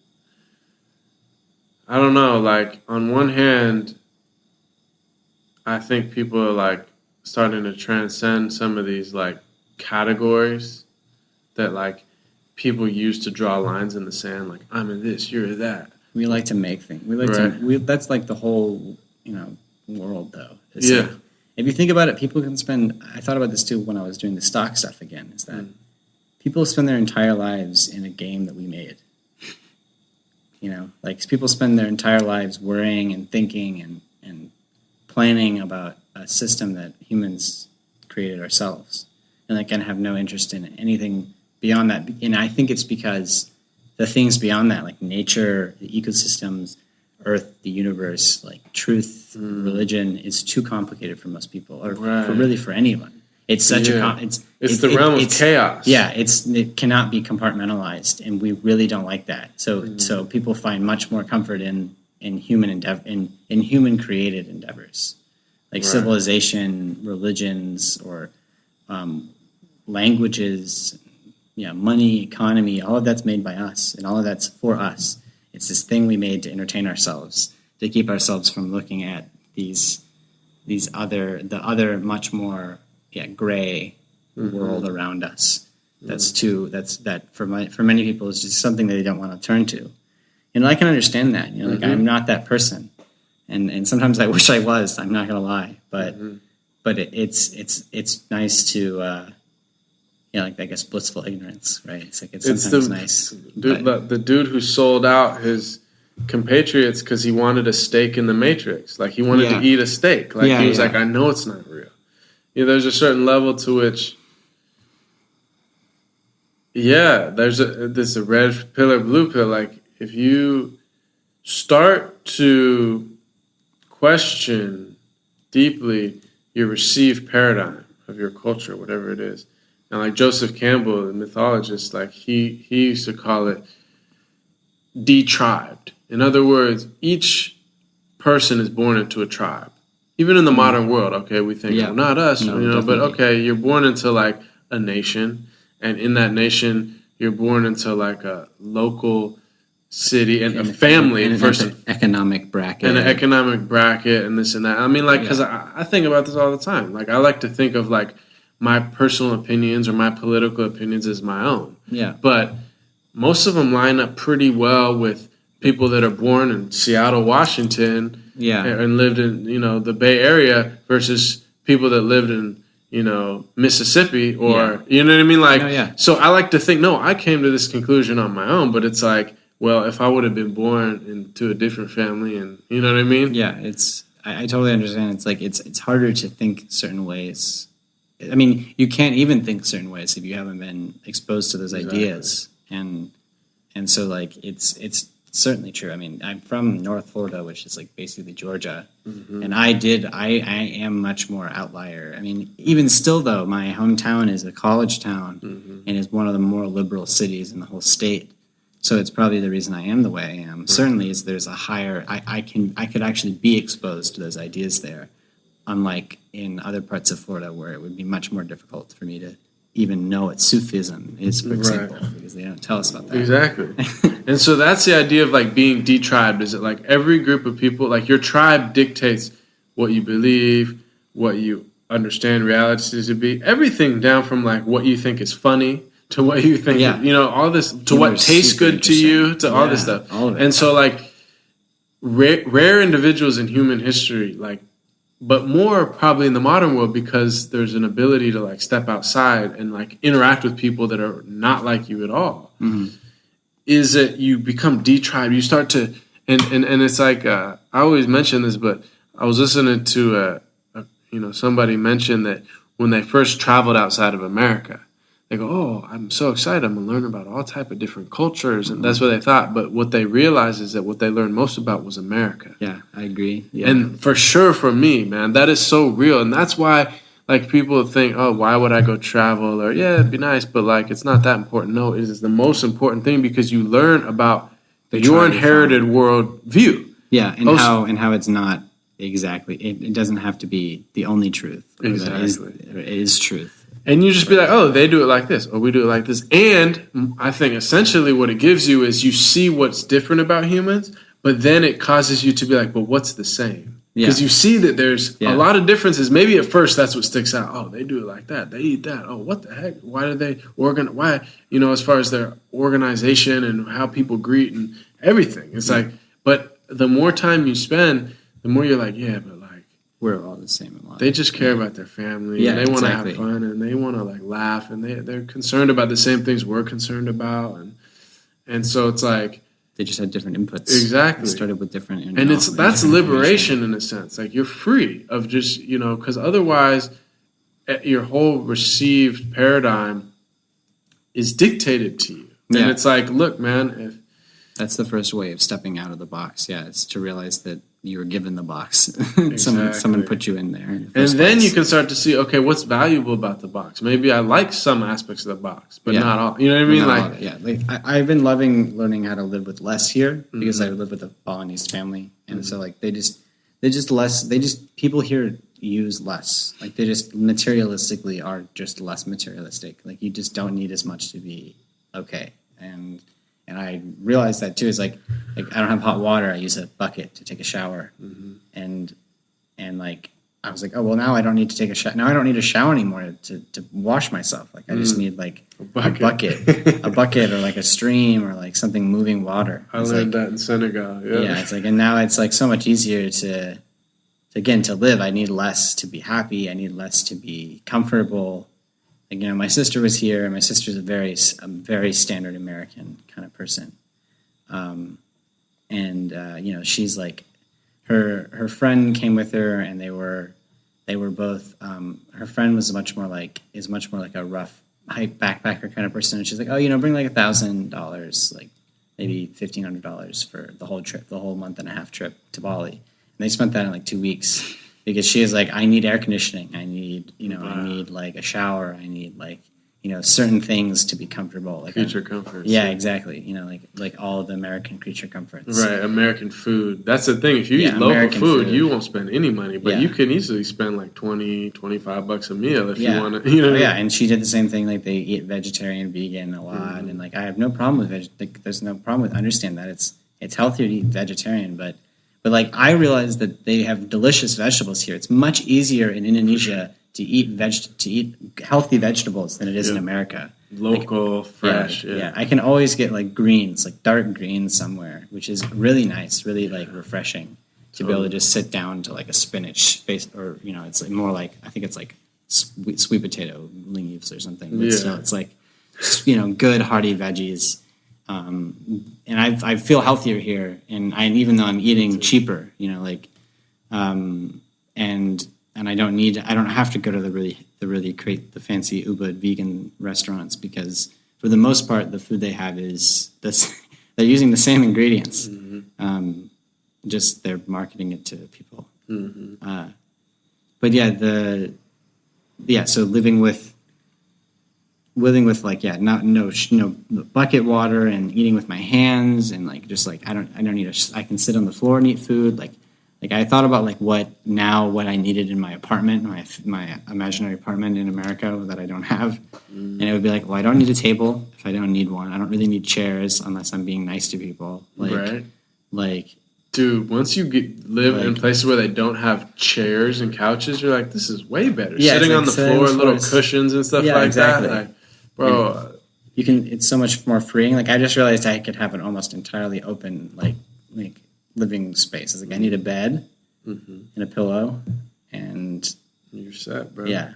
I don't know, like, on one hand, I think people are like starting to transcend some of these like categories that like people use to draw lines in the sand, like, I'm in this, you're that. We like to make things. We like to. That's like the whole, world, though. It's yeah. Like, if you think about it, people can spend. I thought about this too when I was doing the stock stuff again. Is that people spend their entire lives in a game that we made. Like, people spend their entire lives worrying and thinking and planning about a system that humans created ourselves, and they kind of have no interest in anything beyond that. And I think it's because the things beyond that, like nature, the ecosystems, Earth, the universe, like truth, religion, is too complicated for most people, or for anyone. It's such it's the realm of chaos. Yeah, it cannot be compartmentalized, and we really don't like that. So people find much more comfort in human endeavor, in human created endeavors, like civilization, religions, or languages. Money, economy, all of that's made by us, and all of that's for us. It's this thing we made to entertain ourselves, to keep ourselves from looking at the other much more gray world around us. That for many people is just something that they don't want to turn to. I can understand that. Like, I'm not that person, and sometimes I wish I was. I'm not gonna lie, but it's nice to. Like, I guess, blissful ignorance, right? It's like, it's sometimes nice. The dude who sold out his compatriots because he wanted a steak in the Matrix. Like, he wanted to eat a steak. Like, he was like, I know it's not real. There's a certain level to which, there's a red pill or blue pill. Like, if you start to question deeply your received paradigm of your culture, whatever it is. And like Joseph Campbell, the mythologist, like he used to call it detribed. In other words, each person is born into a tribe. Even in the modern world, okay, we think, well, not us, but okay, you're born into like a nation, and in that nation, you're born into like a local city and a family, and an economic bracket. And an economic bracket and this and that. I mean, like, because I think about this all the time. Like, I like to think of like my personal opinions or my political opinions as my own. Yeah. But most of them line up pretty well with people that are born in Seattle, Washington, and lived in, the Bay Area versus people that lived in, Mississippi or, you know what I mean? Like, so I like to think, I came to this conclusion on my own, but it's like, well, if I would have been born into a different family and, you know what I mean? Yeah, I totally understand. It's like, it's harder to think certain ways. I mean, you can't even think certain ways if you haven't been exposed to those ideas, and so like it's certainly true. I mean, I'm from North Florida, which is like basically Georgia, and I am much more outlier. I mean, even still though, my hometown is a college town and is one of the more liberal cities in the whole state. So it's probably the reason I am the way I am. Right. Certainly, is there's a higher. I could actually be exposed to those ideas there. Unlike in other parts of Florida where it would be much more difficult for me to even know what Sufism is, for example, because they don't tell us about that. Exactly. And so that's the idea of like being detribed. Is it like every group of people, like your tribe dictates what you believe, what you understand reality to be, everything down from like what you think is funny to what you think, all this, to what tastes good to you, to all this stuff. All of it. And so like rare individuals in human history, like, but more probably in the modern world because there's an ability to like step outside and like interact with people that are not like you at all. Is that you become detribed. You start to, and it's like, I always mention this, but I was listening to, somebody mention that when they first traveled outside of America, they go, oh, I'm so excited. I'm going to learn about all type of different cultures. And that's what they thought. But what they realized is that what they learned most about was America. Yeah, I agree. Yeah. And for sure for me, man, that is so real. And that's why, like, people think, oh, why would I go travel? Or, yeah, it'd be nice, but, like, it's not that important. No, it is the most important thing because you learn about your inherited world view. Yeah, and how it's not exactly. It doesn't have to be the only truth. Exactly. It is truth. And you just be like, oh, they do it like this, or we do it like this. And I think essentially what it gives you is you see what's different about humans, but then it causes you to be like, but what's the same? Because you see that there's a lot of differences. Maybe at first that's what sticks out. Oh, they do it like that. They eat that. Oh, what the heck? Why do they why, as far as their organization and how people greet and everything. It's like, but the more time you spend, the more you're like, yeah, but we're all the same in life. They just care about their family, and they want to have fun, and they want to like laugh, and they're concerned about the same things we're concerned about, and so it's like they just had different inputs. Exactly, they started with different, and that's liberation in a sense. Like you're free of just because otherwise, your whole received paradigm is dictated to you, and it's like, look, man, that's the first way of stepping out of the box. Yeah, it's to realize that you were given the box. Exactly. Someone put you in there. And then you can start to see, okay, what's valuable about the box? Maybe I like some aspects of the box, but not all. You know what I mean? I've been loving learning how to live with less here because I live with a Balinese family, and so like people here use less. Like they just materialistically are just less materialistic. Like you just don't need as much to be okay. And I realized that too. Is like I don't have hot water. I use a bucket to take a shower, and like I was like, oh well, now I don't need to take a shower. Now I don't need a shower anymore to wash myself. Like I just need like a bucket, or like a stream, or like something moving water. I learned that in Senegal. Yeah, it's like, and now it's like so much easier to live. I need less to be happy. I need less to be comfortable. Like, my sister was here, and my sister's a very standard American kind of person. She's like, her friend came with her, and they were both, her friend is much more like a rough hype backpacker kind of person. And she's like, oh, bring like $1,000, like maybe $1,500 for the whole trip, the whole month and a half trip to Bali. And they spent that in like 2 weeks. Because she is like, I need air conditioning. I need, I need like a shower. I need like, certain things to be comfortable. Like creature comforts. Yeah, exactly. Like all of the American creature comforts. Right, American food. That's the thing. If you eat local food, you won't spend any money. But you can easily spend like $20-$25 a meal if you want to. Yeah, and she did the same thing. Like they eat vegetarian, vegan a lot, and like I have no problem with there's no problem with. I understand that it's healthier to eat vegetarian, but like I realized that they have delicious vegetables here. It's much easier in Indonesia to eat healthy vegetables than it is in America. Local, fresh. Yeah. I can always get like greens, like dark greens somewhere, which is really nice, really like refreshing to be able to just sit down to like a spinach base, or it's like more like, I think it's like sweet potato leaves or something. But still, it's like good hearty veggies. And I feel healthier here, and even though I'm eating cheaper, and I don't have to go to the fancy Ubud vegan restaurants, because for the most part the food they have is this. They're using the same ingredients, just they're marketing it to people. But so living with like no bucket water, and eating with my hands, and like just like I don't need I can sit on the floor and eat food. Like I thought about like what I needed in my apartment, my imaginary apartment in America that I don't have, and it would be like, well, I don't need a table if I don't need one. I don't really need chairs unless I'm being nice to people. Dude, once you live in places where they don't have chairs and couches, you're like, this is way better. Yeah, sitting on the floor, little cushions and stuff like that. Like, bro, it's so much more freeing. Like I just realized I could have an almost entirely open like living space. It's like I need a bed and a pillow And you're set, bro. Yeah,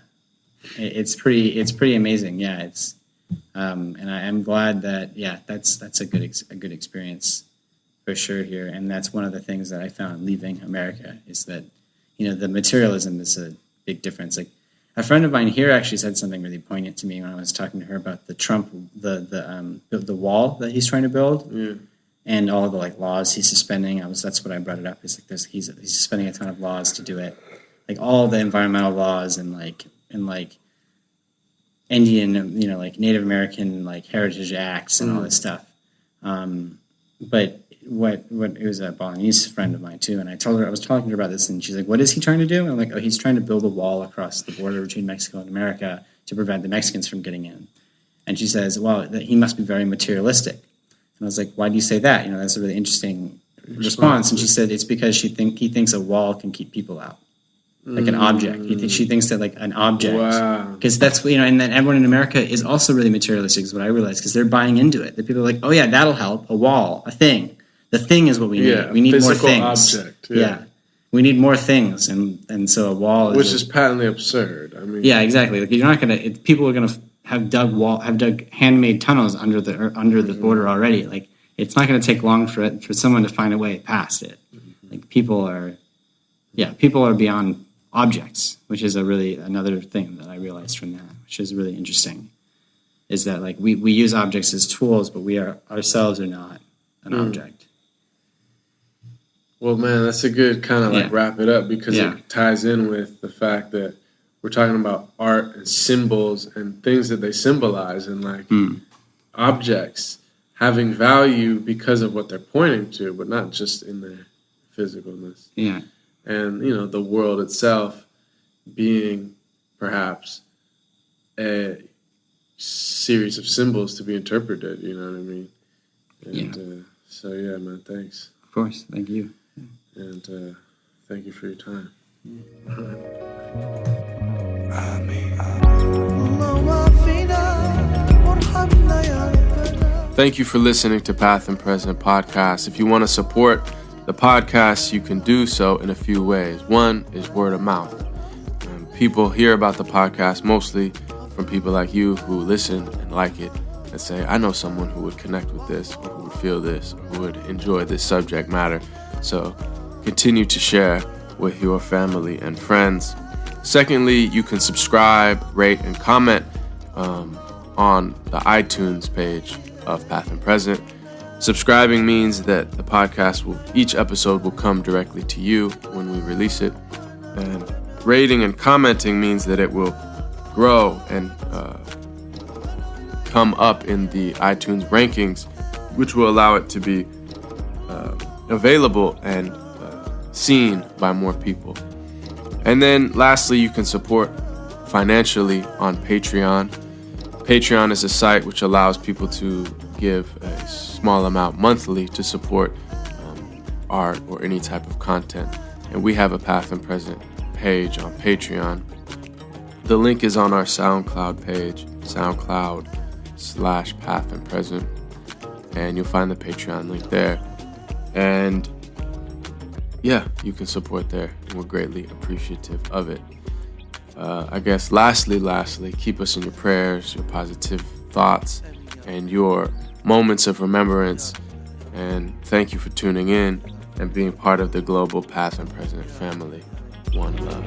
it's pretty amazing. Yeah, it's and I am glad that that's a good experience for sure here. And that's one of the things that I found leaving America is that the materialism is a big difference. Like a friend of mine here actually said something really poignant to me when I was talking to her about the Trump the wall that he's trying to build. Yeah. And all the laws he's suspending. That's what I brought it up. It's like he's suspending a ton of laws to do it, like all the environmental laws and Indian, Native American heritage acts and all this stuff. But what it was a Balinese friend of mine too, and I was talking to her about this, and she's like, "What is he trying to do?" And I'm like, "Oh, he's trying to build a wall across the border between Mexico and America to prevent the Mexicans from getting in." And she says, "Well, he must be very materialistic." And I was like, "Why do you say that?" That's a really interesting response. And she said, "It's because he thinks a wall can keep people out, like an object. She thinks that an object, because that's and then everyone in America is also really materialistic. Is what I realized because they're buying into it. That people are like, oh yeah, that'll help. A wall, a thing. The thing is what we need. Yeah, we need more physical things. Object. Yeah, we need more things, and so a wall, which is patently absurd. I mean, yeah, exactly. Like you're not gonna. People are gonna have dug handmade tunnels under the border already. Like it's not going to take long for someone to find a way past it. Like people are beyond objects, which is another thing that I realized from that, which is really interesting. Is that we use objects as tools, but we ourselves are not an object. Well, man, that's a good kind of wrap it up because it ties in with the fact that we're talking about art and symbols and things that they symbolize and objects having value because of what they're pointing to, but not just in their physicalness. Yeah. And, the world itself being perhaps a series of symbols to be interpreted, you know what I mean? And so, yeah, man, thanks. Of course. Thank you. And thank you for your time. Thank you for listening to Path and Present Podcast. If you want to support the podcast, you can do so in a few ways. One is word of mouth. People hear about the podcast mostly from people like you who listen and like it and say, I know someone who would connect with this, or who would feel this, or who would enjoy this subject matter. So continue to share with your family and friends. Secondly, you can subscribe, rate, and comment on the iTunes page of Path and Present. Subscribing means that the podcast each episode will come directly to you when we release it. And rating and commenting means that it will grow and come up in the iTunes rankings, which will allow it to be available and seen by more people. And then lastly, you can support financially on Patreon. Patreon is a site which allows people to give a small amount monthly to support art or any type of content. And we have a Path and Present page on Patreon. The link is on our SoundCloud page, SoundCloud/Path and Present. And you'll find the Patreon link there. And yeah, you can support there. And we're greatly appreciative of it. I guess lastly, keep us in your prayers, your positive thoughts, and your moments of remembrance. And thank you for tuning in and being part of the global Path and Present family. One love.